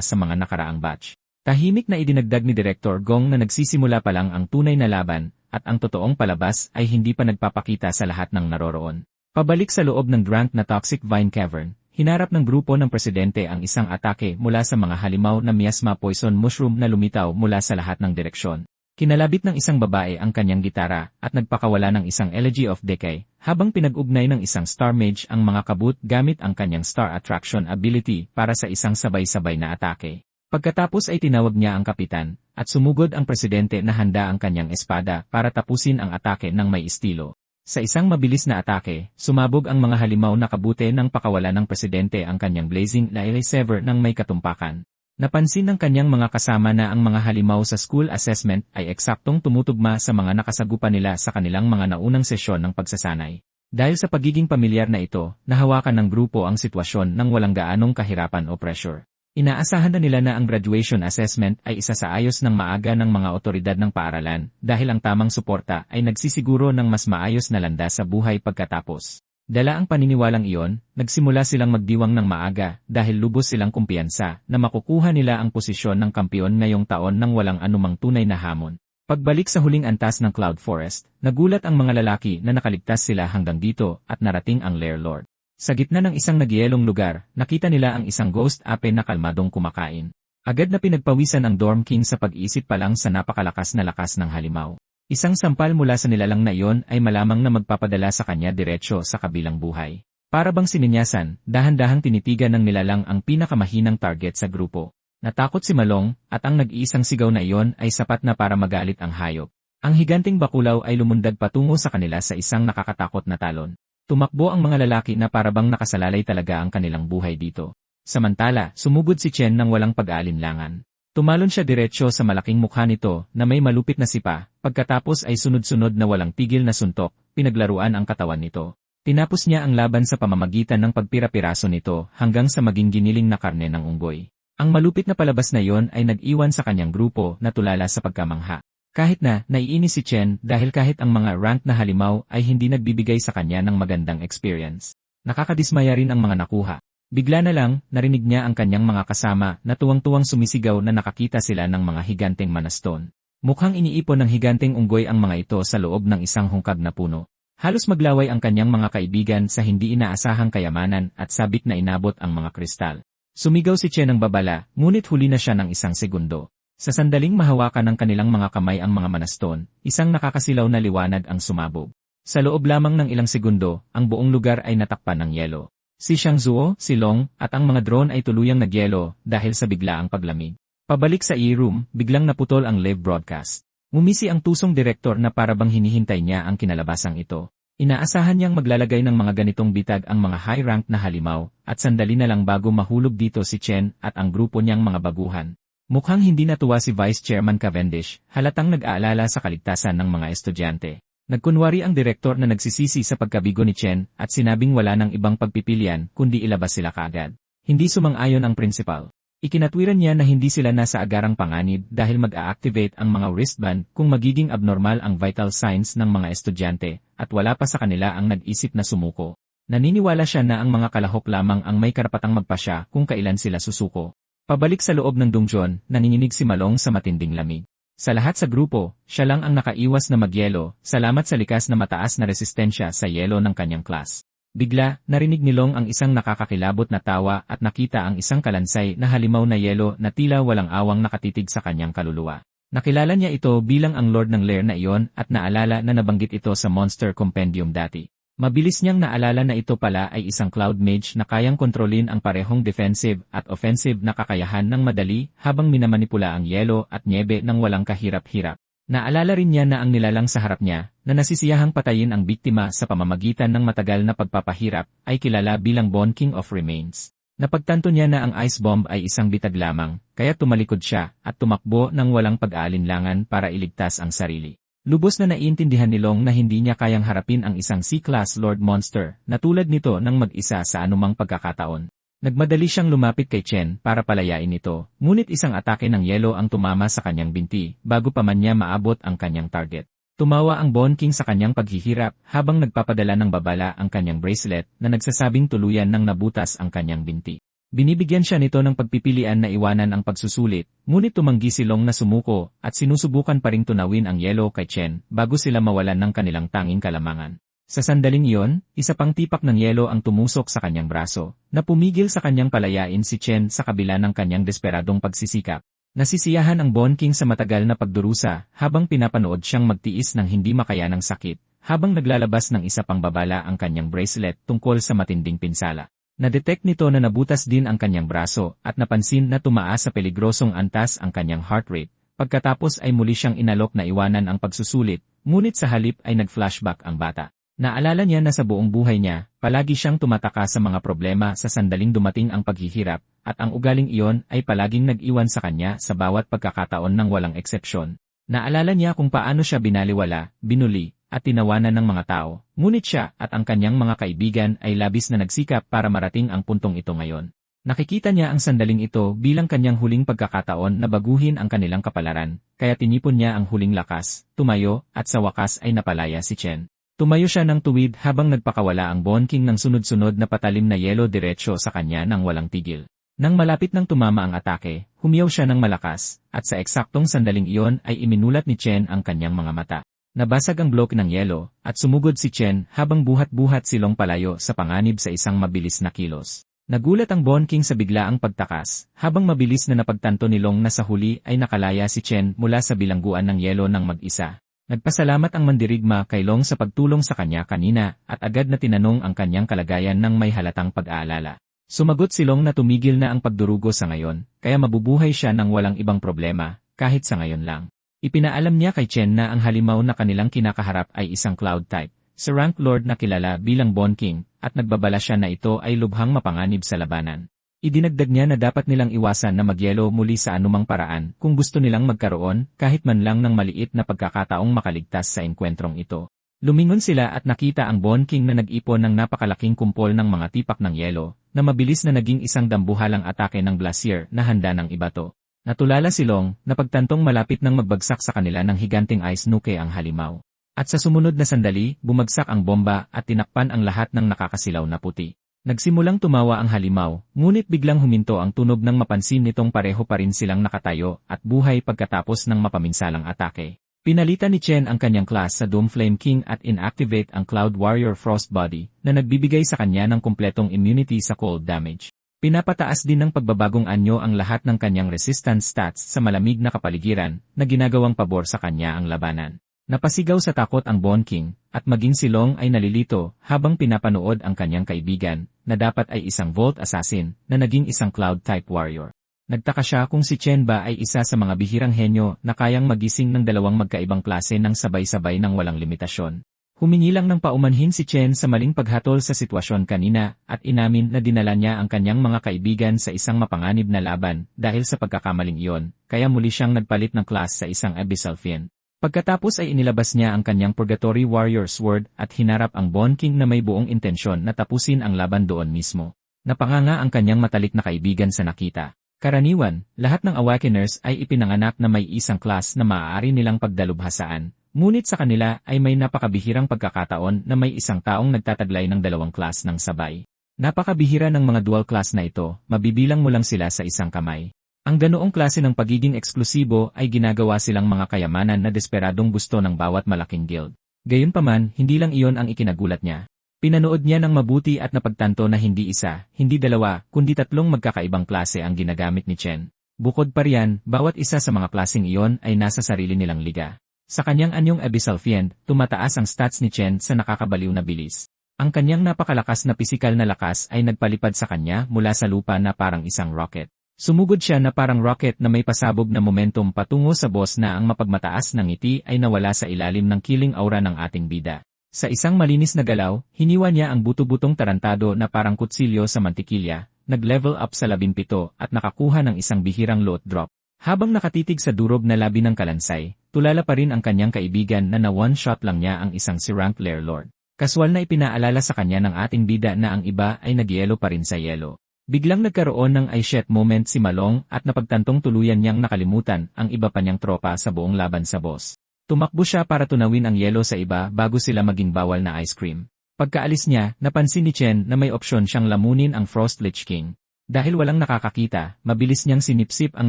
sa mga nakaraang batch. Tahimik na idinagdag ni Director Gong na nagsisimula pa lang ang tunay na laban, at ang totoong palabas ay hindi pa nagpapakita sa lahat ng naroroon. Pabalik sa loob ng Drunk na Toxic Vine Cavern, hinarap ng grupo ng presidente ang isang atake mula sa mga halimaw na miasma poison mushroom na lumitaw mula sa lahat ng direksyon. Kinalabit ng isang babae ang kanyang gitara at nagpakawala ng isang Elegy of Decay, habang pinag-ugnay ng isang Star Mage ang mga kabut gamit ang kanyang Star Attraction ability para sa isang sabay-sabay na atake. Pagkatapos ay tinawag niya ang kapitan, at sumugod ang presidente na handa ang kanyang espada para tapusin ang atake ng may estilo. Sa isang mabilis na atake, sumabog ang mga halimaw na kabute ng pakawala ng presidente ang kanyang blazing na sever ng may katumpakan. Napansin ng kanyang mga kasama na ang mga halimaw sa school assessment ay eksaktong tumutugma sa mga nakasagupan nila sa kanilang mga naunang sesyon ng pagsasanay. Dahil sa pagiging pamilyar na ito, nahawakan ng grupo ang sitwasyon ng walang gaanong kahirapan o pressure. Inaasahan na nila na ang graduation assessment ay isa sa ayos ng maaga ng mga otoridad ng paaralan dahil ang tamang suporta ay nagsisiguro ng mas maayos na landas sa buhay pagkatapos. Dala ang paniniwalang iyon, nagsimula silang magdiwang ng maaga dahil lubos silang kumpiyansa na makukuha nila ang posisyon ng kampiyon ngayong taon nang walang anumang tunay na hamon. Pagbalik sa huling antas ng Cloud Forest, nagulat ang mga lalaki na nakaligtas sila hanggang dito at narating ang Lair Lord. Sa gitna ng isang nagyelong lugar, nakita nila ang isang ghost ape na kalmadong kumakain. Agad na pinagpawisan ang Dorm King sa pag-iisip pa lang sa napakalakas na lakas ng halimaw. Isang sampal mula sa nilalang na iyon ay malamang na magpapadala sa kanya diretsyo sa kabilang buhay. Para bang sininyasan, dahan-dahang tinitigan ng nilalang ang pinakamahinang target sa grupo. Natakot si Malong, at ang nag-iisang sigaw na iyon ay sapat na para magalit ang hayop. Ang higanting bakulaw ay lumundag patungo sa kanila sa isang nakakatakot na talon. Tumakbo ang mga lalaki na parabang nakasalalay talaga ang kanilang buhay dito. Samantala, sumugod si Chen ng walang pag-aalinlangan. Tumalon siya diretsyo sa malaking mukha nito na may malupit na sipa, pagkatapos ay sunod-sunod na walang tigil na suntok, pinaglaruan ang katawan nito. Tinapos niya ang laban sa pamamagitan ng pagpira-piraso nito hanggang sa maging giniling na karne ng unggoy. Ang malupit na palabas na iyon ay nag-iwan sa kanyang grupo na tulala sa pagkamangha. Kahit na, naiinis si Chen dahil kahit ang mga rank na halimaw ay hindi nagbibigay sa kanya ng magandang experience. Nakakadismaya rin ang mga nakuha. Bigla na lang, narinig niya ang kanyang mga kasama na tuwang-tuwang sumisigaw na nakakita sila ng mga higanteng manaston. Mukhang iniipon ng higanteng unggoy ang mga ito sa loob ng isang hungkag na puno. Halos maglaway ang kanyang mga kaibigan sa hindi inaasahang kayamanan at sabik na inabot ang mga kristal. Sumigaw si Chen ng babala, ngunit huli na siya ng isang segundo. Sa sandaling mahawakan ng kanilang mga kamay ang mga manaston, isang nakakasilaw na liwanag ang sumabog. Sa loob lamang ng ilang segundo, ang buong lugar ay natakpan ng yelo. Si Xiangzuo, si Long, at ang mga drone ay tuluyang nagyelo dahil sa biglaang paglamig. Pabalik sa E-room, biglang naputol ang live broadcast. Ngumisi ang tusong direktor na parabang hinihintay niya ang kinalabasang ito. Inaasahan niyang maglalagay ng mga ganitong bitag ang mga high-rank na halimaw, at sandali na lang bago mahulog dito si Chen at ang grupo niyang mga baguhan. Mukhang hindi natuwa si Vice Chairman Cavendish, halatang nag-aalala sa kaligtasan ng mga estudyante. Nagkunwari ang direktor na nagsisisi sa pagkabigo ni Chen at sinabing wala ng ibang pagpipilian kundi ilabas sila kaagad. Hindi sumang-ayon ang principal. Ikinatwiran niya na hindi sila nasa agarang panganib dahil mag-a-activate ang mga wristband kung magiging abnormal ang vital signs ng mga estudyante at wala pa sa kanila ang nag-isip na sumuko. Naniniwala siya na ang mga kalahok lamang ang may karapatang magpasya kung kailan sila susuko. Pabalik sa loob ng dungeon, nanginginig si Malong sa matinding lamig. Sa lahat sa grupo, siya lang ang nakaiwas na magyelo, salamat sa likas na mataas na resistensya sa yelo ng kanyang class. Bigla, narinig ni Long ang isang nakakakilabot na tawa at nakita ang isang kalansay na halimaw na yelo na tila walang awang nakatitig sa kanyang kaluluwa. Nakilala niya ito bilang ang Lord ng Lair na iyon at naalala na nabanggit ito sa Monster Compendium dati. Mabilis niyang naalala na ito pala ay isang Cloud Mage na kayang kontrolin ang parehong defensive at offensive na kakayahan ng madali habang minamanipula ang yelo at nyebe ng walang kahirap-hirap. Naalala rin niya na ang nilalang sa harap niya, na nasisiyahang patayin ang biktima sa pamamagitan ng matagal na pagpapahirap, ay kilala bilang Bone King of Remains. Napagtanto niya na ang ice bomb ay isang bitag lamang, kaya tumalikod siya at tumakbo ng walang pag-aalinlangan para iligtas ang sarili. Lubos na naiintindihan ni Long na hindi niya kayang harapin ang isang C-Class Lord Monster na tulad nito ng mag-isa sa anumang pagkakataon. Nagmadali siyang lumapit kay Chen para palayain ito, ngunit isang atake ng yelo ang tumama sa kanyang binti bago pa man niya maabot ang kanyang target. Tumawa ang Bone King sa kanyang paghihirap habang nagpapadala ng babala ang kanyang bracelet na nagsasabing tuluyan ng nabutas ang kanyang binti. Binibigyan siya nito ng pagpipilian na iwanan ang pagsusulit, ngunit tumanggi si Long na sumuko at sinusubukan pa ring tunawin ang yelo kay Chen bago sila mawalan ng kanilang tanging kalamangan. Sa sandaling iyon, isa pang tipak ng yelo ang tumusok sa kanyang braso, na pumigil sa kanyang palayain si Chen sa kabila ng kanyang desperadong pagsisikap. Nasisiyahan ang Bon King sa matagal na pagdurusa habang pinapanood siyang magtiis ng hindi makayanang sakit, habang naglalabas ng isa pang babala ang kanyang bracelet tungkol sa matinding pinsala. Na-detect nito na nabutas din ang kanyang braso at napansin na tumaas sa peligrosong antas ang kanyang heart rate. Pagkatapos ay muli siyang inalok na iwanan ang pagsusulit, ngunit sa halip ay nag-flashback ang bata. Naalala niya na sa buong buhay niya, palagi siyang tumataka sa mga problema sa sandaling dumating ang paghihirap, at ang ugaling iyon ay palaging nag-iwan sa kanya sa bawat pagkakataon ng walang eksepsyon. Naalala niya kung paano siya binaliwala, binuli, at tinawanan ng mga tao, ngunit siya at ang kanyang mga kaibigan ay labis na nagsikap para marating ang puntong ito ngayon. Nakikita niya ang sandaling ito bilang kanyang huling pagkakataon na baguhin ang kanilang kapalaran, kaya tinipon niya ang huling lakas, tumayo, at sa wakas ay napalaya si Chen. Tumayo siya ng tuwid habang nagpakawala ang Bon King ng sunod-sunod na patalim na yelo diretsyo sa kanya nang walang tigil. Nang malapit nang tumama ang atake, humiyaw siya ng malakas, at sa eksaktong sandaling iyon ay iminulat ni Chen ang kanyang mga mata. Nabasag ang blok ng yelo, at sumugod si Chen habang buhat-buhat silong palayo sa panganib sa isang mabilis na kilos. Nagulat ang Bon King sa biglaang pagtakas, habang mabilis na napagtanto ni Long na sa huli ay nakalaya si Chen mula sa bilangguan ng yelo ng mag-isa. Nagpasalamat ang mandirigma kay Long sa pagtulong sa kanya kanina at agad na tinanong ang kanyang kalagayan ng may halatang pag-aalala. Sumagot si Long na tumigil na ang pagdurugo sa ngayon, kaya mabubuhay siya ng walang ibang problema, kahit sa ngayon lang. Ipinaalam niya kay Chen na ang halimaw na kanilang kinakaharap ay isang cloud type, si Rank Lord na kilala bilang Bon King, at nagbabala siya na ito ay lubhang mapanganib sa labanan. Idinagdag niya na dapat nilang iwasan na magyelo muli sa anumang paraan kung gusto nilang magkaroon kahit man lang ng maliit na pagkakataong makaligtas sa engkwentrong ito. Lumingon sila at nakita ang Bon King na nag-ipon ng napakalaking kumpol ng mga tipak ng yelo, na mabilis na naging isang dambuhalang atake ng glacier na handa ng ibato. Natulala si Long na pagtantong malapit nang magbagsak sa kanila ng higanting ice nuke ang halimaw. At sa sumunod na sandali, bumagsak ang bomba at tinakpan ang lahat ng nakakasilaw na puti. Nagsimulang tumawa ang halimaw, ngunit biglang huminto ang tunog nang mapansin nitong pareho pa rin silang nakatayo at buhay pagkatapos ng mapaminsalang atake. Pinalitan ni Chen ang kanyang class sa Doom Flame King at inactivate ang Cloud Warrior Frost Body na nagbibigay sa kanya ng kumpletong immunity sa cold damage. Pinapataas din ng pagbabagong anyo ang lahat ng kanyang resistance stats sa malamig na kapaligiran na ginagawang pabor sa kanya ang labanan. Napasigaw sa takot ang Bon King, at maging si Long ay nalilito habang pinapanood ang kanyang kaibigan, na dapat ay isang Volt Assassin, na naging isang Cloud-type warrior. Nagtaka siya kung si Chen ba ay isa sa mga bihirang henyo na kayang magising ng dalawang magkaibang klase ng sabay-sabay ng walang limitasyon. Humingi lang ng paumanhin si Chen sa maling paghatol sa sitwasyon kanina at inamin na dinala niya ang kanyang mga kaibigan sa isang mapanganib na laban dahil sa pagkakamaling iyon, kaya muli siyang nagpalit ng class sa isang Abyssal Fiend. Pagkatapos ay inilabas niya ang kanyang Purgatory Warrior Sword at hinarap ang Bon King na may buong intensyon na tapusin ang laban doon mismo. Napanganga ang kanyang matalik na kaibigan sa nakita. Karaniwan, lahat ng Awakeners ay ipinanganak na may isang class na maaari nilang pagdalubhasaan. Ngunit sa kanila ay may napakabihirang pagkakataon na may isang taong nagtataglay ng dalawang class ng sabay. Napakabihira ng mga dual class na ito, mabibilang mo lang sila sa isang kamay. Ang ganoong klase ng pagiging eksklusibo ay ginagawa silang mga kayamanan na desperadong gusto ng bawat malaking guild. Gayunpaman, hindi lang iyon ang ikinagulat niya. Pinanood niya ng mabuti at napagtanto na hindi isa, hindi dalawa, kundi tatlong magkakaibang klase ang ginagamit ni Chen. Bukod pa riyan, bawat isa sa mga klaseng iyon ay nasa sarili nilang liga. Sa kanyang anyong Abyssal Fiend, tumataas ang stats ni Chen sa nakakabaliw na bilis. Ang kanyang napakalakas na pisikal na lakas ay nagpalipad sa kanya mula sa lupa na parang isang rocket. Sumugod siya na parang rocket na may pasabog na momentum patungo sa boss na ang mapagmataas na ngiti ay nawala sa ilalim ng killing aura ng ating bida. Sa isang malinis na galaw, hiniwa niya ang buto-butong tarantado na parang kutsilyo sa mantikilya, nag-level up sa 17 at nakakuha ng isang bihirang loot drop. Habang nakatitig sa durog na labi ng kalansay, tulala pa rin ang kanyang kaibigan na one-shot lang niya ang isang si Rank Lair Lord. Kaswal na ipinaalala sa kanya ng ating bida na ang iba ay nagyelo pa rin sa yelo. Biglang nagkaroon ng I shit moment si Malong at napagtantong tuluyan niyang nakalimutan ang iba pa niyang tropa sa buong laban sa boss. Tumakbo siya para tunawin ang yelo sa iba bago sila maging bawal na ice cream. Pagkaalis niya, napansin ni Chen na may opsyon siyang lamunin ang Frost Lich King. Dahil walang nakakakita, mabilis niyang sinipsip ang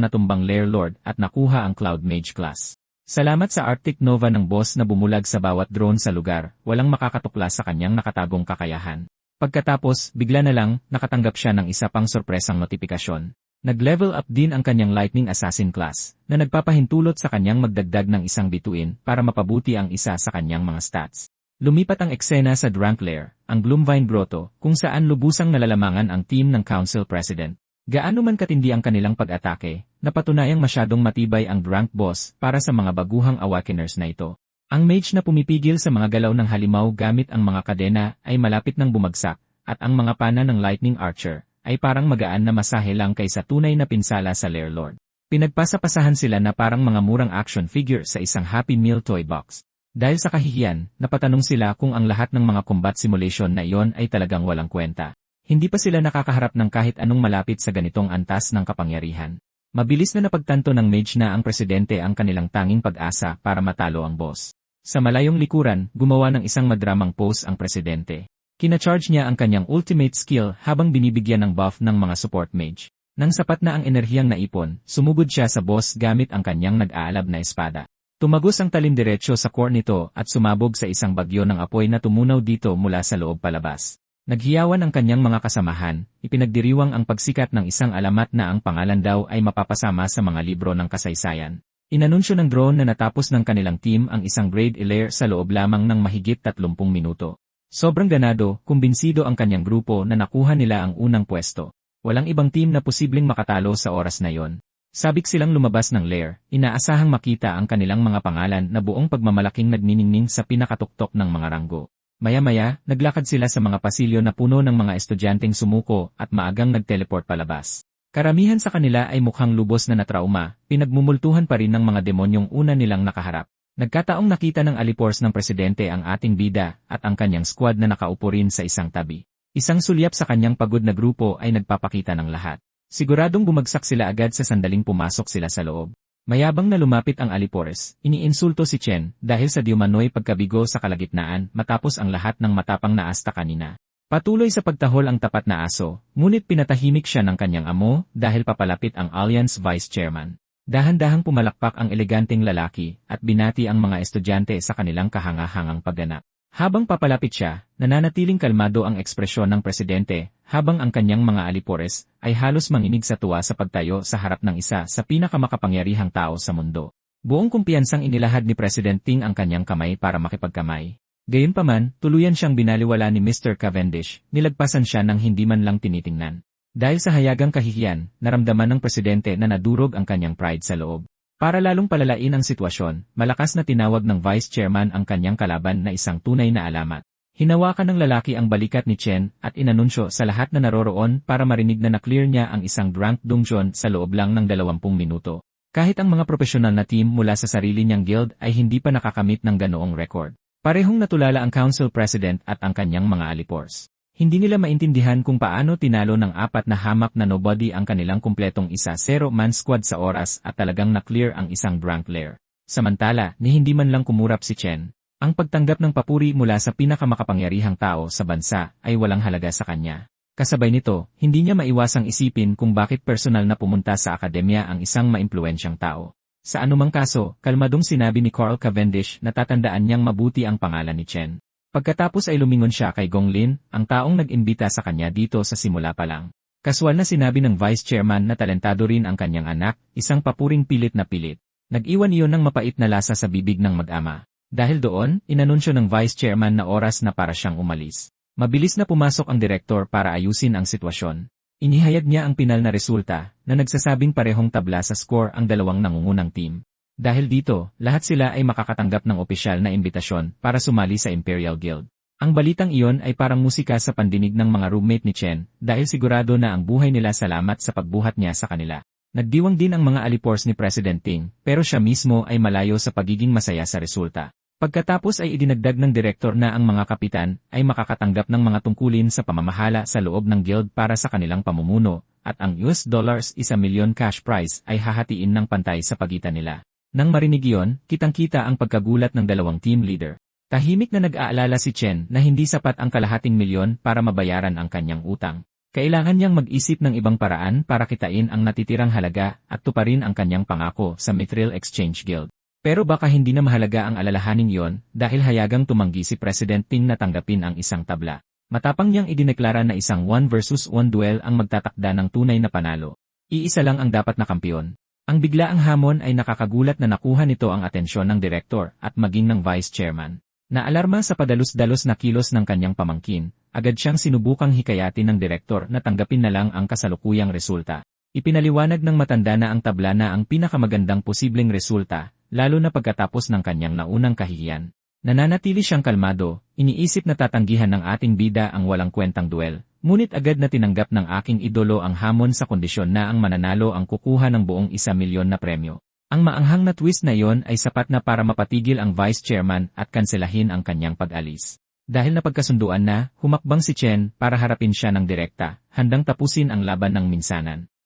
natumbang Lair Lord at nakuha ang Cloud Mage class. Salamat sa Arctic Nova ng boss na bumulag sa bawat drone sa lugar, walang makakatuklas sa kanyang nakatagong kakayahan. Pagkatapos, bigla na lang, nakatanggap siya ng isa pang sorpresang notifikasyon. Nag-level up din ang kanyang Lightning Assassin class, na nagpapahintulot sa kanyang magdagdag ng isang bituin para mapabuti ang isa sa kanyang mga stats. Lumipat ang eksena sa Drank Lair, ang Gloomvine Grotto, kung saan lubusang nalalamangan ang team ng Council President. Gaano man katindi ang kanilang pag-atake, napatunayang masyadong matibay ang Drank Boss para sa mga baguhang Awakeners na ito. Ang mage na pumipigil sa mga galaw ng halimaw gamit ang mga kadena ay malapit ng bumagsak, at ang mga pana ng Lightning Archer ay parang magaan na masahe lang kaysa tunay na pinsala sa Lair Lord. Pinagpasapasahan sila na parang mga murang action figure sa isang Happy Meal toy box. Dahil sa kahihiyan, napatanong sila kung ang lahat ng mga combat simulation na iyon ay talagang walang kwenta. Hindi pa sila nakakaharap ng kahit anong malapit sa ganitong antas ng kapangyarihan. Mabilis na napagtanto ng mage na ang presidente ang kanilang tanging pag-asa para matalo ang boss. Sa malayong likuran, gumawa ng isang madramang pose ang presidente. Kina-charge niya ang kanyang ultimate skill habang binibigyan ng buff ng mga support mage. Nang sapat na ang enerhiyang naipon, sumugod siya sa boss gamit ang kanyang nag-aalab na espada. Tumagos ang talindiretso sa core nito at sumabog sa isang bagyo ng apoy na tumunaw dito mula sa loob palabas. Naghiyawan ang kanyang mga kasamahan, ipinagdiriwang ang pagsikat ng isang alamat na ang pangalan daw ay mapapasama sa mga libro ng kasaysayan. Inanunsyo ng drone na natapos ng kanilang team ang isang grade lair sa loob lamang ng mahigit 30 minuto. Sobrang ganado, kumbinsido ang kanyang grupo na nakuha nila ang unang pwesto. Walang ibang team na posibleng makatalo sa oras na yon. Sabik silang lumabas ng lair, inaasahang makita ang kanilang mga pangalan na buong pagmamalaking nagniningning sa pinakatuktok ng mga ranggo. Maya-maya, naglakad sila sa mga pasilyo na puno ng mga estudyanteng sumuko at maagang nag-teleport palabas. Karamihan sa kanila ay mukhang lubos na natrauma, pinagmumultuhan pa rin ng mga demonyong una nilang nakaharap. Nagkataong nakita ng alipors ng presidente ang ating bida at ang kanyang squad na nakaupo rin sa isang tabi. Isang sulyap sa kanyang pagod na grupo ay nagpapakita ng lahat. Siguradong bumagsak sila agad sa sandaling pumasok sila sa loob. Mayabang na lumapit ang alipores, iniinsulto si Chen dahil sa diumanoy pagkabigo sa kalagitnaan matapos ang lahat ng matapang na asta kanina. Patuloy sa pagtahol ang tapat na aso, ngunit pinatahimik siya ng kanyang amo dahil papalapit ang Alliance Vice Chairman. Dahan-dahang pumalakpak ang eleganteng lalaki at binati ang mga estudyante sa kanilang kahanga-hangang pagganap. Habang papalapit siya, nananatiling kalmado ang ekspresyon ng presidente, habang ang kanyang mga alipores ay halos manginig sa tuwa sa pagtayo sa harap ng isa sa pinakamakapangyarihang tao sa mundo. Buong kumpiyansang inilahad ni President Ting ang kanyang kamay para makipagkamay. Gayunpaman, tuluyan siyang binaliwala ni Mr. Cavendish, nilagpasan siya ng hindi man lang tinitingnan. Dahil sa hayagang kahihiyan, naramdaman ng presidente na nadurog ang kanyang pride sa loob. Para lalong palalain ang sitwasyon, malakas na tinawag ng Vice Chairman ang kanyang kalaban na isang tunay na alamat. Hinawakan ng lalaki ang balikat ni Chen at inanunsyo sa lahat na naroroon para marinig na na-clear niya ang isang drunk dungeon sa loob lang ng 20 minuto. Kahit ang mga profesional na team mula sa sarili niyang guild ay hindi pa nakakamit ng ganoong record. Parehong natulala ang Council President at ang kanyang mga alipors. Hindi nila maintindihan kung paano tinalo ng 4 na hamak na nobody ang kanilang kumpletong 1-0-man squad sa oras at talagang na-clear ang isang drunk lair. Samantala, ni hindi man lang kumurap si Chen. Ang pagtanggap ng papuri mula sa pinakamakapangyarihang tao sa bansa ay walang halaga sa kanya. Kasabay nito, hindi niya maiwasang isipin kung bakit personal na pumunta sa akademya ang isang maimpluwensyang tao. Sa anumang kaso, kalmadong sinabi ni Carl Cavendish na tatandaan niyang mabuti ang pangalan ni Chen. Pagkatapos ay lumingon siya kay Gong Lin, ang taong nag-imbita sa kanya dito sa simula pa lang. Kaswal na sinabi ng Vice Chairman na talentado rin ang kanyang anak, isang papuring pilit na pilit. Nag-iwan iyon ng mapait na lasa sa bibig ng mag-ama. Dahil doon, inanunsyo ng Vice Chairman na oras na para siyang umalis. Mabilis na pumasok ang direktor para ayusin ang sitwasyon. Inihayag niya ang pinal na resulta, na nagsasabing parehong tabla sa score ang dalawang nangungunang team. Dahil dito, lahat sila ay makakatanggap ng opisyal na imbitasyon para sumali sa Imperial Guild. Ang balitang iyon ay parang musika sa pandinig ng mga roommate ni Chen dahil sigurado na ang buhay nila salamat sa pagbuhat niya sa kanila. Nagdiwang din ang mga alipors ni President Ting, pero siya mismo ay malayo sa pagiging masaya sa resulta. Pagkatapos ay idinagdag ng direktor na ang mga kapitan ay makakatanggap ng mga tungkulin sa pamamahala sa loob ng guild para sa kanilang pamumuno, at ang $1 milyon cash prize ay hahatiin ng pantay sa pagitan nila. Nang marinig iyon, kitang-kita ang pagkagulat ng dalawang team leader. Tahimik na nag-aalala si Chen na hindi sapat ang kalahating milyon para mabayaran ang kanyang utang. Kailangan niyang mag-isip ng ibang paraan para kitain ang natitirang halaga at tuparin ang kanyang pangako sa Mithril Exchange Guild. Pero baka hindi na mahalaga ang alalahaning yon dahil hayagang tumanggi si President Ting na tanggapin ang isang tabla. Matapang niyang idineklara na isang 1 versus 1 duel ang magtatakda ng tunay na panalo. Iisa lang ang dapat na kampiyon. Ang biglaang hamon ay nakakagulat na nakuha nito ang atensyon ng direktor at maging ng vice chairman. Naalarma sa padalos-dalos na kilos ng kanyang pamangkin, agad siyang sinubukang hikayatin ng direktor na tanggapin na lang ang kasalukuyang resulta. Ipinaliwanag ng matanda na ang tabla na ang pinakamagandang posibleng resulta, lalo na pagkatapos ng kanyang naunang kahihiyan. Nananatili siyang kalmado, iniisip na tatanggihan ng ating bida ang walang kwentang duel, ngunit agad na tinanggap ng aking idolo ang hamon sa kondisyon na ang mananalo ang kukuha ng buong 1 milyon na premyo. Ang maanghang na twist na iyon ay sapat na para mapatigil ang vice chairman at kanselahin ang kanyang pag-alis. Dahil napagkasunduan na, humakbang si Chen para harapin siya ng direkta, handang tapusin ang laban ng minsanan.